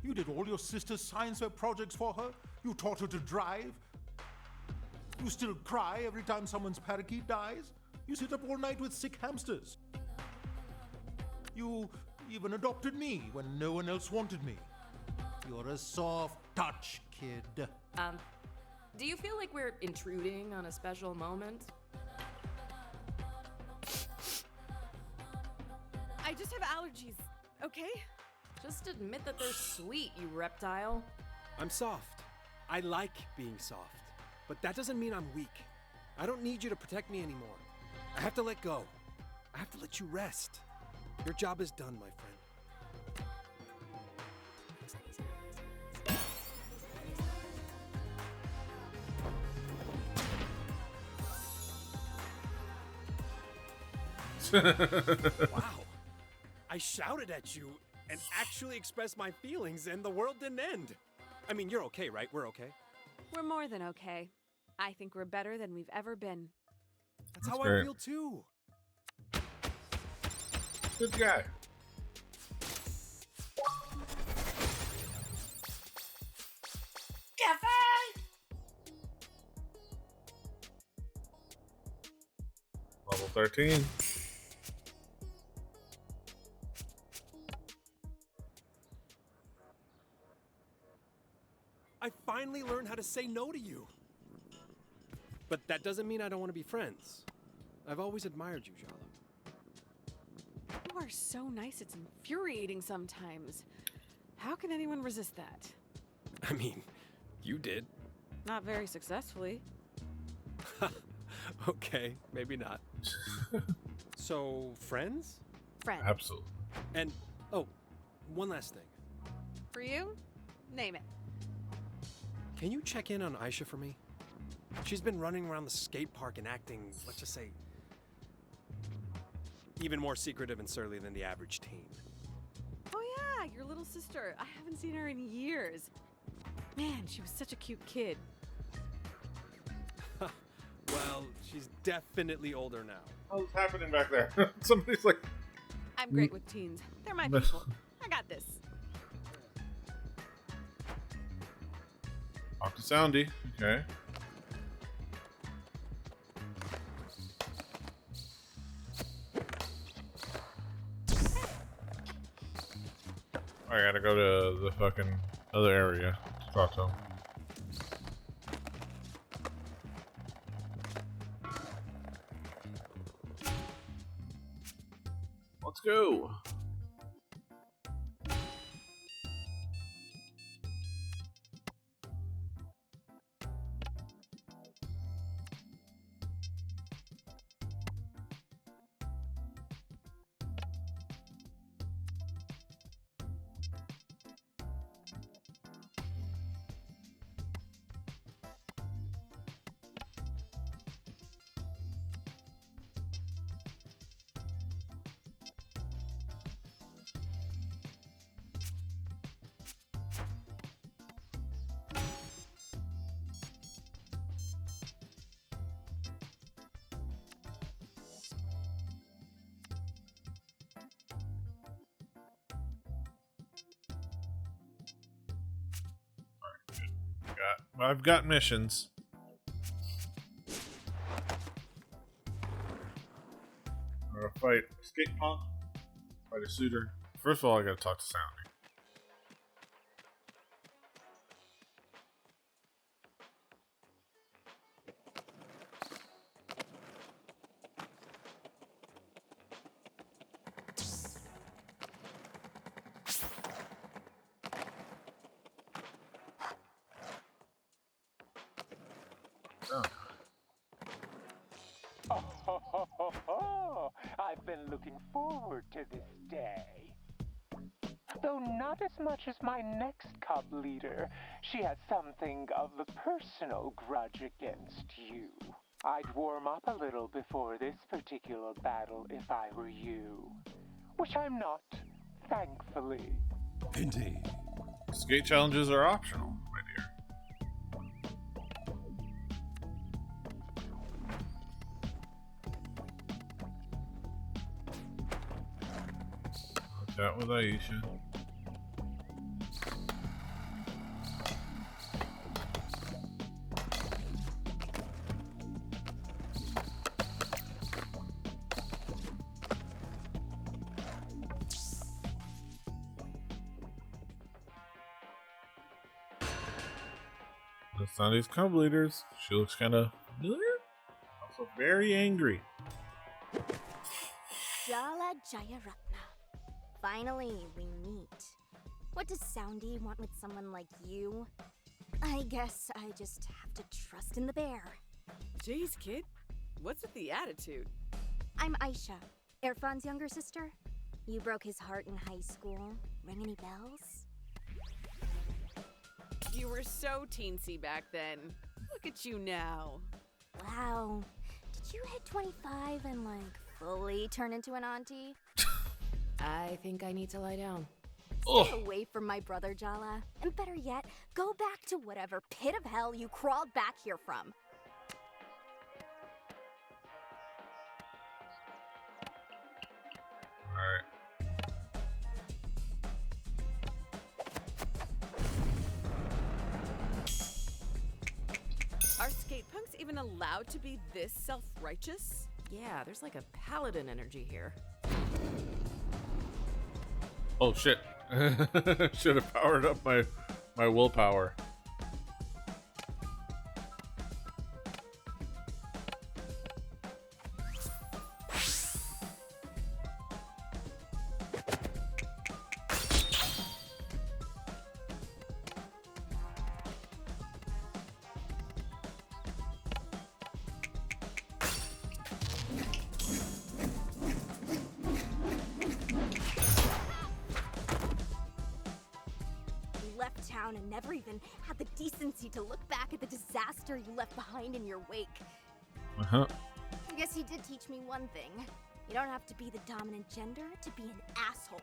Q: You did all your sister's science fair projects for her. You taught her to drive. You still cry every time someone's parakeet dies. You sit up all night with sick hamsters. You even adopted me when no one else wanted me. You're a soft touch, kid.
D: Do you feel like we're intruding on a special moment?
C: I just have allergies, okay?
D: Just admit that they're sweet, you reptile.
P: I'm soft. I like being soft. But that doesn't mean I'm weak. I don't need you to protect me anymore. I have to let go. I have to let you rest. Your job is done, my friend. Wow. I shouted at you and actually expressed my feelings, and the world didn't end. I mean, you're okay, right? We're okay?
C: We're more than okay. I think we're better than we've ever been.
P: That's how
A: great.
P: I feel too.
A: Good guy. Level 13.
P: I finally learned how to say no to you. But that doesn't mean I don't want to be friends. I've always admired you, Jala.
C: You are so nice, it's infuriating sometimes. How can anyone resist that?
P: I mean, you did.
C: Not very successfully.
P: Okay, maybe not. So, friends?
C: Friends.
A: Absolutely.
P: And, oh, one last thing.
C: For you? Name it.
P: Can you check in on Aisha for me? She's been running around the skate park and acting, let's just say, even more secretive and surly than the average teen.
C: Oh yeah, your little sister. I haven't seen her in years. Man, she was such a cute kid.
P: Well, she's definitely older now.
A: What's happening back there? Somebody's like...
C: I'm great with teens. They're my people. I got this.
A: Talk to Soundy. Okay. I gotta go to the fucking other area to talk to him. Let's go. I've got missions. I'm gonna fight Skate Punk, fight a Suitor. First of all, I gotta talk to Soundy.
H: Oh, I've been looking forward to this day. Though not as much as my next cub leader. She has something of a personal grudge against you. I'd warm up a little before this particular battle if I were you. Which I'm not, thankfully.
A: Indeed. Skate challenges are optional, my dear. Chat with Aisha. That's not his cub leaders. She looks kind of familiar. Also very angry.
M: Jala Jayaratna. Finally, we meet. What does Soundy want with someone like you? I guess I just have to trust in the bear.
B: Jeez, kid. What's with the attitude?
M: I'm Aisha, Irfan's younger sister. You broke his heart in high school. Ring any bells?
B: You were so teensy back then. Look at you now.
M: Wow. Did you hit 25 and, fully turn into an auntie?
D: I think I need to lie down.
M: Stay away from my brother, Jala. And better yet, go back to whatever pit of hell you crawled back here from.
A: Alright.
B: Are skate punks even allowed to be this self-righteous?
D: Yeah, there's like a paladin energy here.
A: Oh shit. Should have powered up my willpower.
M: And never even had the decency to look back at the disaster you left behind in your wake.
A: Uh-huh.
M: I guess he did teach me one thing. You don't have to be the dominant gender to be an asshole.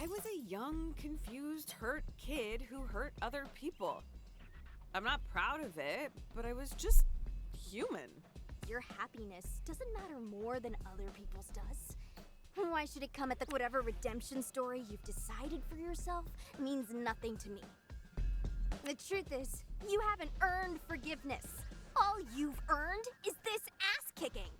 B: I was a young, confused, hurt kid who hurt other people. I'm not proud of it, but I was just human.
M: Your happiness doesn't matter more than other people's does. Why should it come at the whatever redemption story you've decided for yourself means nothing to me. The truth is, you haven't earned forgiveness. All you've earned is this ass kicking.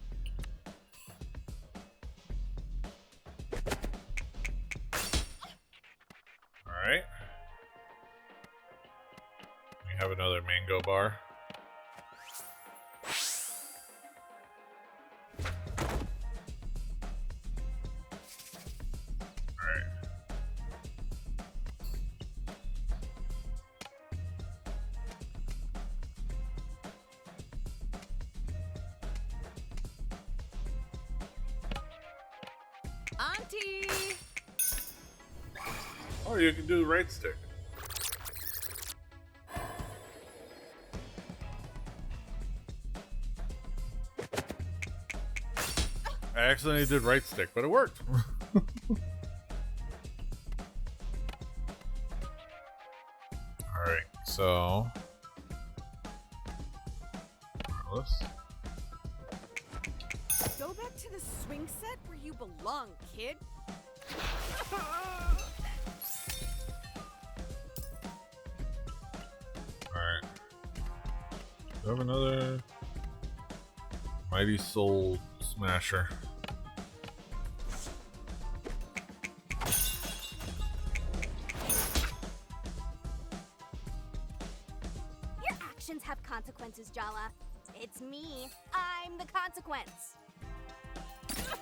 A: Alright. We have another mango bar.
B: Auntie!
A: Oh, you can do the right stick. I accidentally did right stick, but it worked. Alright, so... Let's...
B: Go back to the swing set where you belong, kid.
A: Do I have another Mighty Soul Smasher?
M: Your actions have consequences, Jala. It's me. I'm the consequence.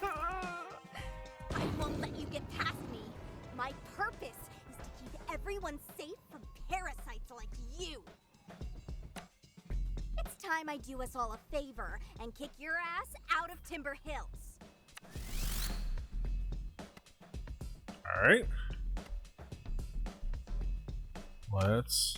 M: I won't let you get past me. My purpose is to keep everyone safe from parasites like you. It's time I do us all a favor and kick your ass out of Timber Hills.
A: Alright. Let's...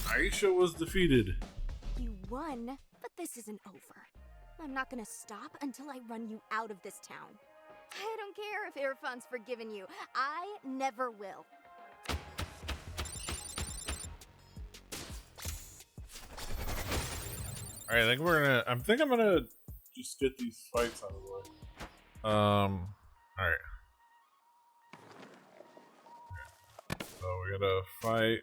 A: Aisha was defeated.
M: You won, but this isn't over. I'm not gonna stop until I run you out of this town. I don't care if Irfan's forgiven you. I never will.
A: Alright, I think I'm gonna just get these fights out of the way. Alright. So we gotta fight.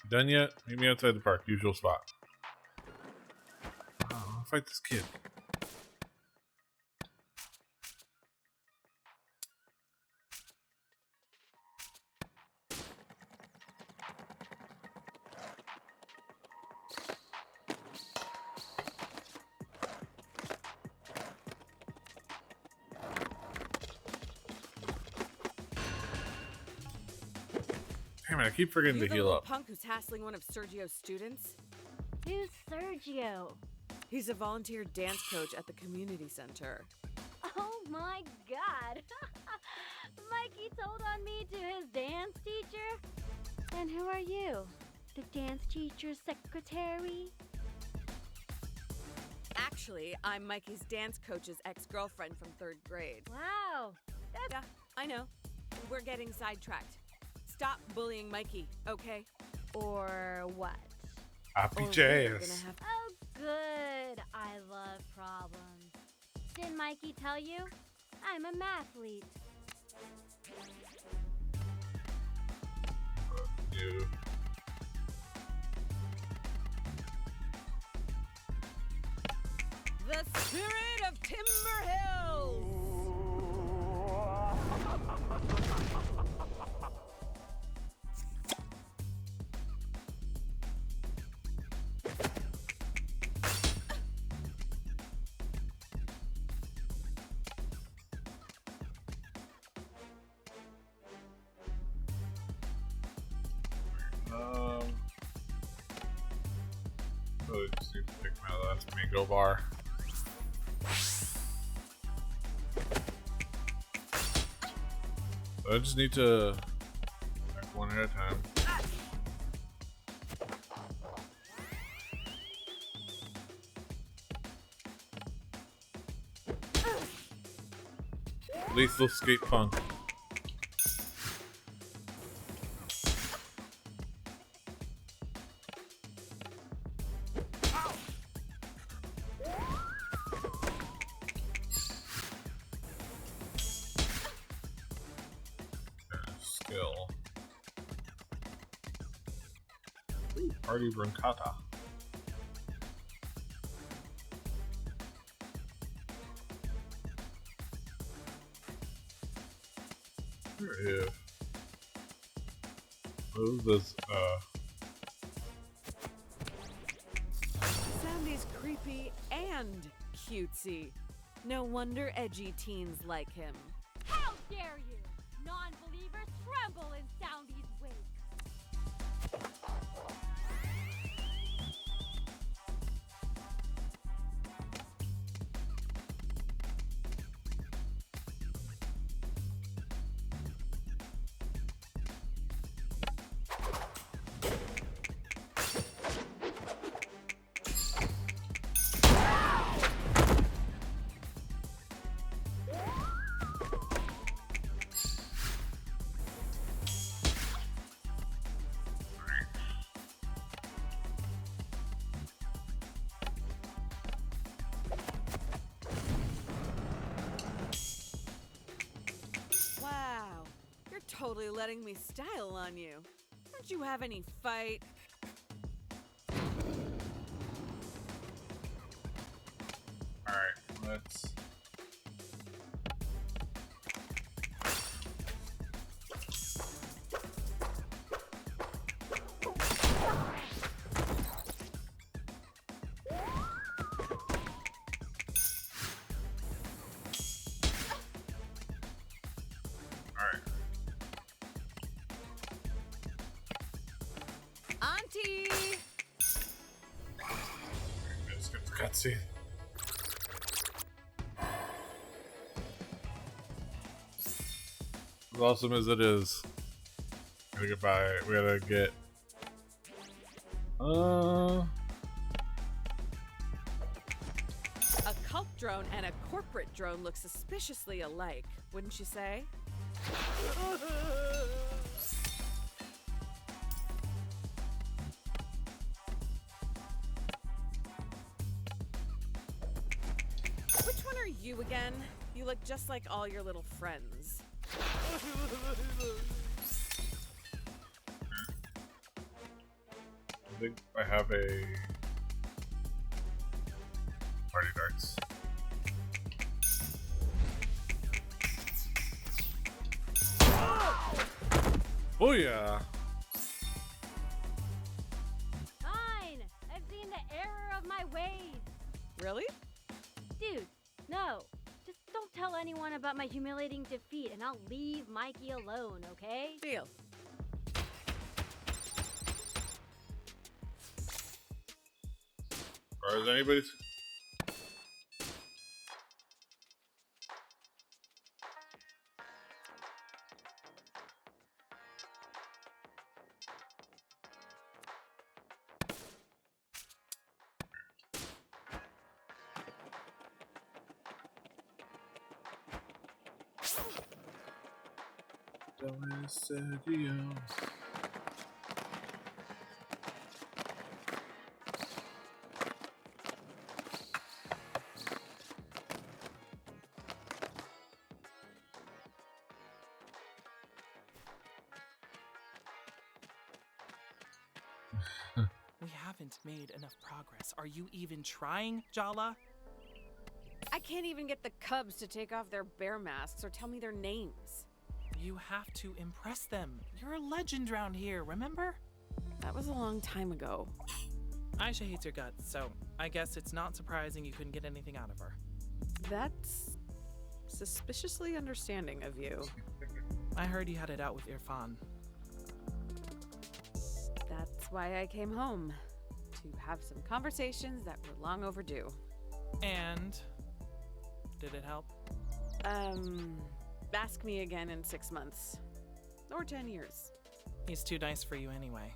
A: Done yet? Meet me outside the park, usual spot. Oh, I'll fight this kid. Damn it, I keep forgetting
C: You're
A: to
C: the
A: heal
C: little
A: up.
C: punk who's hassling one of Sergio's students?
E: Who's Sergio?
C: He's a volunteer dance coach at the community center.
E: Oh my god! Mikey told on me to his dance teacher? And who are you? The dance teacher's secretary?
C: Actually, I'm Mikey's dance coach's ex-girlfriend from 3rd grade.
E: Wow!
C: Yeah, I know. We're getting sidetracked. Stop bullying Mikey, okay?
E: Or what?
A: Happy
C: Or we're
A: jazz.
C: gonna have-
E: Oh, good. I love problems. Didn't Mikey tell you? I'm a mathlete.
A: You.
C: The spirit of Timber Hills!
A: Really just need to pick my last mango bar. So I just need to attack one at a time. Lethal skate punk. Skill. Ooh, Party Brancata. Where is? What is this?
C: Sandy's creepy and cutesy. No wonder edgy teens like him.
E: How dare you! Non-believers tremble in Soundy's wake.
C: totally letting me style on you. Don't you have any fight?
A: Alright, let's...
C: Auntie!
A: Let's get the cutscene. As awesome as it is, we gotta get
C: A cult drone and a corporate drone look suspiciously alike, wouldn't you say? Which one are you again? You look just like all your little friends.
A: I think I have a party darts. Oh yeah!
E: Fine! I've seen the error of my ways!
C: Really?
E: Dude, no. Just don't tell anyone about my humiliating defeat and I'll leave Mikey alone, okay?
C: Deal.
A: Or is anybody?
J: We haven't made enough progress. Are you even trying, Jala?
C: I can't even get the cubs to take off their bear masks or tell me their names.
J: You have to impress them. You're a legend round here, remember?
C: That was a long time ago.
J: Aisha hates your guts, so I guess it's not surprising you couldn't get anything out of her.
C: That's suspiciously understanding of you.
J: I heard you had it out with Irfan.
C: That's why I came home. To have some conversations that were long overdue.
J: And did it help?
C: Ask me again in 6 months. Or 10 years.
J: He's too nice for you anyway.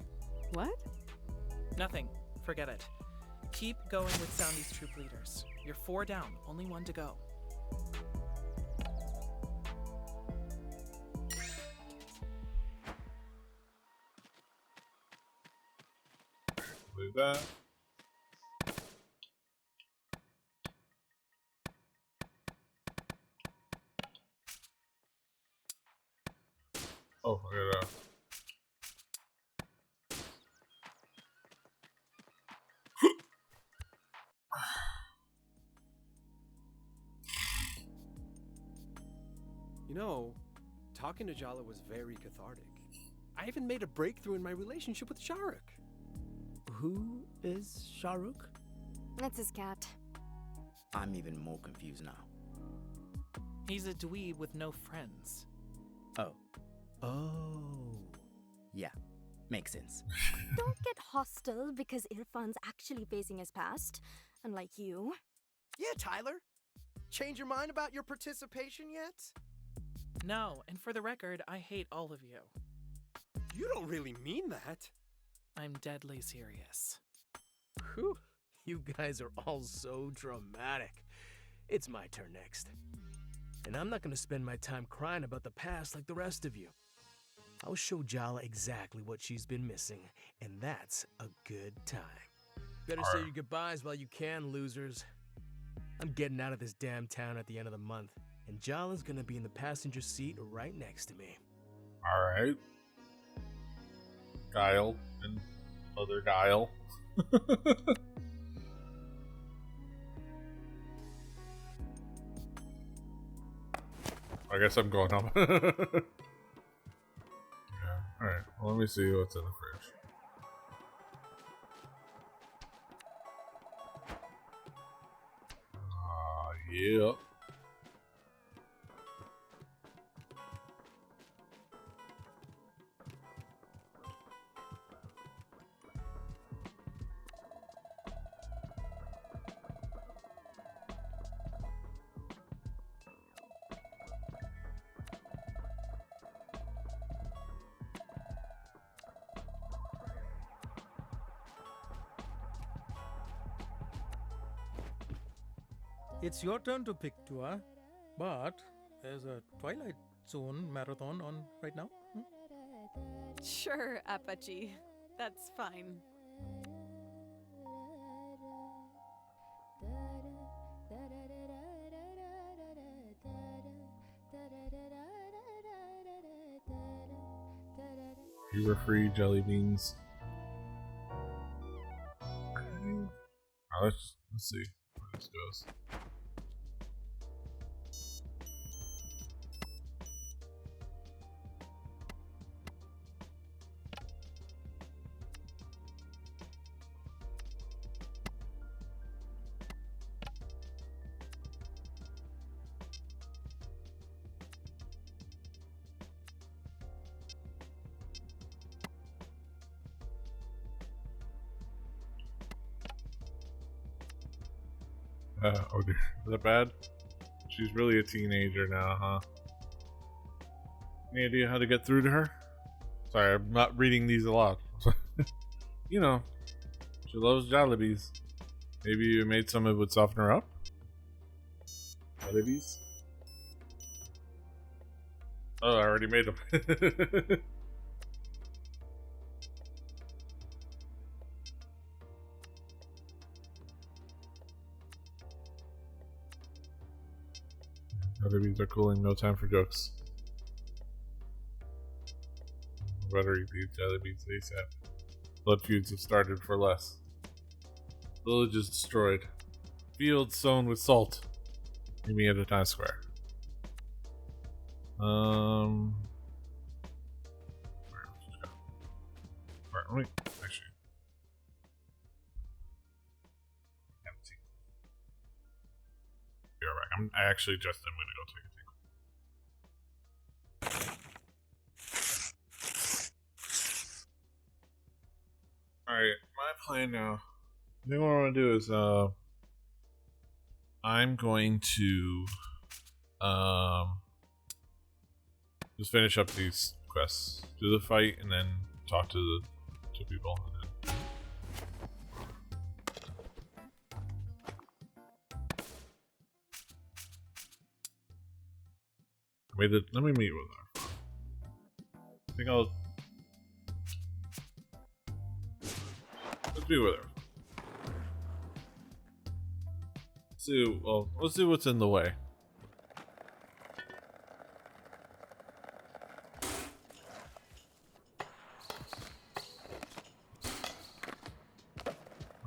C: What?
J: Nothing. Forget it. Keep going with Soundy's troop leaders. You're 4 down, only 1 to go.
A: Leave that. Oh, I gotta.
P: You know, talking to Jala was very cathartic. I even made a breakthrough in my relationship with Sharuk.
O: Who is Sharuk?
M: That's his cat.
O: I'm even more confused now.
J: He's a dweeb with no friends.
O: Oh. Yeah, makes sense.
M: Don't get hostile because Irfan's actually facing his past, unlike you.
G: Yeah, Tyler. Change your mind about your participation yet?
J: No, and for the record, I hate all of you.
P: You don't really mean that.
J: I'm deadly serious.
R: Whew, you guys are all so dramatic. It's my turn next. And I'm not gonna spend my time crying about the past like the rest of you. I'll show Jala exactly what she's been missing, and that's a good time. Better say your goodbyes while you can, losers. I'm getting out of this damn town at the end of the month, and Jala's gonna be in the passenger seat right next to me.
A: Alright. Guile and other Guile. I guess I'm going home. Yeah. Alright, well, let me see what's in the fridge. Yeah.
Q: It's your turn to pick, Tua, but there's a Twilight Zone marathon on right now.
C: Sure, Apache. That's fine.
A: You were free jelly beans. Let's see where this goes. Oh dear. Is that bad? She's really a teenager now, huh? Any idea how to get through to her? Sorry, I'm not reading these a lot. You know, she loves Jollibees. Maybe you made some that would soften her up? Jollibees? Oh, I already made them. Jollibees are cooling, no time for jokes. Better eat these Jollibees ASAP. Blood feuds have started for less. Villages destroyed. Fields sown with salt. Meet me at a Times Square. Where else to go? Alright, let me actually. Empty. Be right back. I actually just am gonna go take a tinkle. Alright, my plan now. I think what I want to do is I'm going to just finish up these quests, do the fight, and then talk to the people. And then... let me meet with her. I think I'll. Let's be with her. Let's see what's in the way.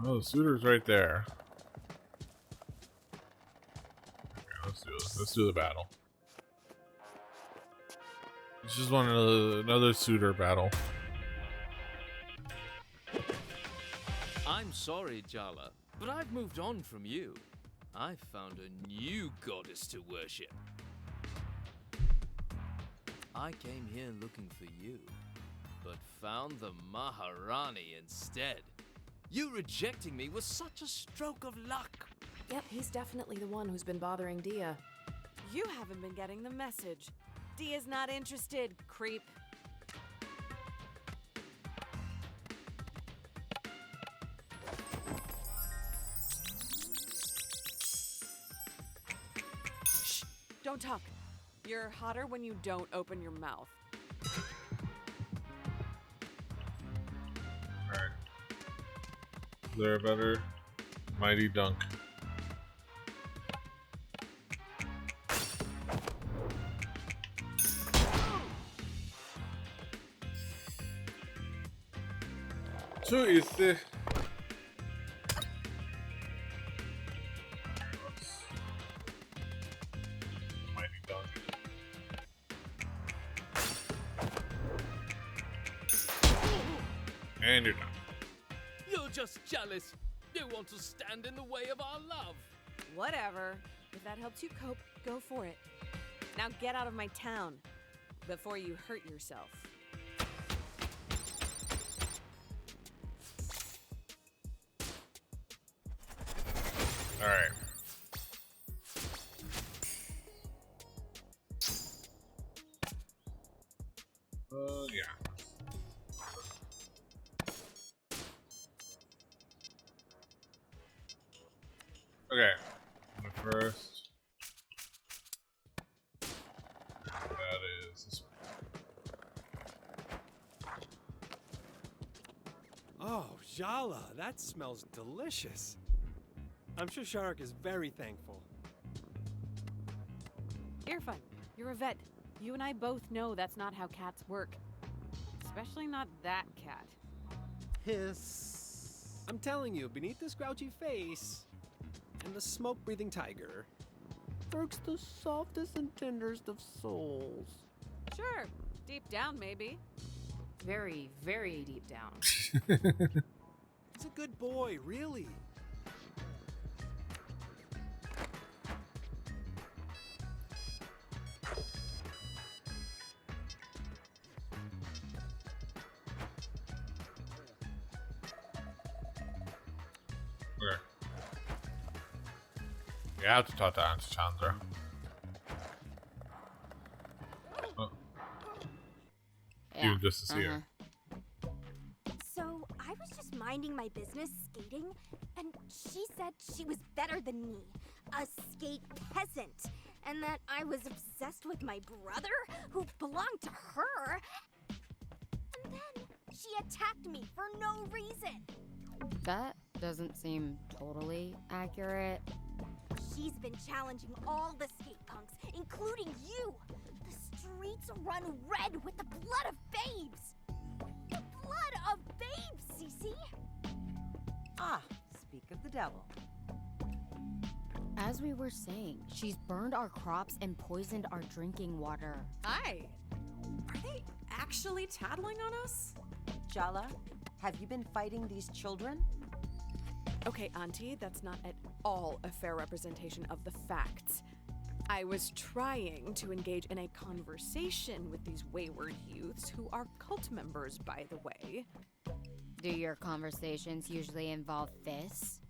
A: Oh, the Suitors right there. Okay, let's do this. Let's do the battle. It's just another Suitor battle.
F: I'm sorry, Jala, but I've moved on from you. I've found a new goddess to worship. I came here looking for you, but found the Maharani instead. You rejecting me was such a stroke of luck.
D: Yep, he's definitely the one who's been bothering Dia.
C: You haven't been getting the message. Dia's not interested, creep. Shh! Don't talk. You're hotter when you don't open your mouth.
A: Alright. Is there a better mighty dunk?
K: Too easy.
A: Mighty donkey. And you're done.
F: You're just jealous. You want to stand in the way of our love.
C: Whatever. If that helps you cope, go for it. Now get out of my town before you hurt yourself.
A: All right. Yeah. Okay. The first. That is this one.
P: Oh, Jala, that smells delicious. I'm sure Shark is very thankful.
C: Irfan, you're a vet. You and I both know that's not how cats work. Especially not that cat.
P: Hiss. I'm telling you, beneath this grouchy face and the smoke-breathing tiger lurks the softest and tenderest of souls.
C: Sure, deep down maybe.
D: Very, very deep down.
P: He's a good boy, really.
A: Okay. You have to talk to Auntie Chandra. Oh.
I: Yeah.
A: Even just to see her.
M: So I was just minding my business skating, and she said she was better than me, a skate peasant, and that I was obsessed with my brother who belonged to her. And then she attacked me for no reason.
I: That doesn't seem totally accurate.
M: She's been challenging all the skate punks, including you. The streets run red with the blood of babes. The blood of babes, Cece.
S: Ah, speak of the devil.
I: As we were saying, she's burned our crops and poisoned our drinking water.
C: Hi.
N: Are they actually tattling on us?
S: Jala, have you been fighting these children?
C: Okay, Auntie, that's not at all a fair representation of the facts. I was trying to engage in a conversation with these wayward youths who are cult members, by the way.
I: Do your conversations usually involve fists?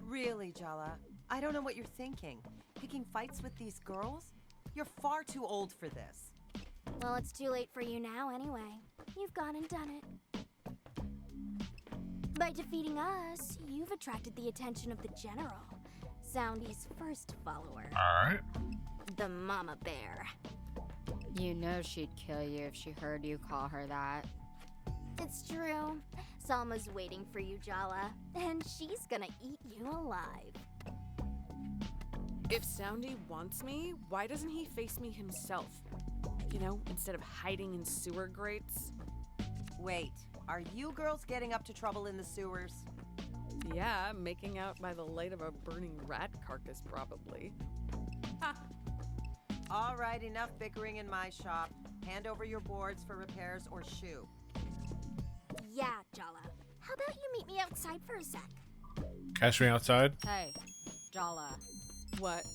S: Really, Jala? I don't know what you're thinking. Picking fights with these girls? You're far too old for this.
M: Well, it's too late for you now anyway. You've gone and done it. By defeating us, you've attracted the attention of the General, Soundy's first follower.
A: Alright.
M: The Mama Bear.
I: You know she'd kill you if she heard you call her that.
M: It's true. Salma's waiting for you, Jala, and she's gonna eat you alive.
C: If Soundy wants me, why doesn't he face me himself? You know, instead of hiding in sewer grates?
S: Wait, are you girls getting up to trouble in the sewers?
C: Yeah, making out by the light of a burning rat carcass, probably.
S: Ha! All right, enough bickering in my shop. Hand over your boards for repairs or shoo.
M: Yeah, Jala. How about you meet me outside for a sec?
A: Catch me outside.
I: Hey, Jala.
C: What?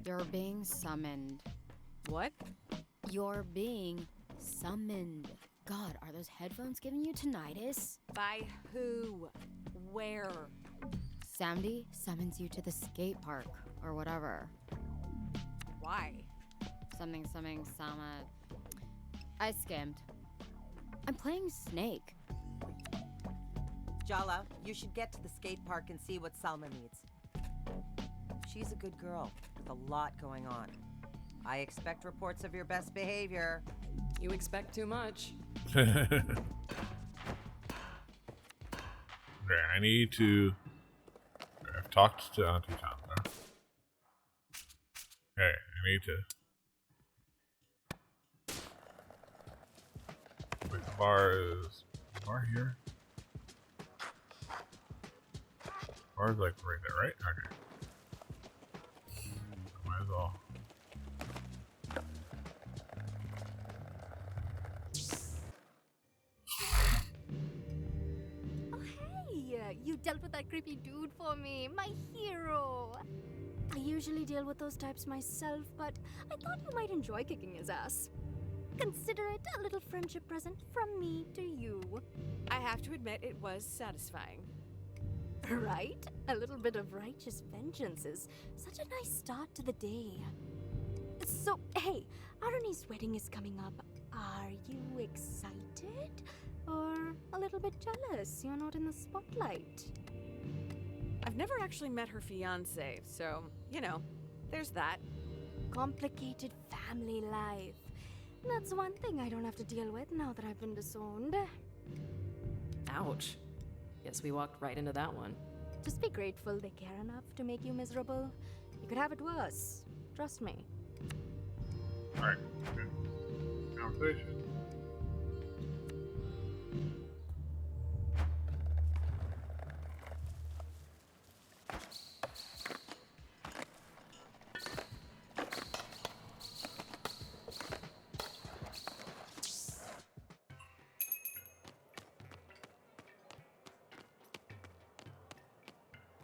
I: You're being summoned.
C: What?
I: You're being summoned. God, are those headphones giving you tinnitus?
C: By who? Where?
I: Soundy summons you to the skate park, or whatever.
C: Why?
I: Something, Sama. I skimmed. I'm playing Snake.
S: Jala, you should get to the skate park and see what Salma needs. She's a good girl with a lot going on. I expect reports of your best behavior.
D: You expect too much.
A: Okay, I need to. I've talked to Auntie Chandra. Okay, I need to. Wait, the bar is. The bar here? Car's like right there, right? Okay. Might as well.
M: Hey, you dealt with that creepy dude for me, my hero. I usually deal with those types myself, but I thought you might enjoy kicking his ass. Consider it a little friendship present from me to you.
C: I have to admit, it was satisfying.
M: Right? A little bit of righteous vengeance is such a nice start to the day. So, hey, Aruni's wedding is coming up. Are you excited? Or a little bit jealous you're not in the spotlight?
C: I've never actually met her fiancé, so, you know, there's that.
M: Complicated family life. That's one thing I don't have to deal with now that I've been disowned.
D: Ouch. Guess we walked right into that one.
M: Just be grateful they care enough to make you miserable. You could have it worse. Trust me.
A: Alright. Conversation.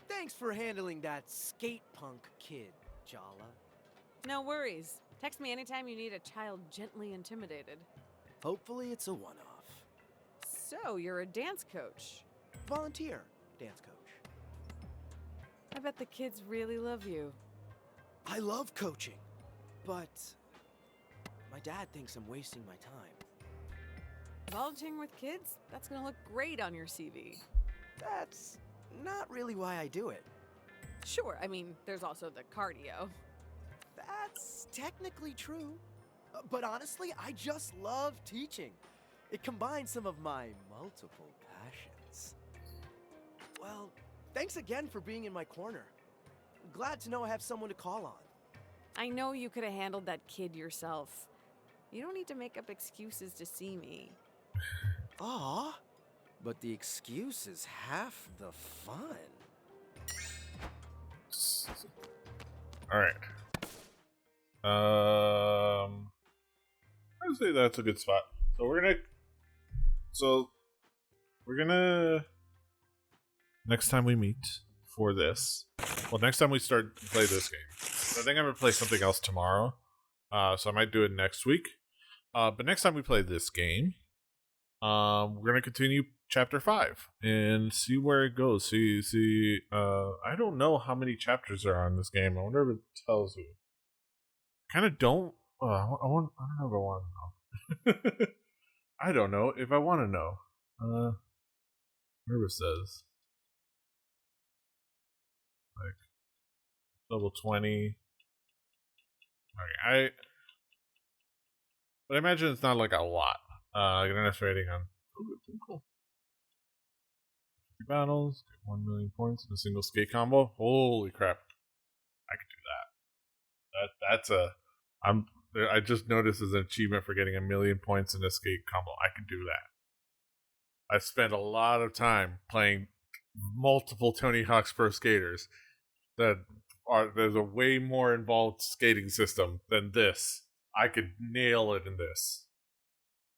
G: Thanks for handling that skate punk kid, Jala.
C: No worries. Text me anytime you need a child gently intimidated.
G: Hopefully it's a one-off.
C: So, you're a dance coach.
G: Volunteer dance coach.
C: I bet the kids really love you.
G: I love coaching, but my dad thinks I'm wasting my time.
C: Volunteering with kids? That's gonna look great on your CV.
G: That's not really why I do it.
C: Sure, I mean, there's also the cardio.
G: That's technically true. But honestly, I just love teaching. It combines some of my multiple passions. Well, thanks again for being in my corner. Glad to know I have someone to call on.
C: I know you could have handled that kid yourself. You don't need to make up excuses to see me.
G: Aw, but the excuse is half the fun.
A: Alright. I'd say that's a good spot. So we're gonna next time we meet for this. Well, next time we start to play this game. I think I'm gonna play something else tomorrow. So I might do it next week. But next time we play this game, we're gonna continue chapter 5 and see where it goes. See. I don't know how many chapters there are in this game. I wonder if it tells you. Kind of don't. I don't know if I want to know. I don't know if I want to know. Whatever it says. Like level 20. Okay, but I imagine it's not like a lot. I get an S rating on. Oh, cool. 50 battles, get 1 million points in a single skate combo. Holy crap! I could do that. I just noticed as an achievement for getting 1 million points in a skate combo. I could do that. I've spent a lot of time playing multiple Tony Hawk's Pro Skaters. There's a way more involved skating system than this. I could nail it in this.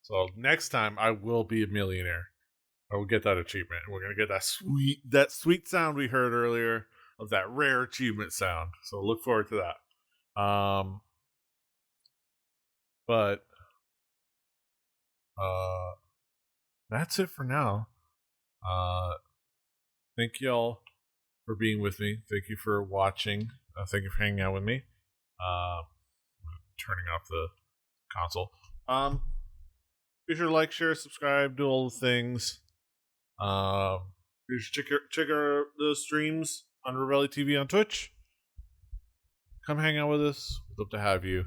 A: So next time I will be a millionaire. I will get that achievement. We're gonna get that sweet sound we heard earlier of that rare achievement sound. So look forward to that. But that's it for now. Thank y'all for being with me. Thank you for watching. Thank you for hanging out with me. Turning off the console. Be sure to like, share, subscribe, do all the things. Be sure to check the streams on Rebelli TV on Twitch. Come hang out with us. We'd love to have you.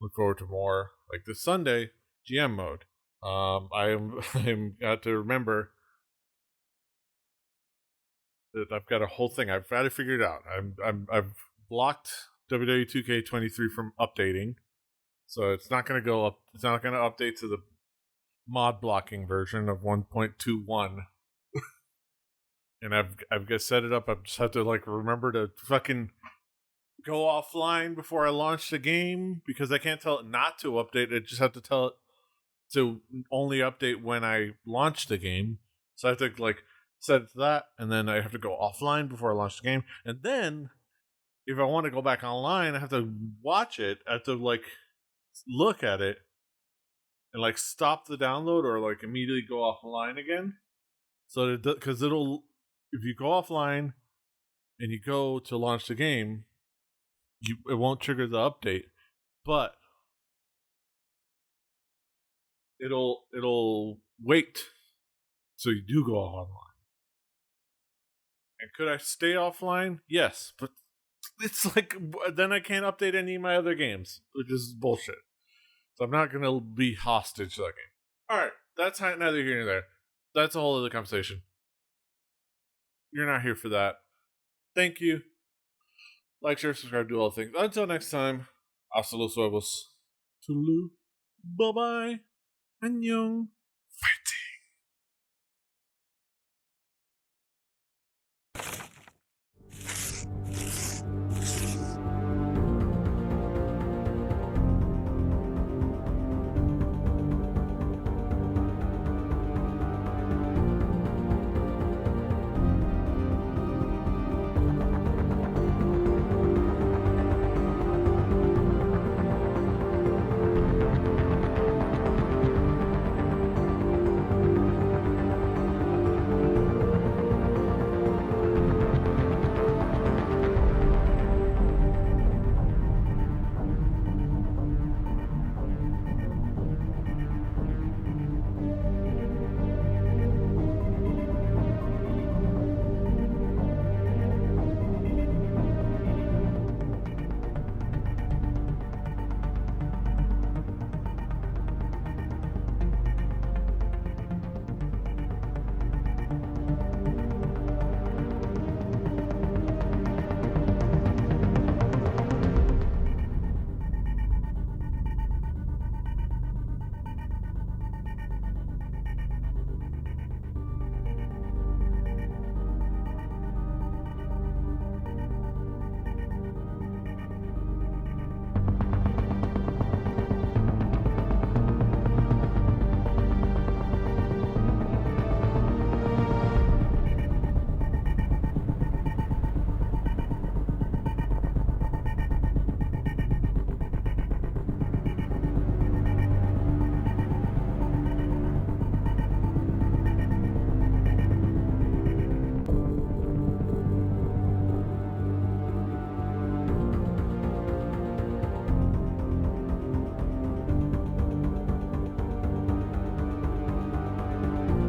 A: Look forward to more. Like this Sunday, GM mode. I'm got to remember that I've got a whole thing. I've got to figure it out. I've blocked WWE 2K23 from updating, so it's not going to go up. It's not going to update to the mod blocking version of 1.21. and I've got set it up. I just have to like remember to fucking go offline before I launch the game because I can't tell it not to update. I just have to tell it to only update when I launch the game. So I have to like set it to that, and then I have to go offline before I launch the game, and then if I want to go back online, I have to watch it. I have to like look at it and like stop the download or like immediately go offline again. So because it'll if you go offline and you go to launch the game, it won't trigger the update, but it'll wait so you do go online. And could I stay offline? Yes, but it's like then I can't update any of my other games, which is bullshit. So I'm not gonna be hostage to that game. All right, that's neither here nor there. That's a whole other conversation. You're not here for that. Thank you. Like, share, subscribe, do all the things. Until next time, hasta los huevos. Toodaloo. Bye bye. Annyeong.